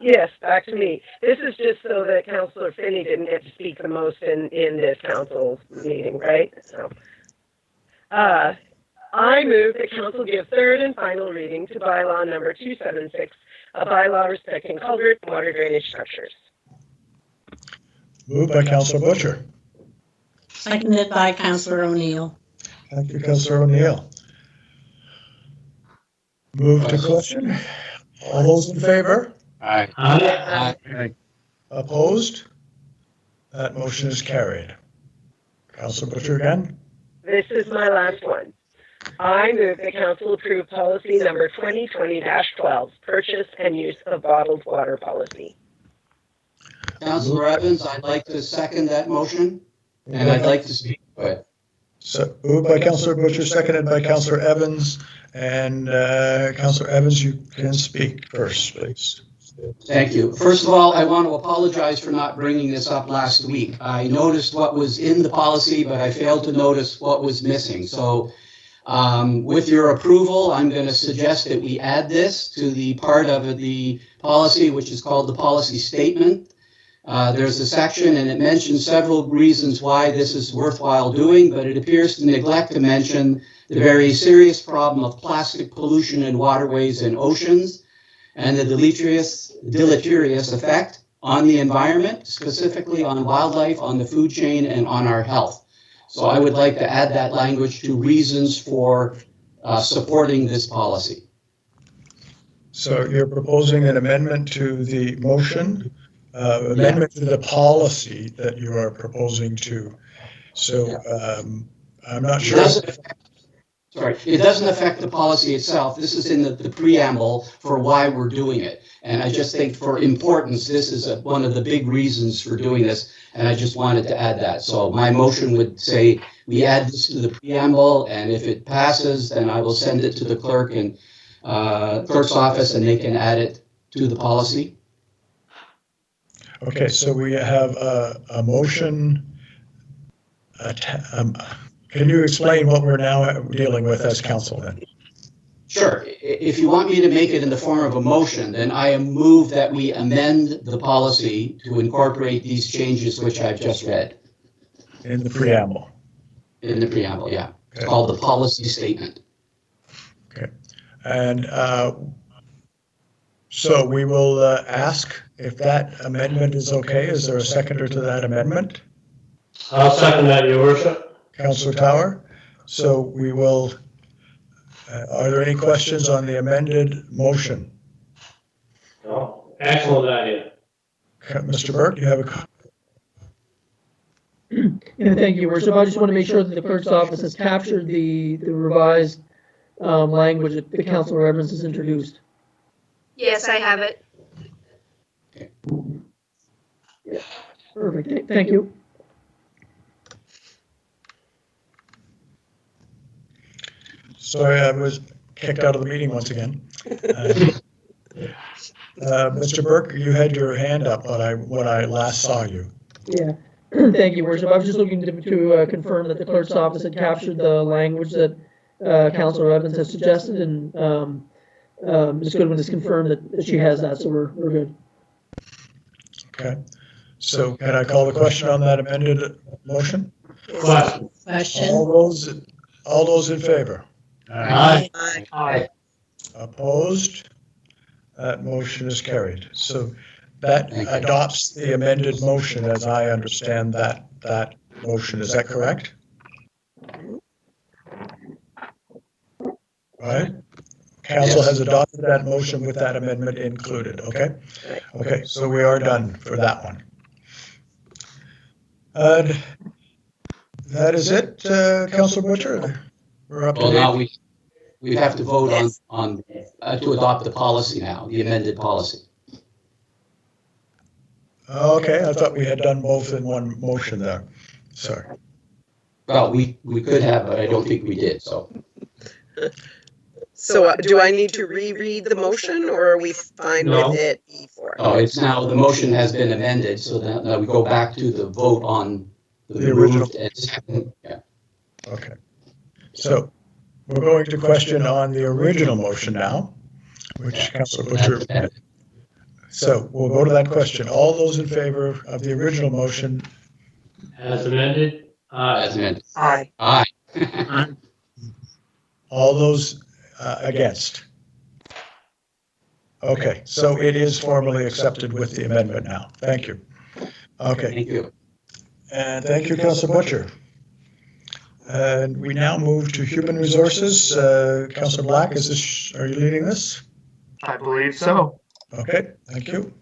Yes, back to me. This is just so that Councillor Finney didn't get to speak the most in this council meeting, right? So, I move that council give third and final reading to bylaw number 276, a bylaw respecting culvert and water drainage structures. Moved by Councillor Butcher. Seconded by Councillor O'Neill. Thank you, Councillor O'Neill. Move to question. All those in favor? Aye. Aye. Aye. Opposed? That motion is carried. Councillor Butcher again. This is my last one. I move that council approve policy number 2020-12, purchase and use of bottled water policy. Councillor Evans, I'd like to second that motion, and I'd like to speak to it. So moved by Councillor Butcher, seconded by Councillor Evans. And Councillor Evans, you can speak first, please. Thank you. First of all, I want to apologize for not bringing this up last week. I noticed what was in the policy, but I failed to notice what was missing. So with your approval, I'm going to suggest that we add this to the part of the policy, which is called the policy statement. There's a section and it mentions several reasons why this is worthwhile doing, but it appears to neglect to mention the very serious problem of plastic pollution in waterways and oceans and the deleterious effect on the environment, specifically on wildlife, on the food chain, and on our health. So I would like to add that language to reasons for supporting this policy. So you're proposing an amendment to the motion, amendment to the policy that you are proposing to. So I'm not sure. It doesn't affect the policy itself. This is in the preamble for why we're doing it. And I just think for importance, this is one of the big reasons for doing this. And I just wanted to add that. So my motion would say we add this to the preamble, and if it passes, then I will send it to the clerk and clerk's office, and they can add it to the policy. Okay, so we have a motion. Can you explain what we're now dealing with as council then? Sure. If you want me to make it in the form of a motion, then I move that we amend the policy to incorporate these changes which I've just read. In the preamble? In the preamble, yeah. It's called the policy statement. Okay. And so we will ask if that amendment is okay. Is there a seconder to that amendment? I'll second that, Your Worship. Councillor Tower. So we will, are there any questions on the amended motion? No. Excellent idea. Mr. Burke, you have a Yeah, thank you, Your Worship. I just want to make sure that the clerk's office has captured the revised language that Councillor Evans has introduced. Yes, I have it. Yeah, perfect. Thank you. Sorry, I was kicked out of the meeting once again. Mr. Burke, you had your hand up when I last saw you. Yeah, thank you, Worship. I was just looking to confirm that the clerk's office had captured the language that Councillor Evans has suggested, and Ms. Goodwin has confirmed that she has that, so we're good. Okay. So can I call the question on that amended motion? Question. All those in favor? Aye. Aye. Opposed? That motion is carried. So that adopts the amended motion as I understand that motion. Is that correct? Right? Council has adopted that motion with that amendment included, okay? Okay, so we are done for that one. That is it, Councillor Butcher? We're up to Well, date. now we have to vote on to adopt the policy now, the amended policy. Okay, I thought we had done both in one motion there. Sorry. Well, we could have, but I don't think we did, so. So do I need to reread the motion or are we fine No. with it before? Oh, it's now, the motion has been amended, so now we go back to the vote on The original. moved and second. Yeah. Okay. So we're going to question on the original motion now, which Councillor Butcher. So we'll go to that question. All those in favor of the original motion? As amended? As amended. Aye. Aye. All those against? Okay, so it is formally accepted with the amendment now. Thank you. Okay. Thank you. And thank you, Councillor Butcher. And we now move to Human Resources. Councillor Black, are you leading this? I believe so. Okay, thank you.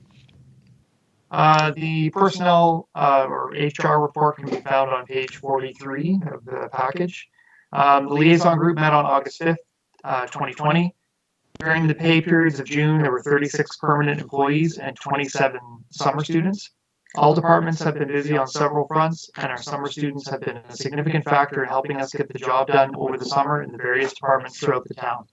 The personnel or HR report can be found on page 43 of the package. The liaison group met on August 5th, 2020. During the pay periods of June, there were 36 permanent employees and 27 summer students. All departments have been busy on several fronts, and our summer students have been a significant factor in helping us get the job done over the summer in the various departments throughout the town.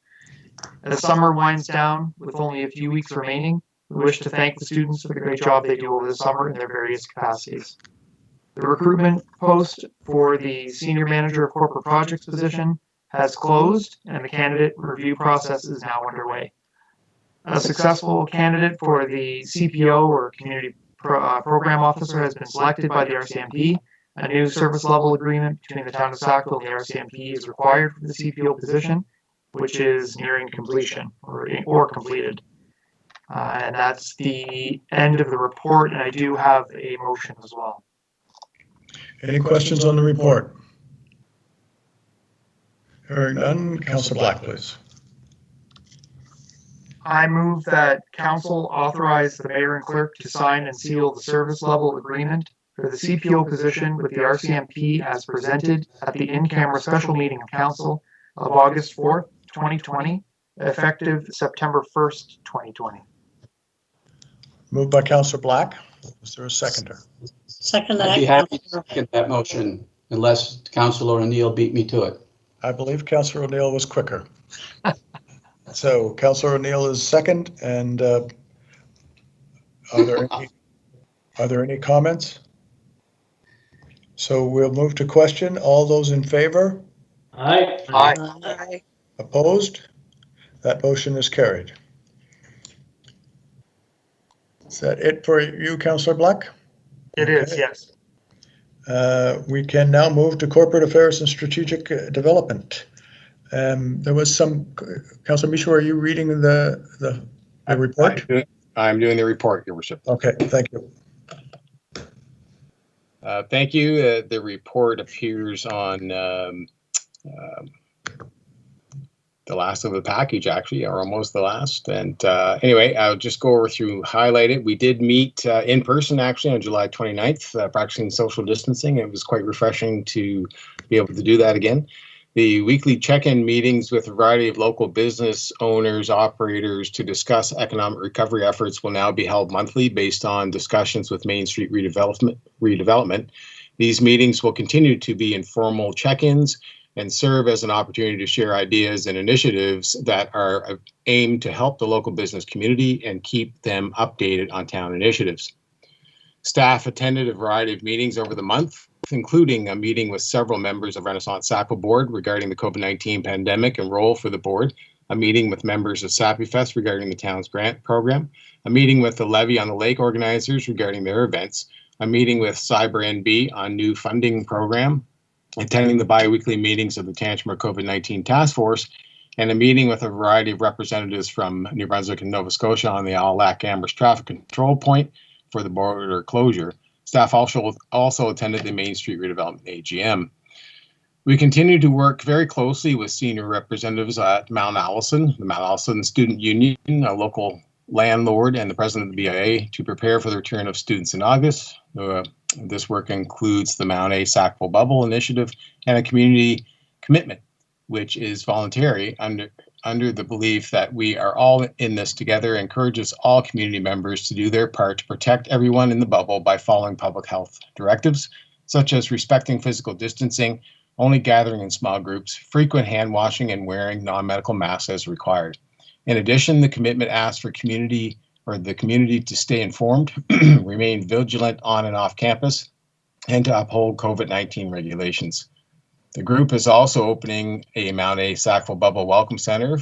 As summer winds down, with only a few weeks remaining, we wish to thank the students for the great job they do over the summer in their various capacities. The recruitment post for the Senior Manager of Corporate Projects position has closed, and the candidate review process is now underway. A successful candidate for the CPO or Community Program Officer has been selected by the RCMP. A new service level agreement between the town of Sackville and the RCMP is required for the CPO position, which is nearing completion or completed. And that's the end of the report, and I do have a motion as well. Any questions on the report? Hearing none, Councillor Black, please. I move that council authorize the mayor and clerk to sign and seal the service level agreement for the CPO position with the RCMP as presented at the in-camera special meeting of council of August 4th, 2020, effective September 1st, 2020. Moved by Councillor Black. Is there a seconder? Second I'd be that. happy to second that motion unless Councillor O'Neill beat me to it. I believe Councillor O'Neill was quicker. So Councillor O'Neill is second, and are there any comments? So we'll move to question. All those in favor? Aye. Aye. Opposed? That motion is carried. Is that it for you, Councillor Black? It is, yes. We can now move to Corporate Affairs and Strategic Development. There was some, Councillor Michaud, are you reading the report? I'm doing the report, Your Worship. Okay, thank you. Thank you. The report appears on the last of the package, actually, or almost the last. And anyway, I'll just go over through, highlight it. We did meet in person, actually, on July 29th, practicing social distancing. It was quite refreshing to be able to do that again. The weekly check-in meetings with a variety of local business owners, operators to discuss economic recovery efforts will now be held monthly based on discussions with Main Street redevelopment. These meetings will continue to be informal check-ins and serve as an opportunity to share ideas and initiatives that are aimed to help the local business community and keep them updated on town initiatives. Staff attended a variety of meetings over the month, including a meeting with several members of Renaissance Sackville Board regarding the COVID-19 pandemic and role for the board, a meeting with members of SappyFest regarding the town's grant program, a meeting with the Levy on the Lake organizers regarding their events, a meeting with Cyber NB on new funding program, attending the bi-weekly meetings of the Tantramar COVID-19 Task Force, and a meeting with a variety of representatives from New Brunswick and Nova Scotia on the Allac-Amherst traffic control point for the border closure. Staff also attended the Main Street redevelopment AGM. We continue to work very closely with senior representatives at Mount Allison, the Mount Allison Student Union, a local landlord, and the president of the BIA to prepare for the return of students in August. This work includes the Mount A Sackville Bubble Initiative and a community commitment, which is voluntary under the belief that we are all in this together, encourages all community members to do their part to protect everyone in the bubble by following public health directives, such as respecting physical distancing, only gathering in small groups, frequent hand washing, and wearing non-medical masks as required. In addition, the commitment asks for the community to stay informed, remain vigilant on and off campus, and to uphold COVID-19 regulations. The group is also opening a Mount A Sackville Bubble Welcome Center,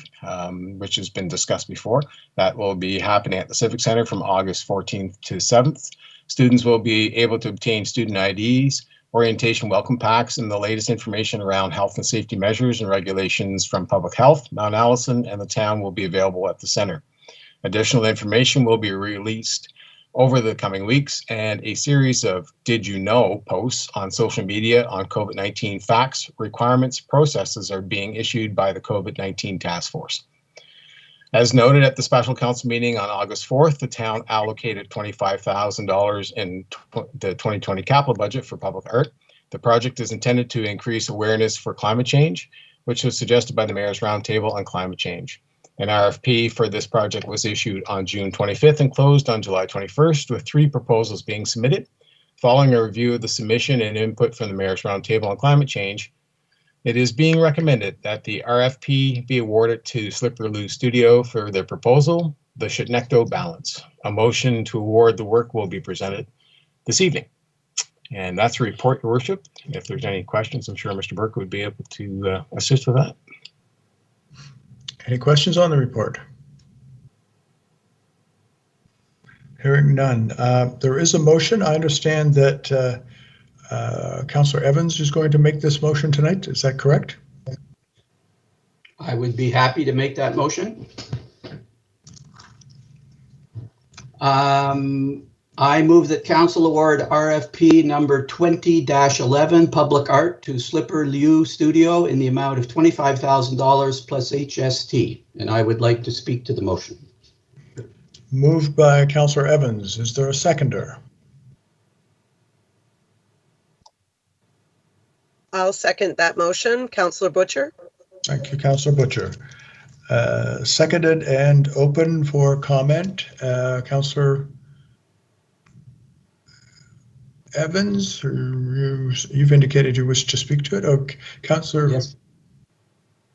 which has been discussed before. That will be happening at the Civic Center from August 14th to 7th. Students will be able to obtain student IDs, orientation welcome packs, and the latest information around health and safety measures and regulations from Public Health, Mount Allison, and the town will be available at the center. Additional information will be released over the coming weeks, and a series of Did You Know posts on social media on COVID-19 facts, requirements, processes are being issued by the COVID-19 Task Force. As noted at the special council meeting on August 4th, the town allocated $25,000 in the 2020 capital budget for public art. The project is intended to increase awareness for climate change, which was suggested by the Mayor's Roundtable on Climate Change. An RFP for this project was issued on June 25th and closed on July 21st, with 3 proposals being submitted. Following a review of the submission and input from the Mayor's Roundtable on Climate Change, it is being recommended that the RFP be awarded to Slipper Lou Studio for their proposal, the Shinekdo Balance. A motion to award the work will be presented this evening. And that's a report, Your Worship. If there's any questions, I'm sure Mr. Burke would be able to assist with that. Any questions on the report? Hearing none. There is a motion. I understand that Councillor Evans is going to make this motion tonight. Is that correct? I would be happy to make that motion. I move that council award RFP number 20-11 Public Art to Slipper Liu Studio in the amount of $25,000 plus HST. And I would like to speak to the motion. Moved by Councillor Evans. Is there a seconder? I'll second that motion. Councillor Butcher. Thank you, Councillor Butcher. Seconded and open for comment. Councillor Evans, you've indicated you wish to speak to it. Oh, Councillor. Yes.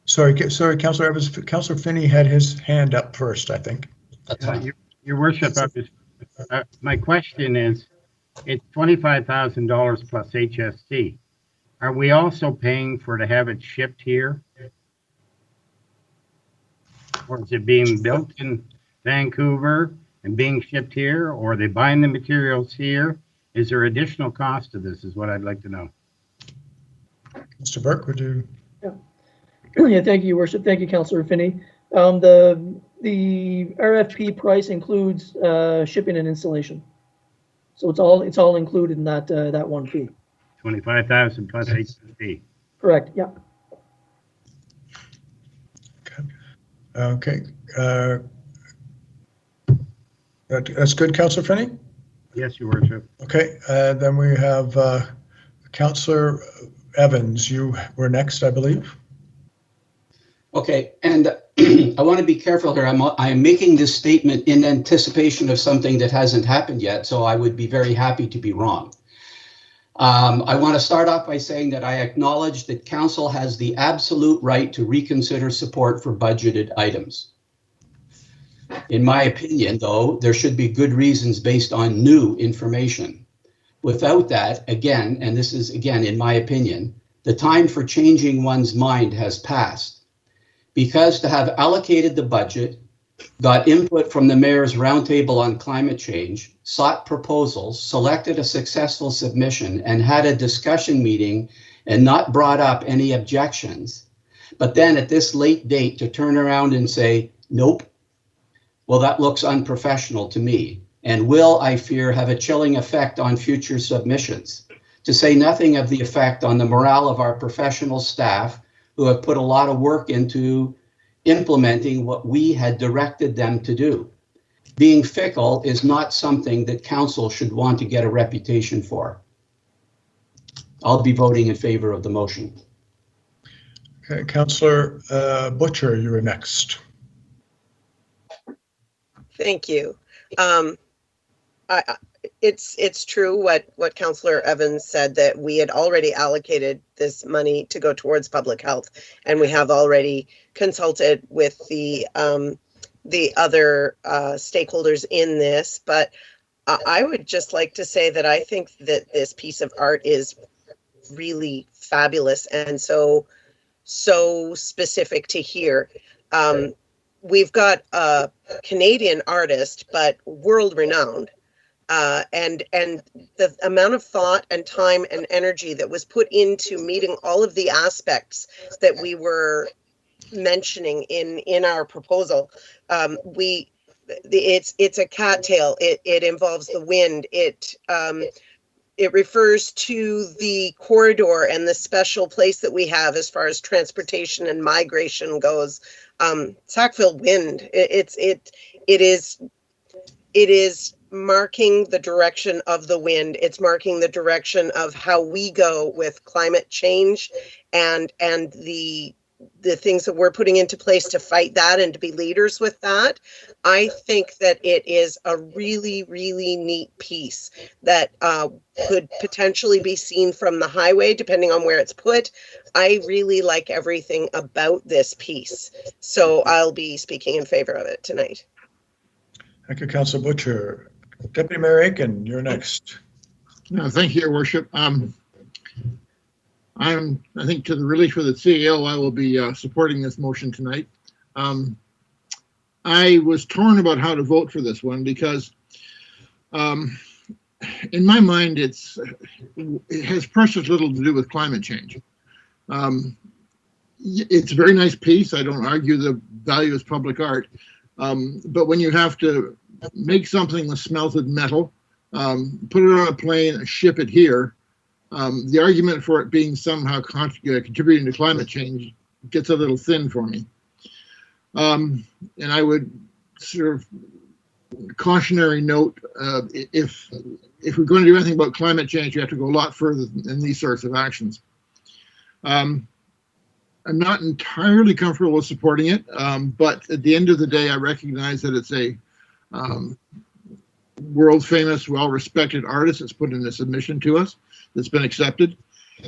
Sorry, Councillor Evans. Councillor Finney had his hand up first, I think. Your Worship, my question is, it's $25,000 plus HST. Are we also paying to have it shipped here? Or is it being built in Vancouver and being shipped here? Or are they buying the materials here? Is there additional cost to this is what I'd like to know. Mr. Burke, would you? Yeah, thank you, Your Worship. Thank you, Councillor Finney. The RFP price includes shipping and installation. So it's all included in that one fee. 25,000 plus HST. Correct. Yeah. Okay. That's good, Councillor Finney? Yes, Your Worship. Okay. Then we have Councillor Evans. You were next, I believe. Okay, and I want to be careful here. I'm making this statement in anticipation of something that hasn't happened yet, so I would be very happy to be wrong. I want to start off by saying that I acknowledge that council has the absolute right to reconsider support for budgeted items. In my opinion, though, there should be good reasons based on new information. Without that, again, and this is again in my opinion, the time for changing one's mind has passed. Because to have allocated the budget, got input from the Mayor's Roundtable on Climate Change, sought proposals, selected a successful submission, and had a discussion meeting and not brought up any objections, but then at this late date to turn around and say, nope, well, that looks unprofessional to me, and will, I fear, have a chilling effect on future submissions, to say nothing of the effect on the morale of our professional staff who have put a lot of work into implementing what we had directed them to do. Being fickle is not something that council should want to get a reputation for. I'll be voting in favor of the motion. Okay, Councillor Butcher, you were next. Thank you. It's true what Councillor Evans said, that we had already allocated this money to go towards public health, and we have already consulted with the other stakeholders in this. But I would just like to say that I think that this piece of art is really fabulous and so specific to here. We've got a Canadian artist, but world renowned. And the amount of thought and time and energy that was put into meeting all of the aspects that we were mentioning in our proposal. It's a cattail. It involves the wind. It refers to the corridor and the special place that we have as far as transportation and migration goes. Sackville Wind. It is marking the direction of the wind. It's marking the direction of how we go with climate change and the things that we're putting into place to fight that and to be leaders with that. I think that it is a really, really neat piece that could potentially be seen from the highway, depending on where it's put. I really like everything about this piece. So I'll be speaking in favor of it tonight. Thank you, Councillor Butcher. Deputy Mayor Aiken, you're next. No, thank you, Your Worship. I think to the relief of the CAO, I will be supporting this motion tonight. I was torn about how to vote for this one because in my mind, it has precious little to do with climate change. It's a very nice piece. I don't argue the value is public art. But when you have to make something with smelted metal, put it on a plane and ship it here, the argument for it being somehow contributing to climate change gets a little thin for me. And I would sort of cautionary note, if we're going to do anything about climate change, you have to go a lot further than these sorts of actions. I'm not entirely comfortable with supporting it, but at the end of the day, I recognize that it's a world famous, well-respected artist that's put in a submission to us that's been accepted,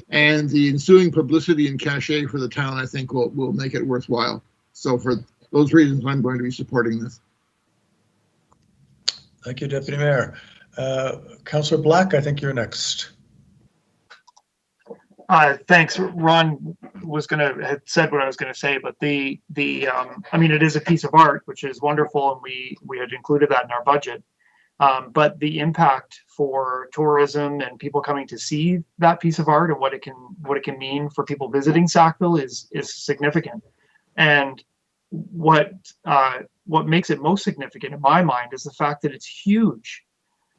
and the ensuing publicity and cachet for the town, I think, will make it worthwhile. So for those reasons, I'm going to be supporting this. Thank you, Deputy Mayor. Councillor Black, I think you're next. Thanks. Ron had said what I was gonna say, but I mean, it is a piece of art, which is wonderful, and we had included that in our budget. But the impact for tourism and people coming to see that piece of art and what it can mean for people visiting Sackville is significant. And what makes it most significant in my mind is the fact that it's huge.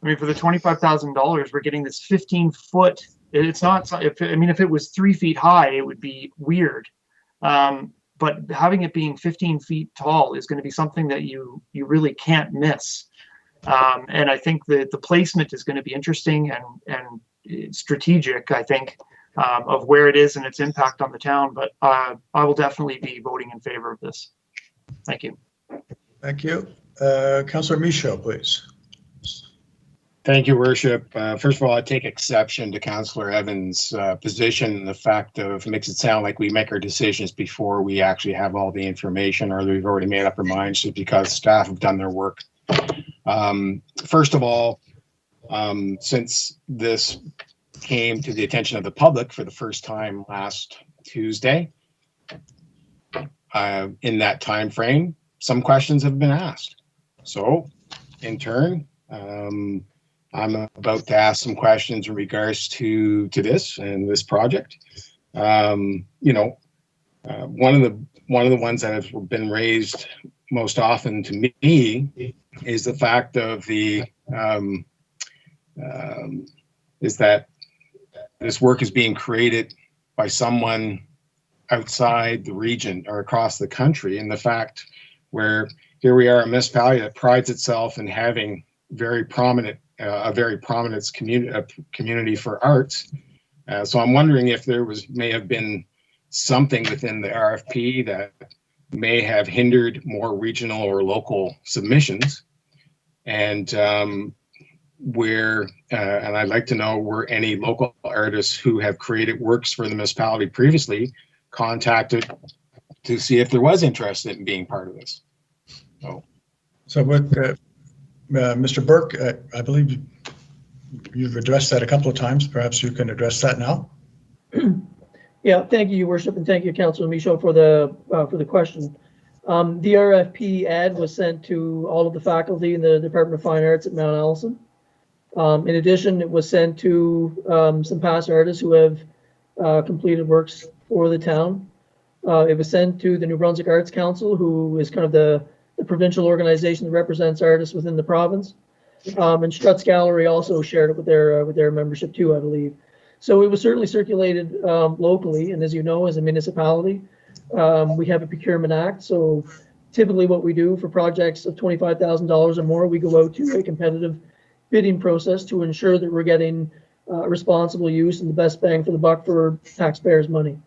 I mean, for the $25,000, we're getting this 15-foot. It's not. If it was 3 feet high, it would be weird. But having it being 15 feet tall is going to be something that you really can't miss. And I think that the placement is going to be interesting and strategic, I think, of where it is and its impact on the town. But I will definitely be voting in favor of this. Thank you. Thank you. Councillor Michaud, please. Thank you, Worship. First of all, I take exception to Councillor Evans' position. The fact of makes it sound like we make our decisions before we actually have all the information, or we've already made up our minds just because staff have done their work. First of all, since this came to the attention of the public for the first time last Tuesday, in that time frame, some questions have been asked. So, in turn, I'm about to ask some questions in regards to this and this project. One of the ones that have been raised most often to me is the fact of is that this work is being created by someone outside the region or across the country, and the fact where here we are, a municipality that prides itself in having a very prominent community for arts, So I'm wondering if there may have been something within the RFP that may have hindered more regional or local submissions, and and I'd like to know, were any local artists who have created works for the municipality previously contacted to see if there was interest in being part of this? So with Mr. Burke, I believe you've addressed that a couple of times. Perhaps you can address that now. Yeah, thank you, Your Worship, and thank you, Councillor Michaud, for the question. The RFP ad was sent to all of the faculty in the Department of Fine Arts at Mount Allison. In addition, it was sent to some past artists who have completed works for the town. It was sent to the New Brunswick Arts Council, who is kind of the provincial organization that represents artists within the province. And Strutt's Gallery also shared it with their membership too, I believe. So it was certainly circulated locally, and as you know, as a municipality, we have a procurement act. So typically what we do for projects of $25,000 or more, we go out to a competitive bidding process to ensure that we're getting responsible use and the best bang for the buck for taxpayers' money.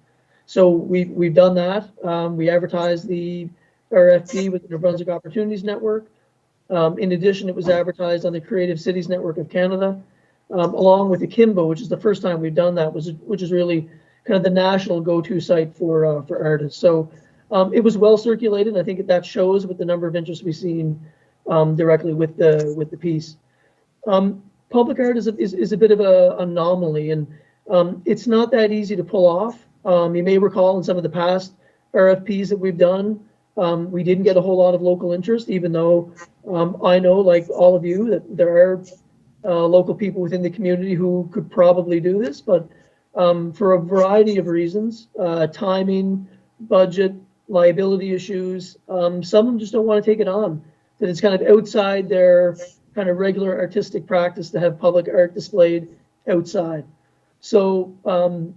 So we've done that. We advertised the RFP with the New Brunswick Opportunities Network. In addition, it was advertised on the Creative Cities Network of Canada, along with Akimbo, which is the first time we've done that, which is really kind of the national go-to site for artists. So it was well circulated. I think that shows with the number of interest we've seen directly with the piece. Public art is a bit of an anomaly, and it's not that easy to pull off. You may recall in some of the past RFPs that we've done, we didn't get a whole lot of local interest, even though I know, like all of you, that there are local people within the community who could probably do this, but for a variety of reasons, timing, budget, liability issues, some of them just don't want to take it on, that it's kind of outside their kind of regular artistic practice to have public art displayed outside. So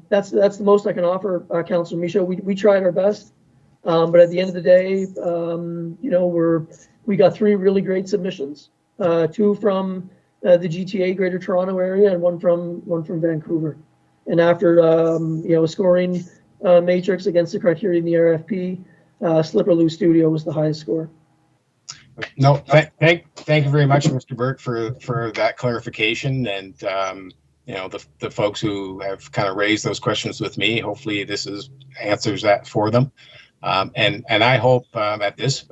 that's the most I can offer, Councillor Michaud. We tried our best, but at the end of the day, you know, we got 3 really great submissions, 2 from the GTA, Greater Toronto Area, and one from Vancouver. And after you know, a scoring matrix against the criteria in the RFP, Slipperloo Studio was the highest score. No, thank you very much, Mr. Burke, for that clarification, and you know, the folks who have kind of raised those questions with me. Hopefully, this answers that for them, and I hope at this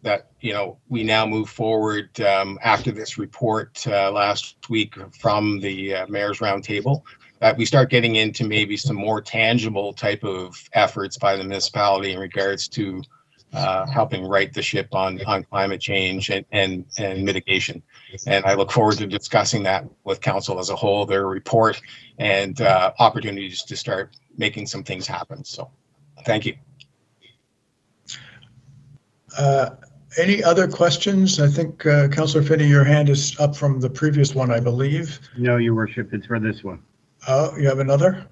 that, you know, we now move forward after this report last week from the Mayor's Roundtable, that we start getting into maybe some more tangible type of efforts by the municipality in regards to helping right the ship on climate change and mitigation. And I look forward to discussing that with council as a whole, their report, and opportunities to start making some things happen. So thank you. Any other questions? I think Councillor Finney, your hand is up from the previous one, I believe. No, Your Worship, it's for this one. Oh, you have another?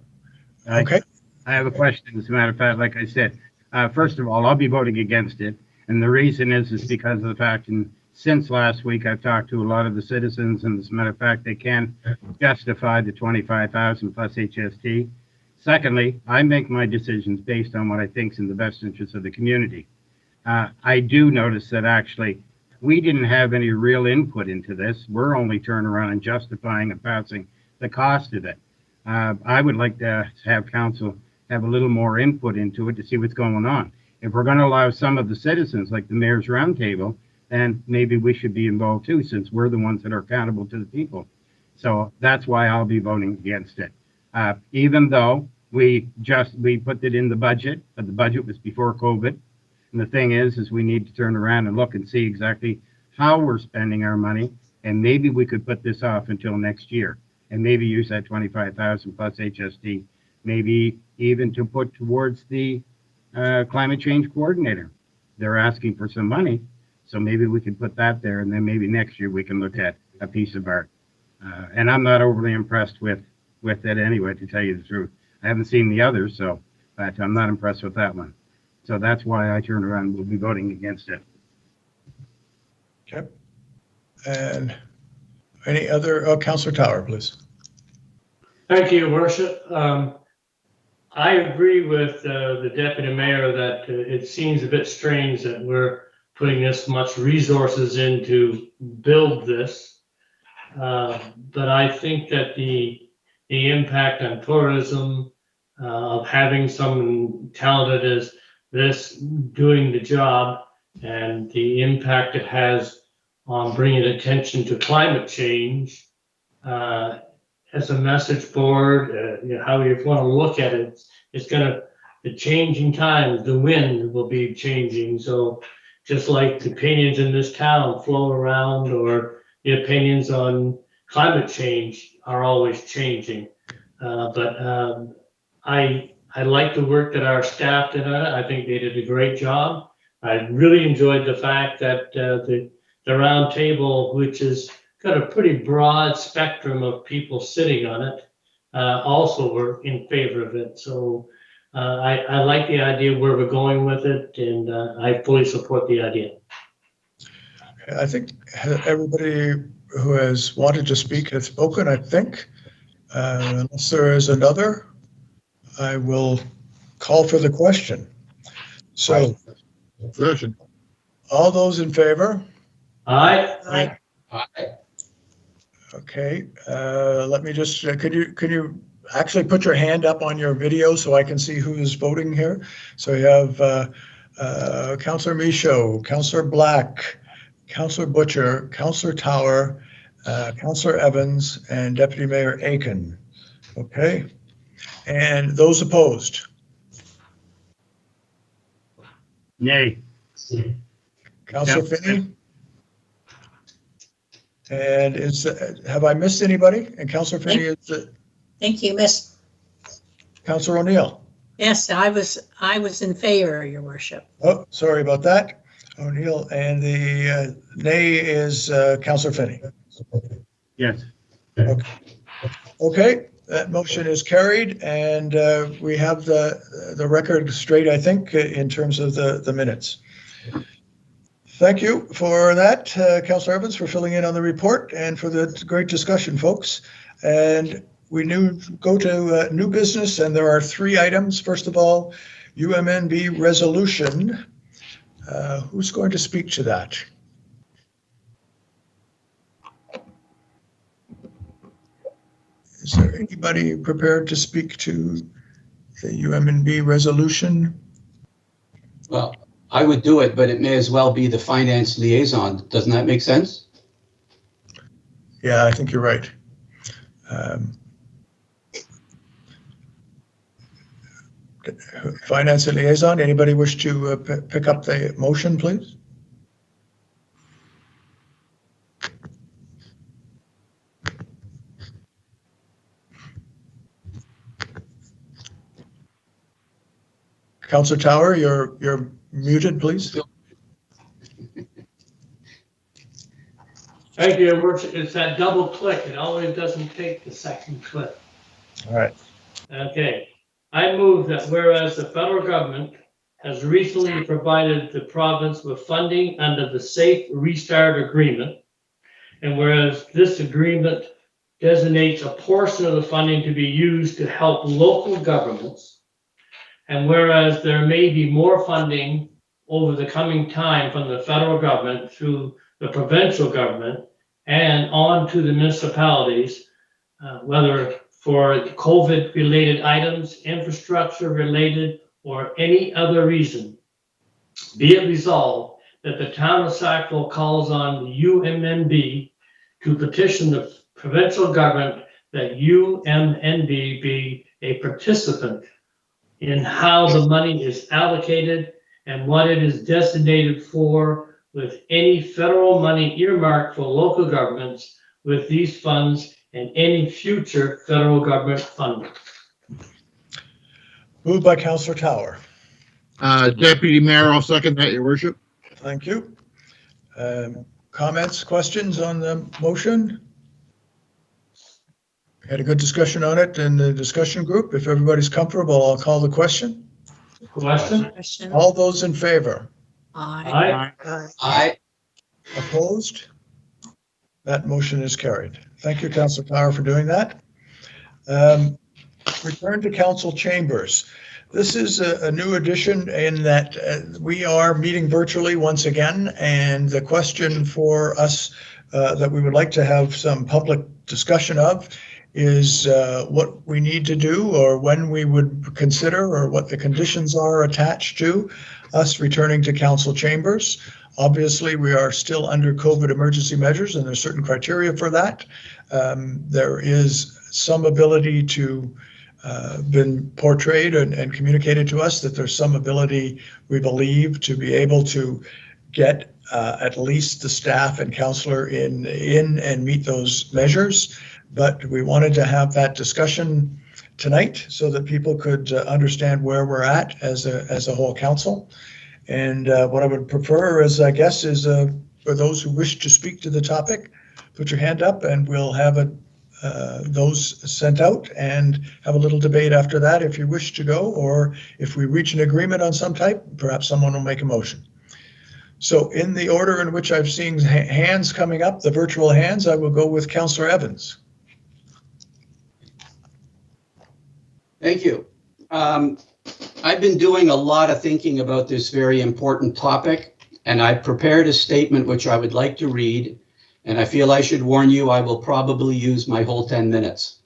Okay. I have a question. As a matter of fact, like I said, first of all, I'll be voting against it. And the reason is because of the fact, and since last week, I've talked to a lot of the citizens, and as a matter of fact, they can justify the 25,000 plus HST. Secondly, I make my decisions based on what I think is in the best interest of the community. I do notice that actually we didn't have any real input into this. We're only turning around and justifying and passing the cost of it. I would like to have council have a little more input into it to see what's going on. If we're going to allow some of the citizens, like the Mayor's Roundtable, then maybe we should be involved too, since we're the ones that are accountable to the people. So that's why I'll be voting against it. Even though we put it in the budget, but the budget was before COVID. And the thing is we need to turn around and look and see exactly how we're spending our money. And maybe we could put this off until next year and maybe use that 25,000 plus HST, maybe even to put towards the climate change coordinator. They're asking for some money. So maybe we could put that there, and then maybe next year we can look at a piece of art. And I'm not overly impressed with it anyway, to tell you the truth. I haven't seen the others, but I'm not impressed with that one. So that's why I turned around and will be voting against it. Okay. And any other, Councillor Tower, please. Thank you, Your Worship. I agree with the deputy mayor that it seems a bit strange that we're putting this much resources in to build this. But I think that the impact on tourism of having someone talented as this doing the job and the impact it has on bringing attention to climate change as a message board, you know, how you want to look at it, it's gonna, the changing times, the wind will be changing. So just like the opinions in this town flow around, or the opinions on climate change are always changing. I like the work that our staff did on it. I think they did a great job. I really enjoyed the fact that the round table, which has got a pretty broad spectrum of people sitting on it, also were in favor of it. So I like the idea where we're going with it, and I fully support the idea. I think everybody who has wanted to speak has spoken, I think. Unless there is another, I will call for the question. So, all those in favor? Aye. Aye. Aye. Okay, let me just, can you actually put your hand up on your video so I can see who is voting here? So you have Councillor Michaud, Councillor Black, Councillor Butcher, Councillor Tower, Councillor Evans, and Deputy Mayor Aiken. Okay, and those opposed? Nay. Councillor Finney? And have I missed anybody? And Councillor Finney is Thank you, Miss. Councillor O'Neill. Yes, I was in favor, Your Worship. Oh, sorry about that, O'Neill. And the nay is Councillor Finney. Yes. Okay, that motion is carried, and we have the record straight, I think, in terms of the minutes. Thank you for that, Councillor Evans, for filling in on the report and for the great discussion, folks. And we go to new business, and there are 3 items. First of all, UMNB resolution. Who's going to speak to that? Is there anybody prepared to speak to the UMNB resolution? Well, I would do it, but it may as well be the finance liaison. Doesn't that make sense? Yeah, I think you're right. Finance and liaison, anybody wish to pick up the motion, please? Councillor Tower, you're muted, please. Thank you, Your Worship. It's that double click. It always doesn't take the second click. All right. Okay. I move that whereas the federal government has recently provided the province with funding under the Safe Restart Agreement, and whereas this agreement designates a portion of the funding to be used to help local governments, and whereas there may be more funding over the coming time from the federal government through the provincial government and on to the municipalities, whether for COVID-related items, infrastructure-related, or any other reason, be it resolved that the town of Sackville calls on the UMNB to petition the provincial government that UMNB be a participant in how the money is allocated and what it is designated for, with any federal money earmarked for local governments with these funds and any future federal government funding. Moved by Councillor Tower. Deputy Mayor, I'll second that, Your Worship. Thank you. Comments, questions on the motion? Had a good discussion on it in the discussion group. If everybody's comfortable, I'll call the question. Question? All those in favor? Aye. Aye. Opposed? That motion is carried. Thank you, Councillor Tower, for doing that. Return to council chambers. This is a new addition in that we are meeting virtually once again, and the question for us that we would like to have some public discussion of is what we need to do, or when we would consider, or what the conditions are attached to us returning to council chambers. Obviously, we are still under COVID emergency measures, and there's certain criteria for that. There is some ability to been portrayed and communicated to us that there's some ability, we believe, to be able to get at least the staff and councillor in and meet those measures. But we wanted to have that discussion tonight so that people could understand where we're at as a whole council. And what I would prefer is, I guess, is for those who wish to speak to the topic, put your hand up and we'll have those sent out and have a little debate after that if you wish to go, or if we reach an agreement on some type, perhaps someone will make a motion. So in the order in which I've seen hands coming up, the virtual hands, I will go with Councillor Evans. Thank you. I've been doing a lot of thinking about this very important topic, and I've prepared a statement which I would like to read. And I feel I should warn you, I will probably use my whole 10 minutes.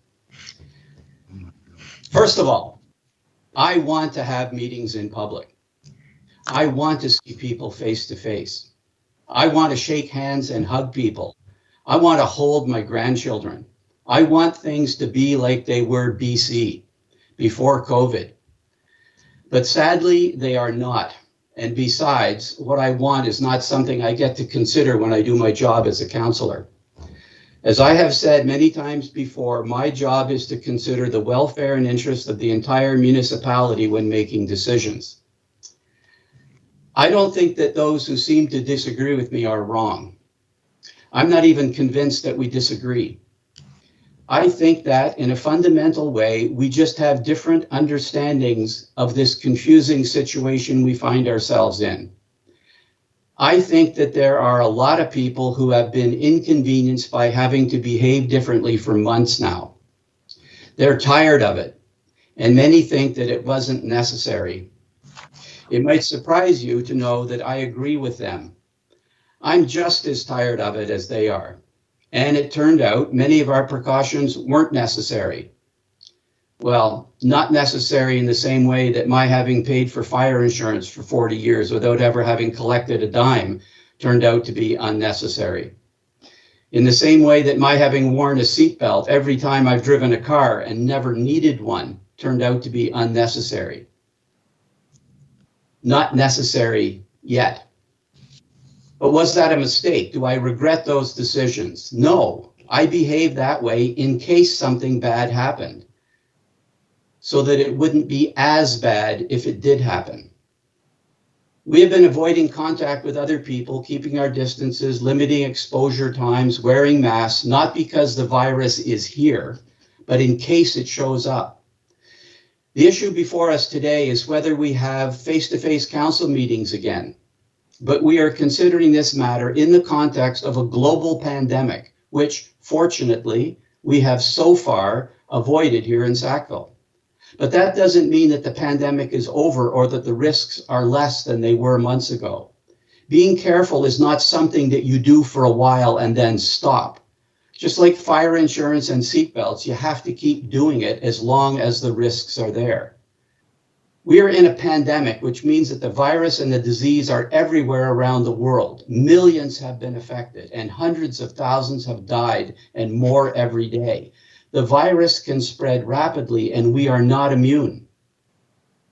First of all, I want to have meetings in public. I want to see people face to face. I want to shake hands and hug people. I want to hold my grandchildren. I want things to be like they were BC, before COVID. But sadly, they are not. And besides, what I want is not something I get to consider when I do my job as a councillor. As I have said many times before, my job is to consider the welfare and interests of the entire municipality when making decisions. I don't think that those who seem to disagree with me are wrong. I'm not even convinced that we disagree. I think that in a fundamental way, we just have different understandings of this confusing situation we find ourselves in. I think that there are a lot of people who have been inconvenienced by having to behave differently for months now. They're tired of it, and many think that it wasn't necessary. It might surprise you to know that I agree with them. I'm just as tired of it as they are. And it turned out many of our precautions weren't necessary. Well, not necessary in the same way that my having paid for fire insurance for 40 years without ever having collected a dime turned out to be unnecessary. In the same way that my having worn a seatbelt every time I've driven a car and never needed one turned out to be unnecessary. Not necessary yet. But was that a mistake? Do I regret those decisions? No, I behaved that way in case something bad happened, so that it wouldn't be as bad if it did happen. We have been avoiding contact with other people, keeping our distances, limiting exposure times, wearing masks, not because the virus is here, but in case it shows up. The issue before us today is whether we have face-to-face council meetings again. But we are considering this matter in the context of a global pandemic, which, fortunately, we have so far avoided here in Sackville. But that doesn't mean that the pandemic is over or that the risks are less than they were months ago. Being careful is not something that you do for a while and then stop. Just like fire insurance and seatbelts, you have to keep doing it as long as the risks are there. We are in a pandemic, which means that the virus and the disease are everywhere around the world. Millions have been affected and hundreds of thousands have died and more every day. The virus can spread rapidly and we are not immune.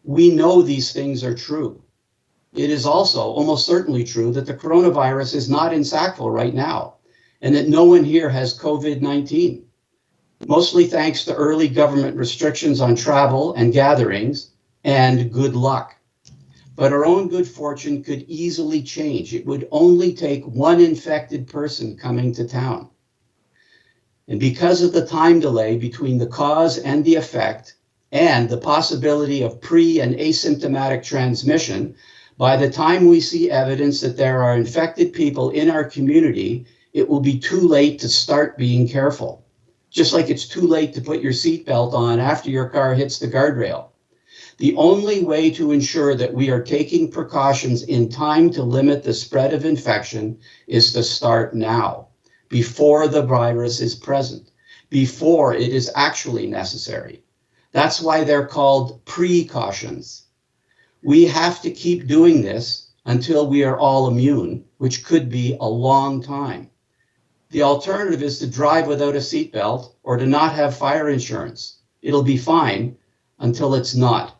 We know these things are true. It is also almost certainly true that the coronavirus is not in Sackville right now and that no one here has COVID-19. Mostly thanks to early government restrictions on travel and gatherings, and good luck. But our own good fortune could easily change. It would only take one infected person coming to town. And because of the time delay between the cause and the effect, and the possibility of pre- and asymptomatic transmission, by the time we see evidence that there are infected people in our community, it will be too late to start being careful. just like it's too late to put your seatbelt on after your car hits the guardrail. The only way to ensure that we are taking precautions in time to limit the spread of infection is to start now, before the virus is present, before it is actually necessary. That's why they're called precautions. We have to keep doing this until we are all immune, which could be a long time. The alternative is to drive without a seatbelt or to not have fire insurance. It'll be fine until it's not.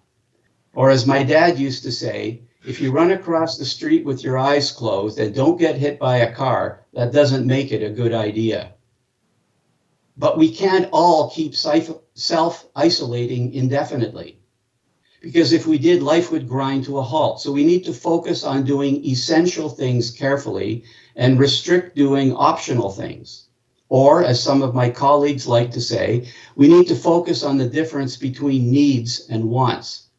Or as my dad used to say, if you run across the street with your eyes closed and don't get hit by a car, that doesn't make it a good idea. But we can't all keep self-isolating indefinitely, because if we did, life would grind to a halt. So we need to focus on doing essential things carefully and restrict doing optional things. Or, as some of my colleagues like to say, we need to focus on the difference between needs and wants.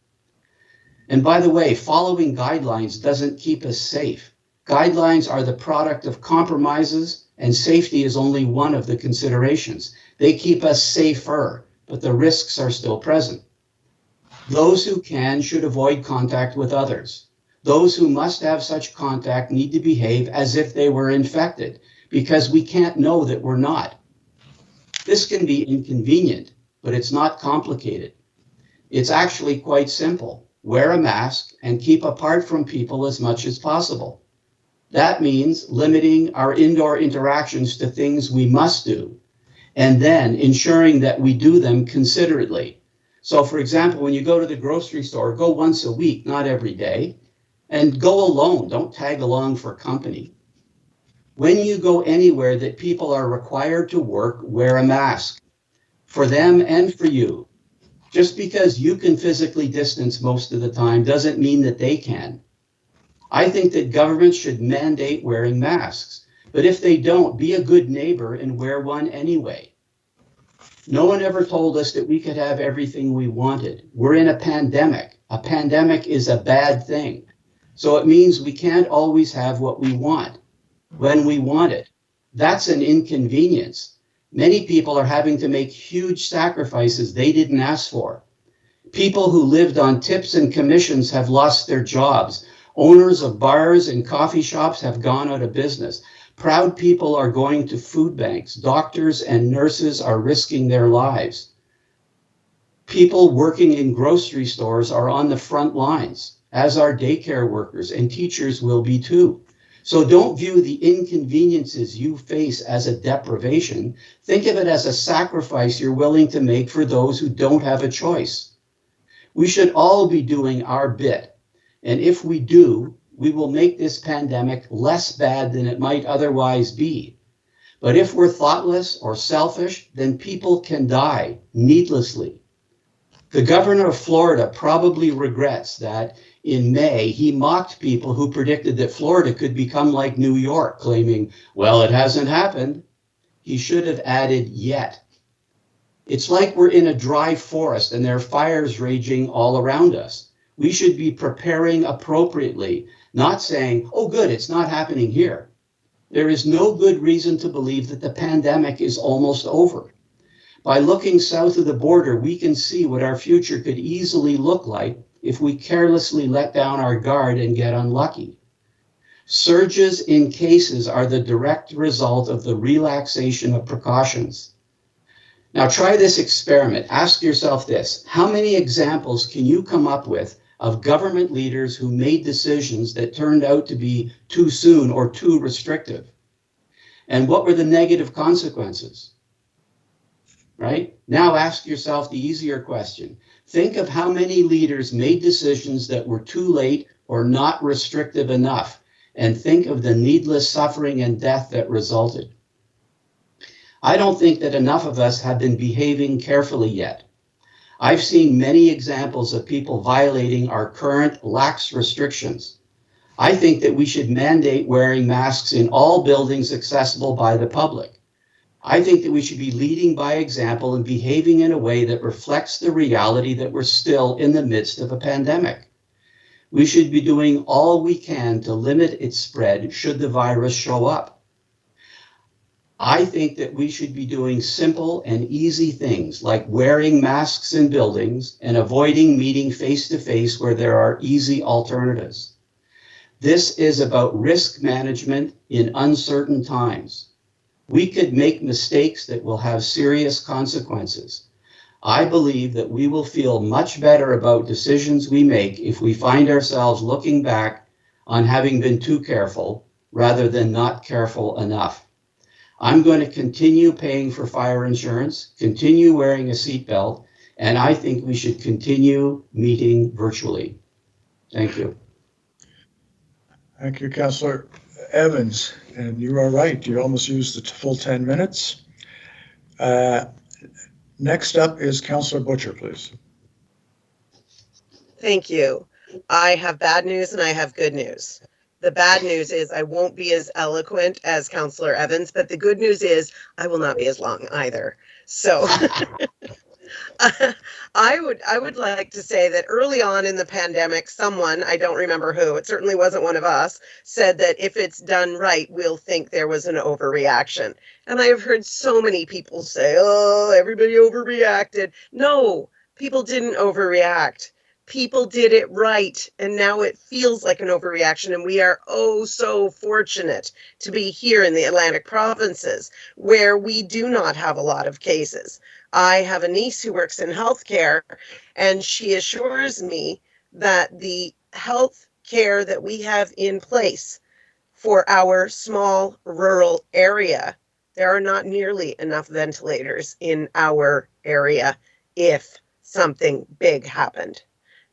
And by the way, following guidelines doesn't keep us safe. Guidelines are the product of compromises, and safety is only one of the considerations. They keep us safer, but the risks are still present. Those who can should avoid contact with others. Those who must have such contact need to behave as if they were infected, because we can't know that we're not. This can be inconvenient, but it's not complicated. It's actually quite simple. Wear a mask and keep apart from people as much as possible. That means limiting our indoor interactions to things we must do, and then ensuring that we do them considerately. So for example, when you go to the grocery store, go once a week, not every day, and go alone. Don't tag along for company. When you go anywhere that people are required to work, wear a mask for them and for you. Just because you can physically distance most of the time doesn't mean that they can. I think that governments should mandate wearing masks, but if they don't, be a good neighbor and wear one anyway. No one ever told us that we could have everything we wanted. We're in a pandemic. A pandemic is a bad thing. So it means we can't always have what we want when we want it. That's an inconvenience. Many people are having to make huge sacrifices they didn't ask for. People who lived on tips and commissions have lost their jobs. Owners of bars and coffee shops have gone out of business. Proud people are going to food banks. Doctors and nurses are risking their lives. People working in grocery stores are on the front lines, as are daycare workers, and teachers will be too. So don't view the inconveniences you face as a deprivation. Think of it as a sacrifice you're willing to make for those who don't have a choice. We should all be doing our bit. And if we do, we will make this pandemic less bad than it might otherwise be. But if we're thoughtless or selfish, then people can die needlessly. The governor of Florida probably regrets that in May, he mocked people who predicted that Florida could become like New York, claiming, well, it hasn't happened. He should have added yet. It's like we're in a dry forest and there are fires raging all around us. We should be preparing appropriately, not saying, oh, good, it's not happening here. There is no good reason to believe that the pandemic is almost over. By looking south of the border, we can see what our future could easily look like if we carelessly let down our guard and get unlucky. Surges in cases are the direct result of the relaxation of precautions. Now try this experiment. Ask yourself this: how many examples can you come up with of government leaders who made decisions that turned out to be too soon or too restrictive? And what were the negative consequences? Right? Now ask yourself the easier question. Think of how many leaders made decisions that were too late or not restrictive enough, and think of the needless suffering and death that resulted. I don't think that enough of us have been behaving carefully yet. I've seen many examples of people violating our current lax restrictions. I think that we should mandate wearing masks in all buildings accessible by the public. I think that we should be leading by example and behaving in a way that reflects the reality that we're still in the midst of a pandemic. We should be doing all we can to limit its spread should the virus show up. I think that we should be doing simple and easy things like wearing masks in buildings and avoiding meeting face-to-face where there are easy alternatives. This is about risk management in uncertain times. We could make mistakes that will have serious consequences. I believe that we will feel much better about decisions we make if we find ourselves looking back on having been too careful rather than not careful enough. I'm going to continue paying for fire insurance, continue wearing a seatbelt, and I think we should continue meeting virtually. Thank you. Thank you, Councillor Evans. And you are right, you almost used the full 10 minutes. Next up is Councillor Butcher, please. Thank you. I have bad news and I have good news. The bad news is I won't be as eloquent as Councillor Evans, but the good news is I will not be as long either. So I would like to say that early on in the pandemic, someone, I don't remember who, it certainly wasn't one of us, said that if it's done right, we'll think there was an overreaction. And I have heard so many people say, oh, everybody overreacted. No, people didn't overreact. People did it right, and now it feels like an overreaction, and we are oh so fortunate to be here in the Atlantic provinces where we do not have a lot of cases. I have a niece who works in healthcare, and she assures me that the health care that we have in place for our small rural area, there are not nearly enough ventilators in our area if something big happened.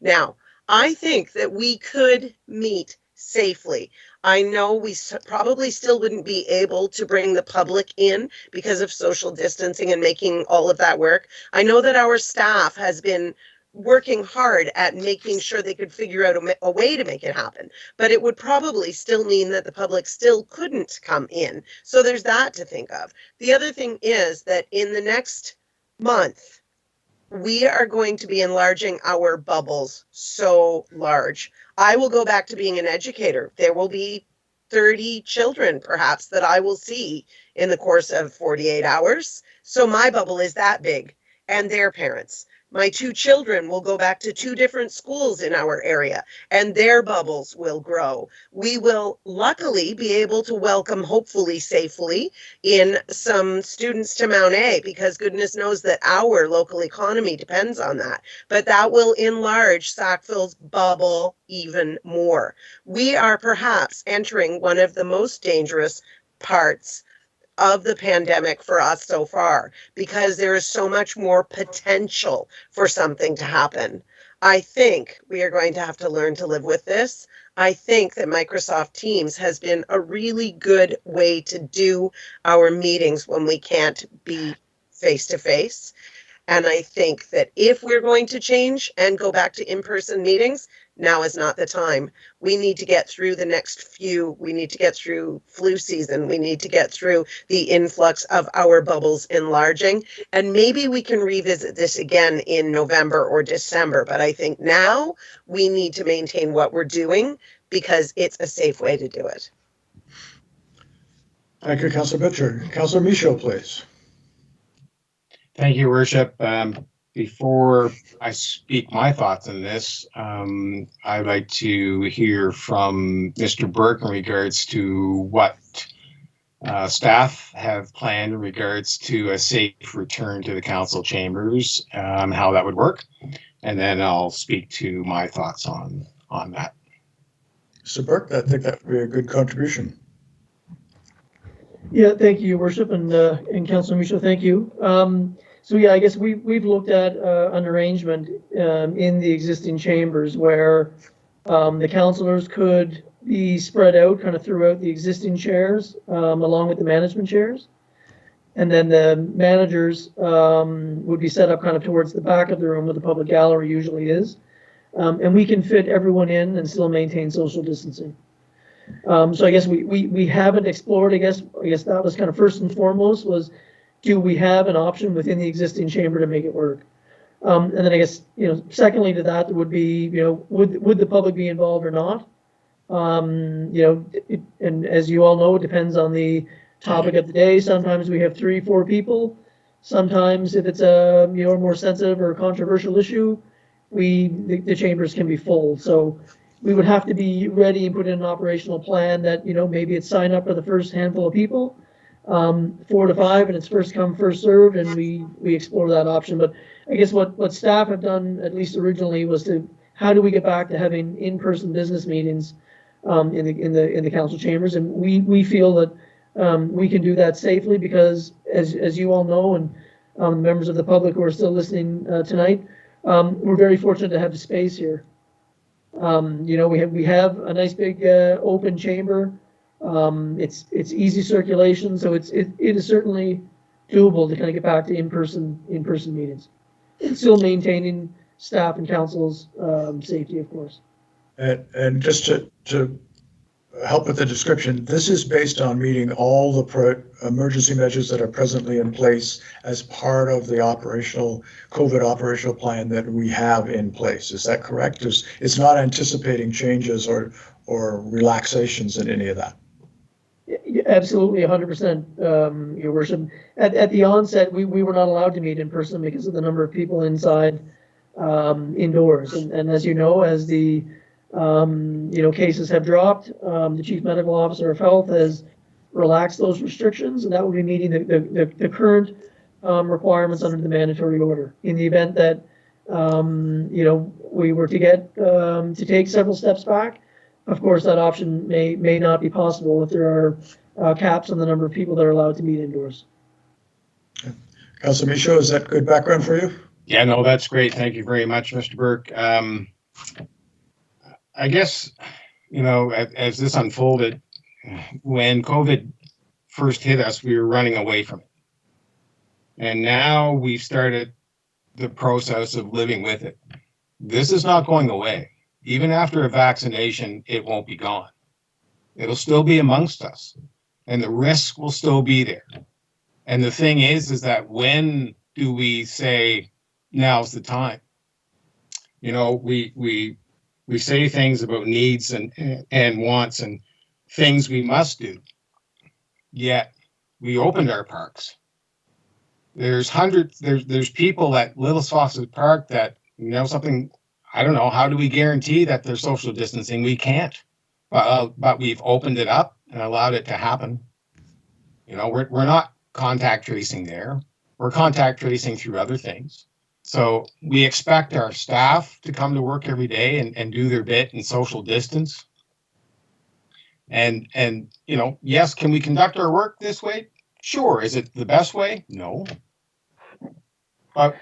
Now, I think that we could meet safely. I know we probably still wouldn't be able to bring the public in because of social distancing and making all of that work. I know that our staff has been working hard at making sure they could figure out a way to make it happen, but it would probably still mean that the public still couldn't come in. So there's that to think of. The other thing is that in the next month, we are going to be enlarging our bubbles so large. I will go back to being an educator. There will be 30 children, perhaps, that I will see in the course of 48 hours. So my bubble is that big, and their parents. My 2 children will go back to 2 different schools in our area, and their bubbles will grow. We will luckily be able to welcome, hopefully safely, in some students to Mount A, because goodness knows that our local economy depends on that. But that will enlarge Sackville's bubble even more. We are perhaps entering one of the most dangerous parts of the pandemic for us so far, because there is so much more potential for something to happen. I think we are going to have to learn to live with this. I think that Microsoft Teams has been a really good way to do our meetings when we can't be face to face. And I think that if we're going to change and go back to in-person meetings, now is not the time. We need to get through the next few. We need to get through flu season. We need to get through the influx of our bubbles enlarging. And maybe we can revisit this again in November or December. But I think now we need to maintain what we're doing because it's a safe way to do it. Thank you, Councillor Butcher. Councillor Michaud, please. Thank you, Worship. Before I speak my thoughts on this, I'd like to hear from Mr. Burke in regards to what staff have planned in regards to a safe return to the council chambers, how that would work, and then I'll speak to my thoughts on that. Mr. Burke, I think that would be a good contribution. Yeah, thank you, Your Worship, and Councillor Michaud, thank you. So yeah, I guess we've looked at an arrangement in the existing chambers where the councillors could be spread out kind of throughout the existing chairs along with the management chairs. And then the managers would be set up kind of towards the back of the room where the public gallery usually is. And we can fit everyone in and still maintain social distancing. So I guess we haven't explored, I guess that was kind of first and foremost was, do we have an option within the existing chamber to make it work? And then I guess, secondly to that would be, would the public be involved or not? And as you all know, it depends on the topic of the day. Sometimes we have 3, 4 people. Sometimes if it's a, more sensitive or controversial issue, the chambers can be full. So we would have to be ready and put in an operational plan that, maybe it's sign up for the first handful of people, 4 to 5, and it's first come, first served, and we explore that option. But I guess what staff have done, at least originally, was how do we get back to having in-person business meetings in the council chambers? And we feel that we can do that safely because, as you all know, and members of the public who are still listening tonight, we're very fortunate to have the space here. We have a nice big open chamber. It's easy circulation, so it is certainly doable to kind of get back to in-person meetings. And still maintaining staff and council's safety, of course. And just to help with the description, this is based on meeting all the emergency measures that are presently in place as part of the COVID operational plan that we have in place. Is that correct? It's not anticipating changes or relaxations in any of that. Absolutely, 100%, Your Worship. At the onset, we were not allowed to meet in person because of the number of people inside, indoors. And as you know, as the cases have dropped, the Chief Medical Officer of Health has relaxed those restrictions, and that will be meeting the current requirements under the mandatory order. In the event that we were to take several steps back, of course, that option may not be possible if there are caps on the number of people that are allowed to meet indoors. Councillor Michaud, is that good background for you? Yeah, no, that's great. Thank you very much, Mr. Burke. I guess, as this unfolded, when COVID first hit us, we were running away from it. And now we've started the process of living with it. This is not going away. Even after a vaccination, it won't be gone. It'll still be amongst us, and the risk will still be there. And the thing is that when do we say, now's the time? We say things about needs and wants and things we must do, yet we opened our parks. There's people at Little Fawcett Park that, something, I don't know, how do we guarantee that they're social distancing? We can't, but we've opened it up and allowed it to happen. We're not contact tracing there. We're contact tracing through other things. So we expect our staff to come to work every day and do their bit in social distance. And yes, can we conduct our work this way? Sure. Is it the best way? No. But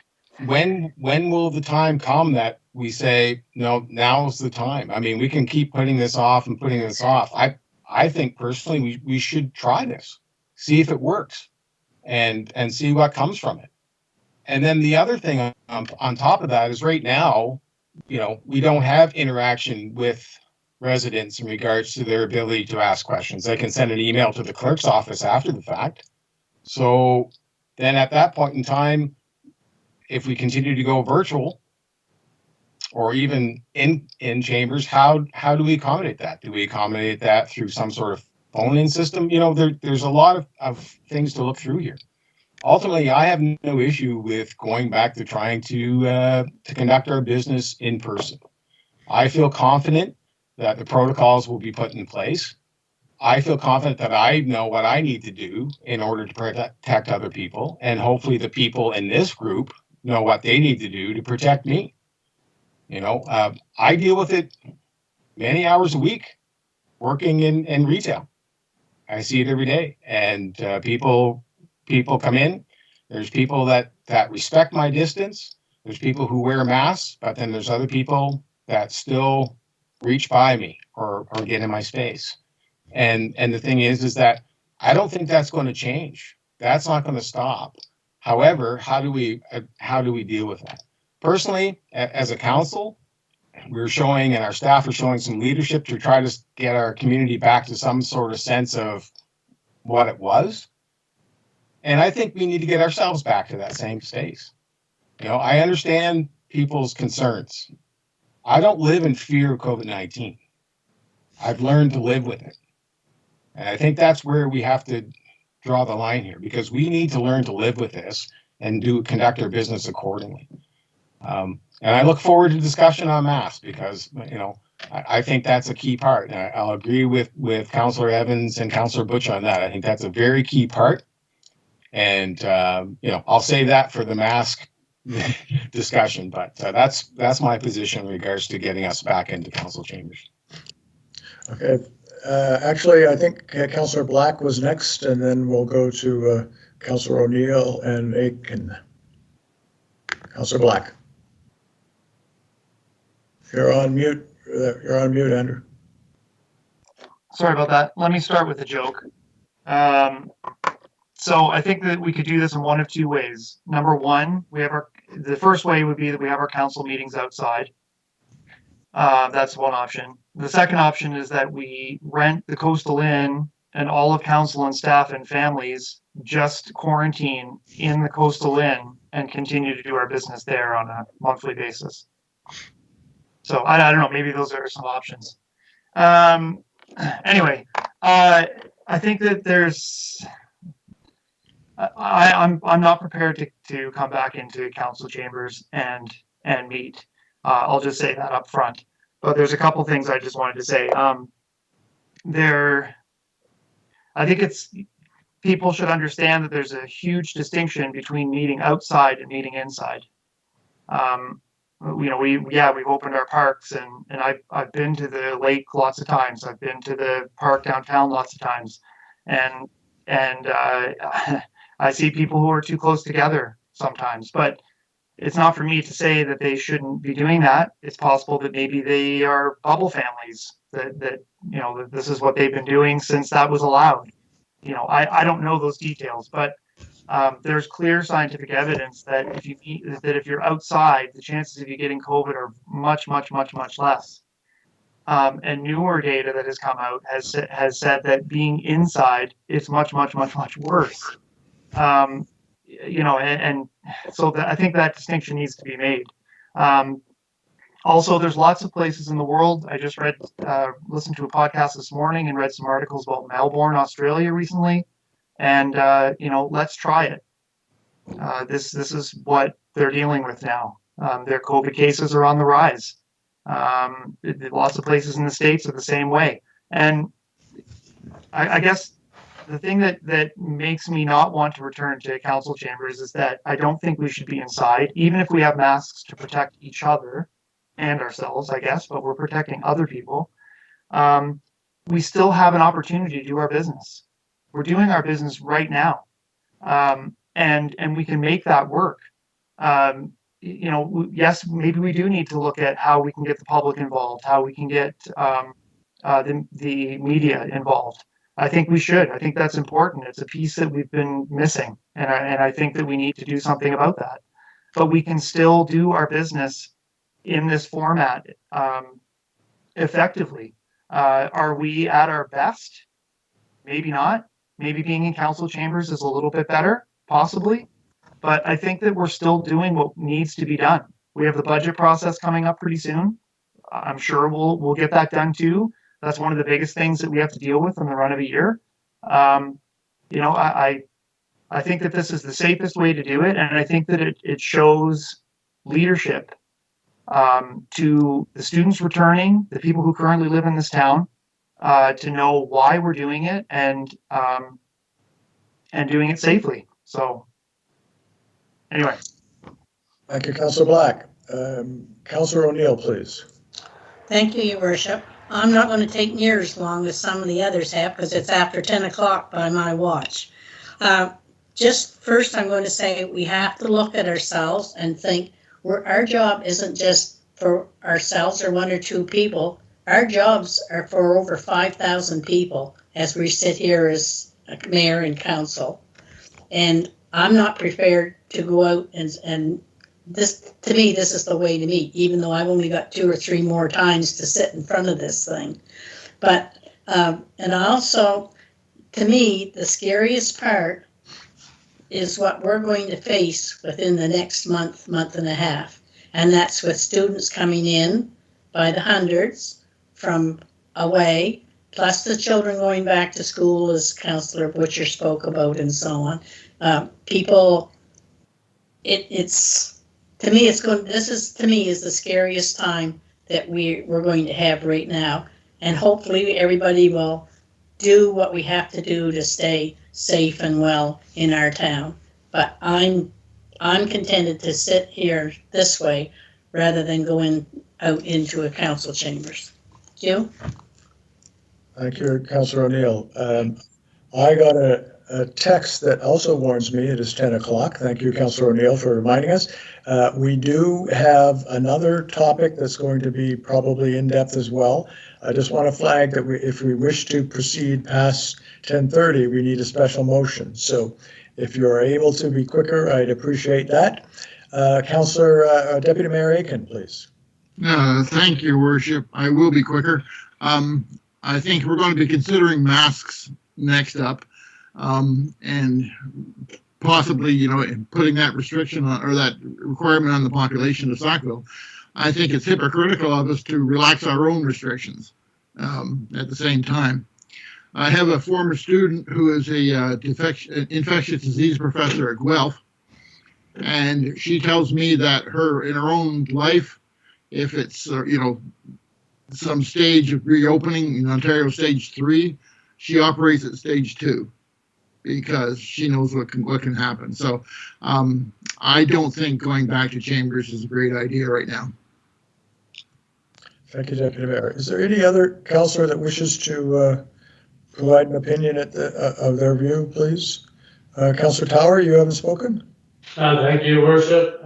when will the time come that we say, no, now's the time? I mean, we can keep putting this off and putting this off. I think personally we should try this, see if it works, and see what comes from it. And then the other thing on top of that is right now, we don't have interaction with residents in regards to their ability to ask questions. They can send an email to the clerk's office after the fact. So then at that point in time, if we continue to go virtual or even in chambers, how do we accommodate that? Do we accommodate that through some sort of phone-in system? There's a lot of things to look through here. Ultimately, I have no issue with going back to trying to conduct our business in person. I feel confident that the protocols will be put in place. I feel confident that I know what I need to do in order to protect other people, and hopefully the people in this group know what they need to do to protect me. I deal with it many hours a week working in retail. I see it every day, and people come in. There's people that respect my distance. There's people who wear masks, but then there's other people that still reach by me or get in my space. And the thing is that I don't think that's going to change. That's not going to stop. However, how do we deal with that? Personally, as a council, we're showing, and our staff are showing, some leadership to try to get our community back to some sort of sense of what it was. And I think we need to get ourselves back to that same space. I understand people's concerns. I don't live in fear of COVID-19. I've learned to live with it. And I think that's where we have to draw the line here, because we need to learn to live with this and conduct our business accordingly. And I look forward to discussion on masks, because, I think that's a key part. And I'll agree with Councillor Evans and Councillor Butch on that. I think that's a very key part. And, I'll save that for the mask discussion, but that's my position in regards to getting us back into council chambers. Okay. Actually, I think Councillor Black was next, and then we'll go to Councillor O'Neill and Aiken. Councillor Black. You're on mute. You're on mute, Andrew. Sorry about that. Let me start with a joke. So I think that we could do this in one of two ways. Number one, the first way would be that we have our council meetings outside. That's one option. The second option is that we rent the Coastal Inn, and all of council and staff and families just quarantine in the Coastal Inn and continue to do our business there on a monthly basis. So I don't know, maybe those are some options. Anyway, I think that I'm not prepared to come back into council chambers and meet. I'll just say that up front. But there's a couple things I just wanted to say. I think people should understand that there's a huge distinction between meeting outside and meeting inside. We've opened our parks, and I've been to the lake lots of times. I've been to the park downtown lots of times, and I see people who are too close together sometimes. But it's not for me to say that they shouldn't be doing that. It's possible that maybe they are bubble families, that this is what they've been doing since that was allowed. I don't know those details, but there's clear scientific evidence that if you're outside, the chances of you getting COVID are much, much, much, much less. And newer data that has come out has said that being inside is much, much, much, much worse. And so I think that distinction needs to be made. Also, there's lots of places in the world. I just listened to a podcast this morning and read some articles about Melbourne, Australia recently. And, let's try it. This is what they're dealing with now. Their COVID cases are on the rise. Lots of places in the States are the same way. And I guess the thing that makes me not want to return to council chambers is that I don't think we should be inside, even if we have masks to protect each other and ourselves, I guess, but we're protecting other people. We still have an opportunity to do our business. We're doing our business right now, and we can make that work. Yes, maybe we do need to look at how we can get the public involved, how we can get the media involved. I think we should. I think that's important. It's a piece that we've been missing, and I think that we need to do something about that. But we can still do our business in this format effectively. Are we at our best? Maybe not. Maybe being in council chambers is a little bit better, possibly. But I think that we're still doing what needs to be done. We have the budget process coming up pretty soon. I'm sure we'll get that done too. That's one of the biggest things that we have to deal with in the run of a year. I think that this is the safest way to do it, and I think that it shows leadership to the students returning, the people who currently live in this town, to know why we're doing it and doing it safely. So anyway. Thank you, Councillor Black. Councillor O'Neill, please. Thank you, Your Worship. I'm not going to take near as long as some of the others have because it's after 10 o'clock by my watch. Just first, I'm going to say we have to look at ourselves and think our job isn't just for ourselves or one or two people. Our jobs are for over 5,000 people as we sit here as mayor and council. And I'm not prepared to go out and this, to me, this is the way to meet, even though I've only got 2 or 3 more times to sit in front of this thing. But, and also, to me, the scariest part is what we're going to face within the next month and a half. And that's with students coming in by the hundreds from away plus the children going back to school, as Councillor Butcher spoke about, and so on. People, it's to me, to me is the scariest time that we're going to have right now, and hopefully everybody will do what we have to do to stay safe and well in our town. But I'm contented to sit here this way rather than going out into a council chambers. You? Thank you, Councillor O'Neill. I got a text that also warns me it is 10 o'clock. Thank you, Councillor O'Neill, for reminding us. We do have another topic that's going to be probably in-depth as well. I just want to flag that if we wish to proceed past 10:30, we need a special motion. So if you're able to be quicker, I'd appreciate that. Councillor Deputy Mayor Aiken, please. Thank you, Worship. I will be quicker. I think we're going to be considering masks next up, and possibly, putting that restriction on, or that requirement on the population of Sackville. I think it's hypocritical of us to relax our own restrictions at the same time. I have a former student who is a infectious disease professor at Guelph, and she tells me that in her own life, if it's, some stage of reopening in Ontario stage 3, she operates at stage 2 because she knows what can happen. So I don't think going back to chambers is a great idea right now. Thank you, Deputy Mayor. Is there any other councillor that wishes to provide an opinion of their view, please? Councillor Tower, you haven't spoken? Thank you, Worship.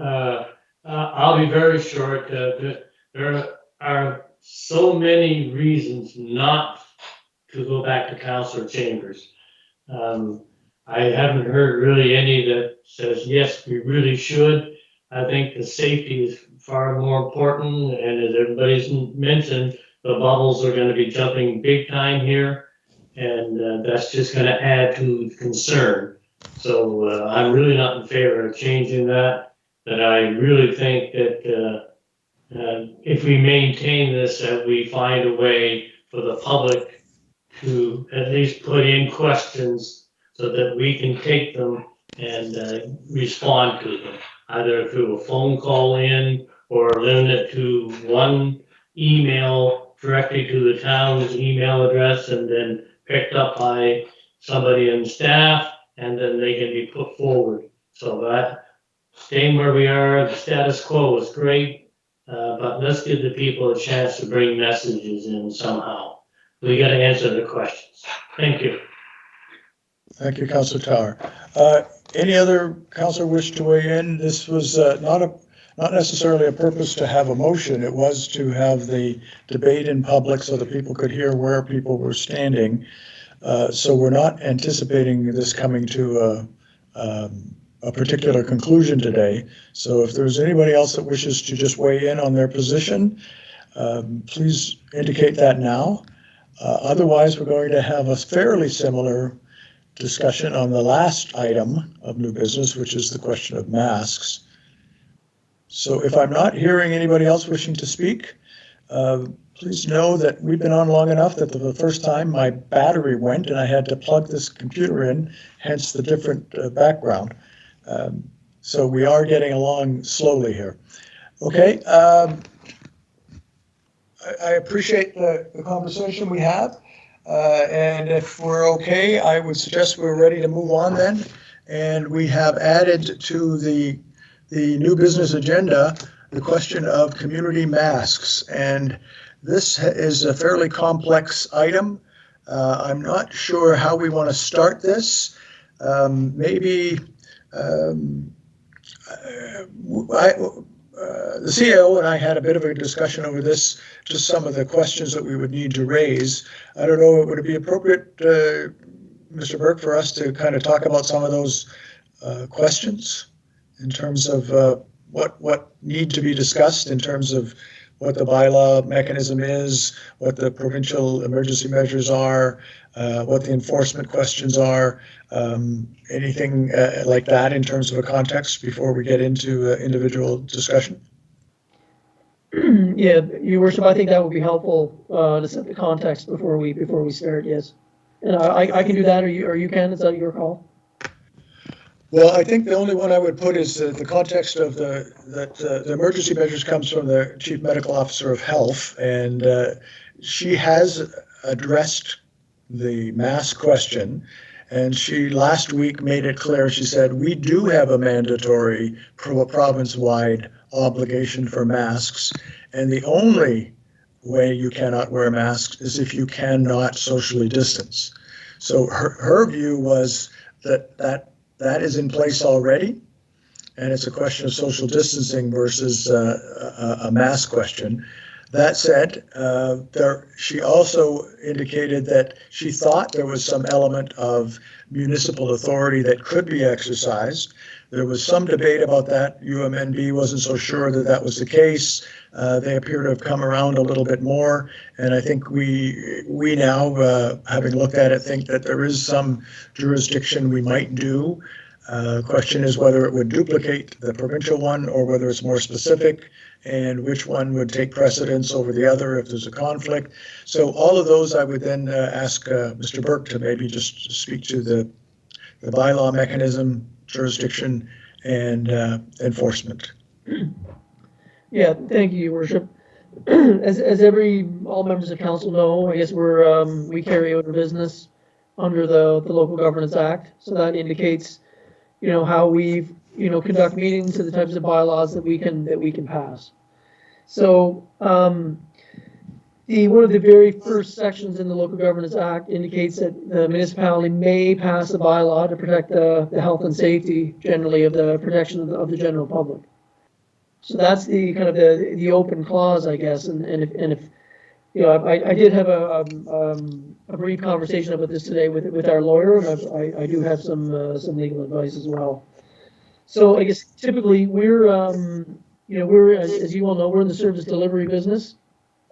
I'll be very short. There are so many reasons not to go back to councillor chambers. I haven't heard really any that says, yes, we really should. I think the safety is far more important, and as everybody's mentioned, the bubbles are going to be jumping big time here, and that's just going to add to concern. So I'm really not in favor of changing that, but I really think that if we maintain this, that we find a way for the public to at least put in questions so that we can take them and respond to them, either through a phone call in or limit it to one email directly to the town's email address and then picked up by somebody in staff, and then they can be put forward. So that staying where we are, the status quo is great, but let's give the people a chance to bring messages in somehow. We got to answer the questions. Thank you. Thank you, Councillor Tower. Any other councillor wish to weigh in? This was not necessarily a purpose to have a motion. It was to have the debate in public so that people could hear where people were standing. So we're not anticipating this coming to a particular conclusion today. So if there's anybody else that wishes to just weigh in on their position, please indicate that now. Otherwise, we're going to have a fairly similar discussion on the last item of new business, which is the question of masks. So if I'm not hearing anybody else wishing to speak, please know that we've been on long enough that the first time my battery went and I had to plug this computer in, hence the different background. So we are getting along slowly here. Okay, I appreciate the conversation we have. And if we're okay, I would suggest we're ready to move on then. And we have added to the new business agenda the question of community masks. And this is a fairly complex item. I'm not sure how we want to start this. Maybe the CEO and I had a bit of a discussion over this, just some of the questions that we would need to raise. I don't know, would it be appropriate, Mr. Burke, for us to kind of talk about some of those questions in terms of what need to be discussed in terms of what the bylaw mechanism is, what the provincial emergency measures are, what the enforcement questions are, anything like that in terms of a context before we get into individual discussion? Yeah, Your Worship, I think that would be helpful to set the context before we start, yes. And I can do that, or you can, is that your call? Well, I think the only one I would put is the context of the emergency measures comes from the Chief Medical Officer of Health, and she has addressed the mask question, and she last week made it clear, she said, we do have a mandatory province-wide obligation for masks, and the only way you cannot wear masks is if you cannot socially distance. So her view was that is in place already, and it's a question of social distancing versus a mask question. That said, she also indicated that she thought there was some element of municipal authority that could be exercised. There was some debate about that. UMNB wasn't so sure that that was the case. They appear to have come around a little bit more, and I think we now, having looked at it, think that there is some jurisdiction we might do. Question is whether it would duplicate the provincial one or whether it's more specific, and which one would take precedence over the other if there's a conflict. So all of those, I would then ask Mr. Burke to maybe just speak to the bylaw mechanism, jurisdiction, and enforcement. Yeah, thank you, Your Worship. As all members of council know, I guess we carry out our business under the Local Governance Act. So that indicates, how we, conduct meetings to the types of bylaws that we can pass. So one of the very first sections in the Local Governance Act indicates that the municipality may pass a bylaw to protect the health and safety generally of the protection of the general public. So that's the kind of the open clause, I guess. And if I did have a brief conversation about this today with our lawyer, and I do have some legal advice as well. So I guess typically we're as you all know, we're in the service delivery business.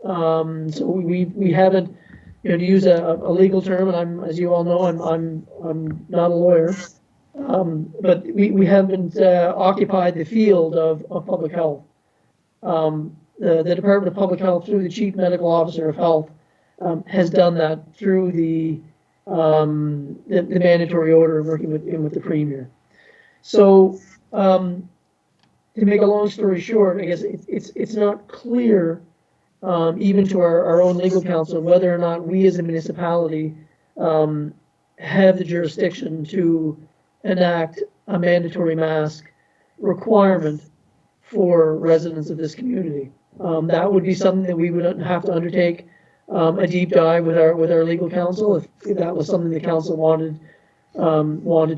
So we haven't, to use a legal term, and as you all know, I'm not a lawyer. But we haven't occupied the field of public health. The Department of Public Health, through the Chief Medical Officer of Health, has done that through the mandatory order of working with the Premier. So to make a long story short, I guess it's not clear, even to our own legal counsel, whether or not we as a municipality have the jurisdiction to enact a mandatory mask requirement for residents of this community. That would be something that we would have to undertake a deep dive with our legal counsel if that was something the council wanted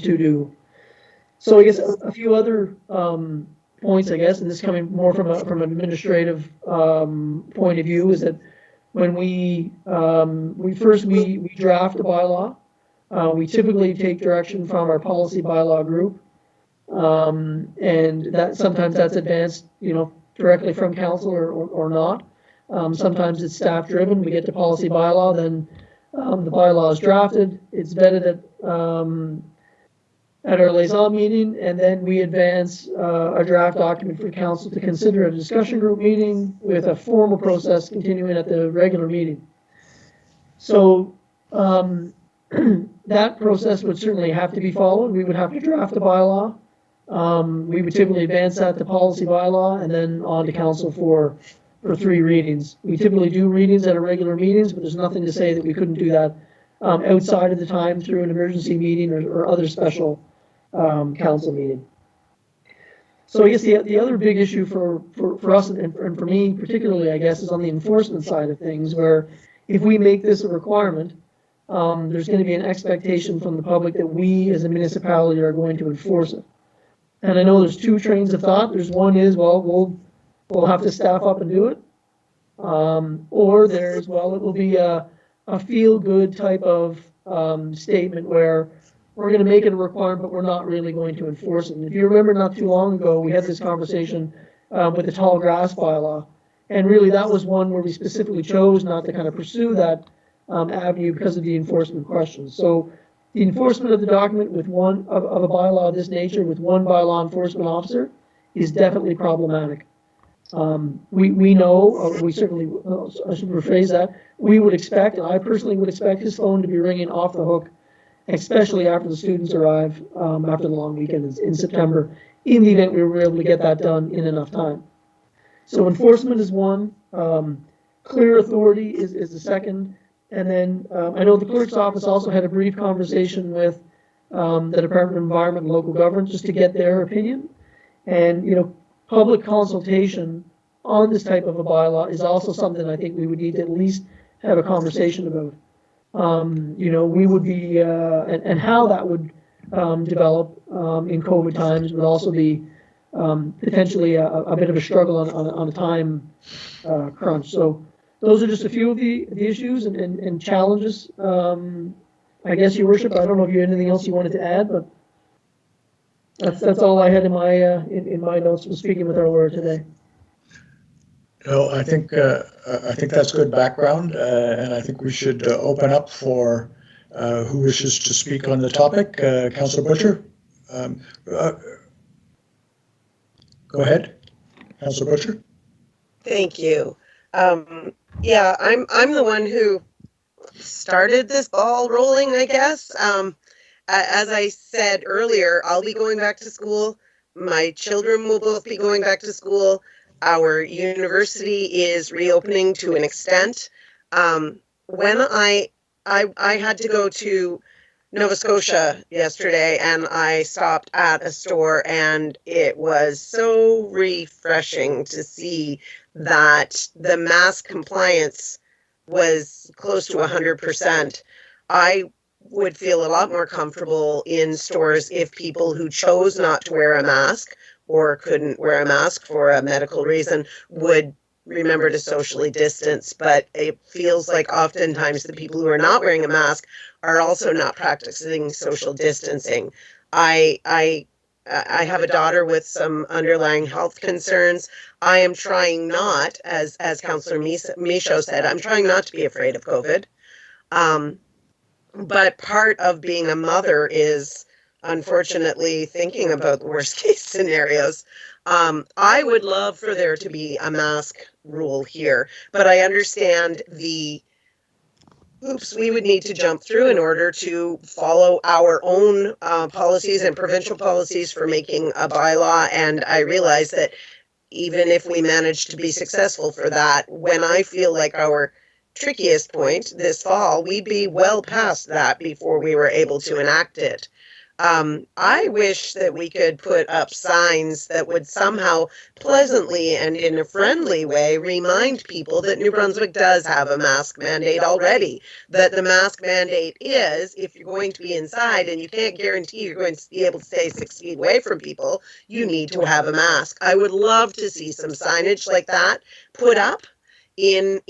to do. So I guess a few other points, I guess, and this coming more from an administrative point of view, is that when we draft a bylaw, we typically take direction from our policy bylaw group, and that sometimes that's advanced, directly from council or not. Sometimes it's staff driven. We get to policy bylaw, then the bylaw is drafted. It's vetted at our liaison meeting, and then we advance a draft document for council to consider at a discussion group meeting, with a formal process continuing at the regular meeting. So that process would certainly have to be followed. We would have to draft a bylaw. We would typically advance that to policy bylaw and then on to council for 3 readings. We typically do readings at our regular meetings, but there's nothing to say that we couldn't do that outside of the time through an emergency meeting or other special council meeting. So I guess the other big issue for us and for me particularly, I guess, is on the enforcement side of things, where if we make this a requirement, there's going to be an expectation from the public that we as a municipality are going to enforce it. And I know there's 2 trains of thought. There's one is, well, we'll have to staff up and do it. Or there's, well, it will be a feel-good type of statement where we're going to make it a requirement, but we're not really going to enforce it. And if you remember, not too long ago, we had this conversation with the tall grass bylaw. And really that was one where we specifically chose not to kind of pursue that avenue because of the enforcement questions. So the enforcement of the document with one of a bylaw of this nature with one bylaw enforcement officer is definitely problematic. We know, or we certainly, I should rephrase that, we would expect, and I personally would expect his phone to be ringing off the hook, especially after the students arrive, after the long weekend in September, in the event we were able to get that done in enough time. So enforcement is one, clear authority is the second, and then I know the clerk's office also had a brief conversation with the Department of Environment and Local Government just to get their opinion. And, you know, public consultation on this type of a bylaw is also something I think we would need to at least have a conversation about. You know, we would be, and how that would develop in COVID times would also be potentially a bit of a struggle on a time crunch. So those are just a few of the issues and challenges. I guess, Your Worship, I don't know if you had anything else you wanted to add, but that's all I had in my notes from speaking with our lawyer today. No, I think that's good background, and I think we should open up for who wishes to speak on the topic. Councillor Butcher, go ahead, Councillor Butcher. Thank you. Yeah, I'm the one who started this ball rolling, I guess. As I said earlier, I'll be going back to school. My children will both be going back to school. Our university is reopening to an extent. When I had to go to Nova Scotia yesterday, and I stopped at a store, and it was so refreshing to see that the mask compliance was close to 100%. I would feel a lot more comfortable in stores if people who chose not to wear a mask or couldn't wear a mask for a medical reason would remember to socially distance. But it feels like oftentimes the people who are not wearing a mask are also not practicing social distancing. I have a daughter with some underlying health concerns. I am trying not, as Councillor Michaud said, I'm trying not to be afraid of COVID. But part of being a mother is unfortunately thinking about the worst case scenarios. I would love for there to be a mask rule here, but I understand the hoops we would need to jump through in order to follow our own policies and provincial policies for making a bylaw. And I realize that even if we manage to be successful for that, when I feel like our trickiest point this fall, we'd be well past that before we were able to enact it. I wish that we could put up signs that would somehow pleasantly and in a friendly way remind people that New Brunswick does have a mask mandate already, that the mask mandate is if you're going to be inside and you can't guarantee you're going to be able to stay 6 feet away from people, you need to have a mask. I would love to see some signage like that put up in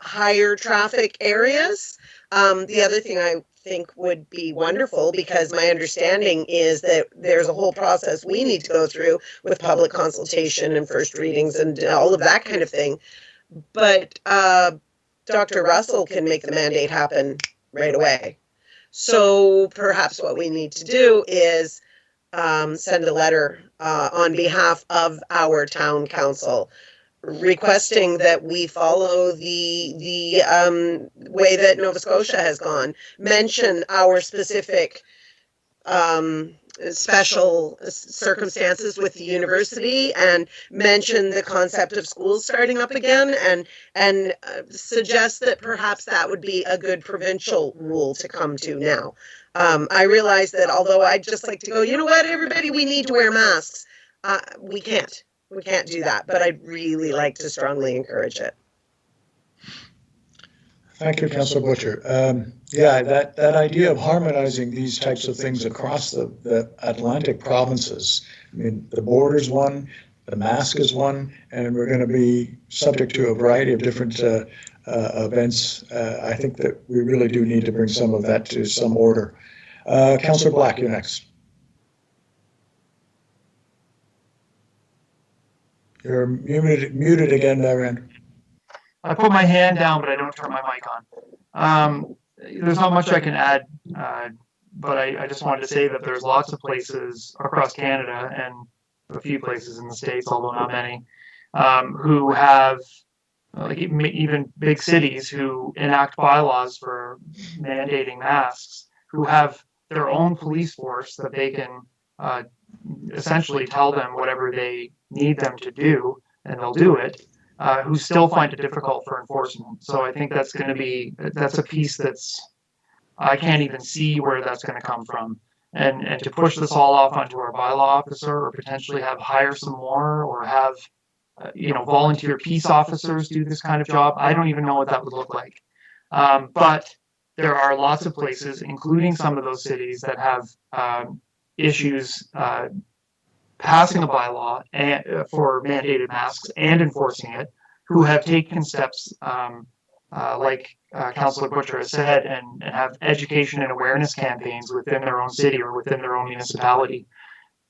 higher traffic areas. The other thing I think would be wonderful, because my understanding is that there's a whole process we need to go through with public consultation and first readings and all of that kind of thing. But Dr. Russell can make the mandate happen right away. So perhaps what we need to do is send a letter on behalf of our town council requesting that we follow the way that Nova Scotia has gone, mention our specific special circumstances with the university, and mention the concept of schools starting up again, and suggest that perhaps that would be a good provincial rule to come to now. I realize that although I'd just like to go, you know what, everybody, we need to wear masks, we can't. We can't do that, but I'd really like to strongly encourage it. Thank you, Councillor Butcher. Yeah, that idea of harmonizing these types of things across the Atlantic provinces, I mean, the border's one, the mask is one, and we're going to be subject to a variety of different events. I think that we really do need to bring some of that to some order. Councillor Black, you're next. You're muted again, Rand. I put my hand down, but I don't turn my mic on. There's not much I can add, but I just wanted to say that there's lots of places across Canada and a few places in the States, although not many, who have like even big cities who enact bylaws for mandating masks, who have their own police force that they can essentially tell them whatever they need them to do, and they'll do it, who still find it difficult for enforcement. So I think that's a piece that's, I can't even see where that's going to come from. And to push this all off onto our bylaw officer, or potentially hire some more, or have volunteer peace officers do this kind of job, I don't even know what that would look like. But there are lots of places, including some of those cities, that have issues passing a bylaw for mandated masks and enforcing it, who have taken steps like Councillor Butcher has said, and have education and awareness campaigns within their own city or within their own municipality.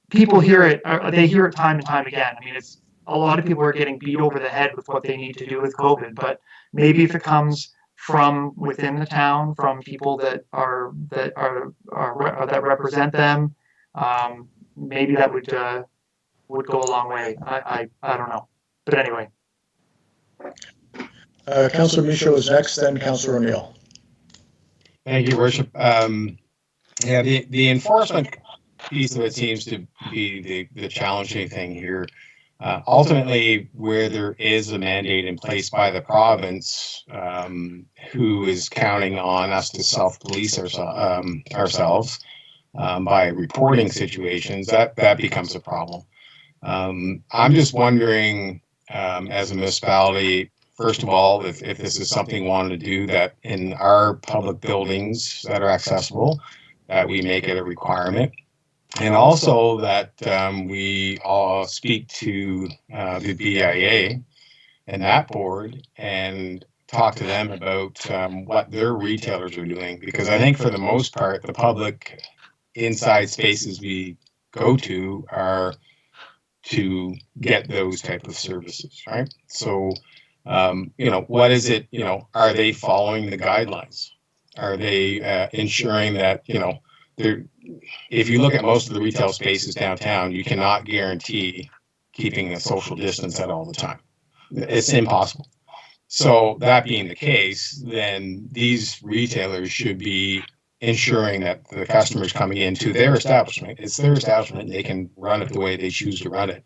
People hear it, they hear it time and time again. I mean, it's a lot of people are getting beat over the head with what they need to do with COVID, but maybe if it comes from within the town, from people that represent them, maybe that would go a long way. I don't know, but anyway. Councillor Michaud is next, then Councillor O'Neill. Thank you, Worship. Yeah, the enforcement piece of it seems to be the challenging thing here. Ultimately, where there is a mandate in place by the province, who is counting on us to self-police ourselves by reporting situations, that becomes a problem. I'm just wondering, as a municipality, first of all, if this is something we want to do, that in our public buildings that are accessible, that we make it a requirement. And also that we all speak to the BIA and that board and talk to them about what their retailers are doing. Because I think for the most part, the public inside spaces we go to are to get those type of services, right? So, what is it, are they following the guidelines? Are they ensuring that, if you look at most of the retail spaces downtown, you cannot guarantee keeping a social distance at all the time. It's impossible. So that being the case, then these retailers should be ensuring that the customers coming into their establishment, it's their establishment, they can run it the way they choose to run it.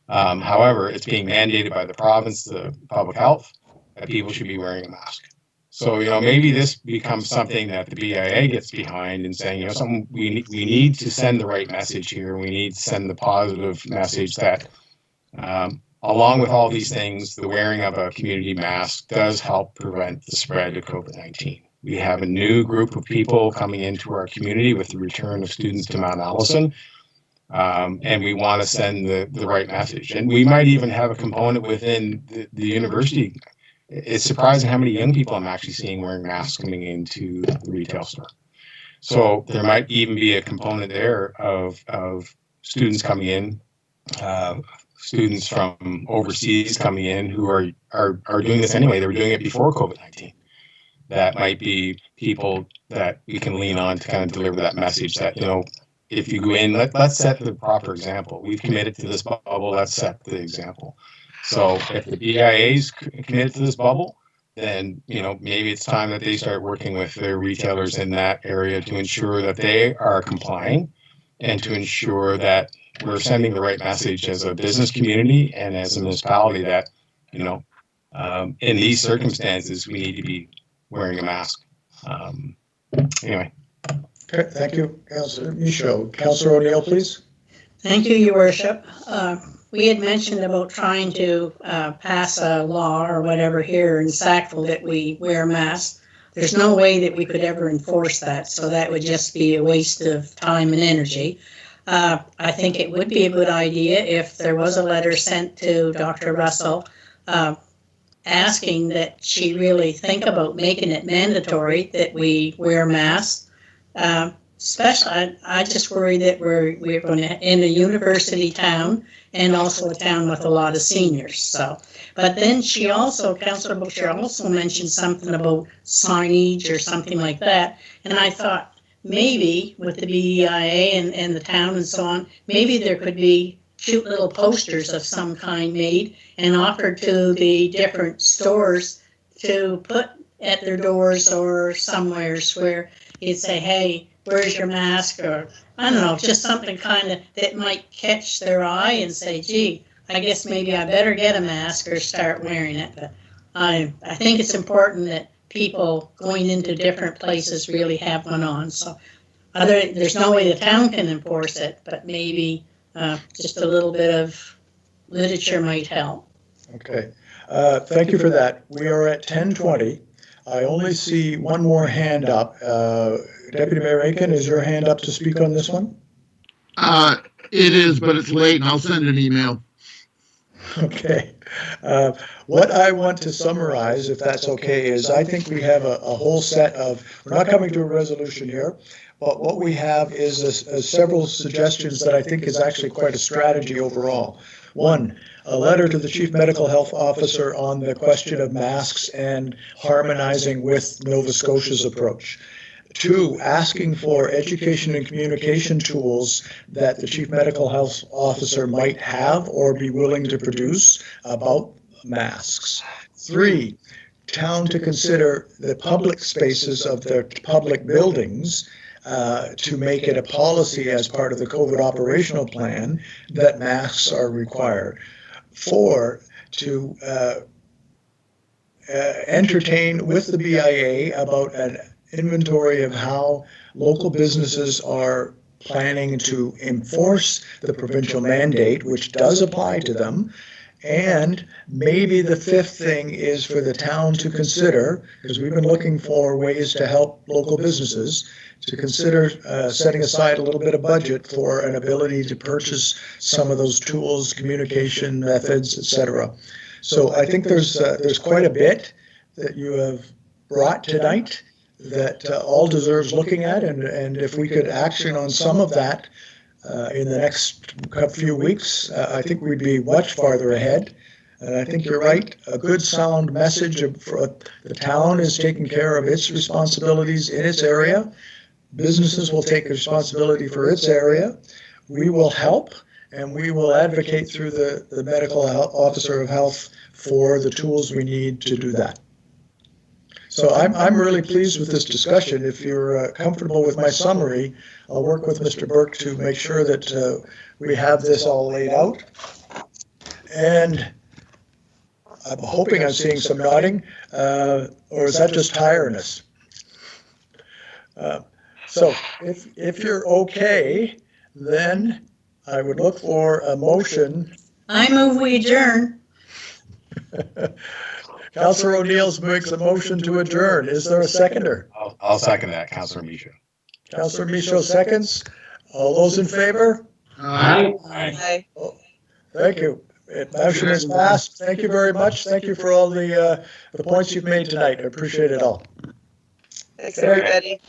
However, it's being mandated by the province, the public health, that people should be wearing a mask. So, maybe this becomes something that the BIA gets behind and saying, we need to send the right message here. We need to send the positive message that, along with all these things, the wearing of a community mask does help prevent the spread of COVID-19. We have a new group of people coming into our community with the return of students to Mount Allison. And we want to send the right message. And we might even have a component within the university. It's surprising how many young people I'm actually seeing wearing masks coming into the retail store. So there might even be a component there of students coming in, students from overseas coming in who are doing this anyway. They were doing it before COVID-19. That might be people that we can lean on to kind of deliver that message that, if you go in, let's set the proper example. We've committed to this bubble, let's set the example. So if the BIA's committed to this bubble, then, maybe it's time that they start working with their retailers in that area to ensure that they are complying and to ensure that we're sending the right message as a business community and as a municipality that, in these circumstances, we need to be wearing a mask. Anyway. Okay, thank you, Councillor Michaud. Councillor O'Neill, please. Thank you, Your Worship. We had mentioned about trying to pass a law or whatever here in Sackville that we wear masks. There's no way that we could ever enforce that, so that would just be a waste of time and energy. I think it would be a good idea if there was a letter sent to Dr. Russell asking that she really think about making it mandatory that we wear masks. Especially, I just worry that we're going to in a university town and also a town with a lot of seniors. So, but then she also, Councillor Butcher also mentioned something about signage or something like that, and I thought maybe with the BEIA and the town and so on, maybe there could be cute little posters of some kind made and offered to the different stores to put at their doors or somewheres where you'd say, hey, where's your mask? Or, I don't know, just something kind of that might catch their eye and say, gee, I guess maybe I better get a mask or start wearing it. But I think it's important that people going into different places really have one on. So there's no way the town can enforce it, but maybe just a little bit of literature might help. Okay. Thank you for that. We are at 10:20. I only see one more hand up. Deputy Mayor Aiken, is your hand up to speak on this one? It is, but it's late and I'll send an email. Okay. What I want to summarize, if that's okay, is I think we have a whole set of, we're not coming to a resolution here, but what we have is several suggestions that I think is actually quite a strategy overall. One, a letter to the Chief Medical Health Officer on the question of masks and harmonizing with Nova Scotia's approach. Two, asking for education and communication tools that the Chief Medical Health Officer might have or be willing to produce about masks. Three, town to consider the public spaces of their public buildings to make it a policy as part of the COVID operational plan that masks are required. Four, to entertain with the BIA about an inventory of how local businesses are planning to enforce the provincial mandate, which does apply to them. And maybe the fifth thing is for the town to consider, because we've been looking for ways to help local businesses, to consider setting aside a little bit of budget for an ability to purchase some of those tools, communication methods, etc. So I think there's quite a bit that you have brought tonight that all deserves looking at, and if we could action on some of that in the next few weeks, I think we'd be much farther ahead. And I think you're right, a good sound message for the town is taking care of its responsibilities in its area. Businesses will take responsibility for its area. We will help, and we will advocate through the medical officer of health for the tools we need to do that. So I'm really pleased with this discussion. If you're comfortable with my summary, I'll work with Mr. Burke to make sure that we have this all laid out. And I'm hoping I'm seeing some nodding, or is that just tiredness? So if you're okay, then I would look for a motion. I move we adjourn. Councillor O'Neill's makes a motion to adjourn. Is there a seconder? I'll second that, Councillor Michaud. Councillor Michaud seconds. All those in favor? Aye. Aye. Thank you. Motion is passed. Thank you very much. Thank you for all the points you've made tonight. I appreciate it all. Thanks, everybody.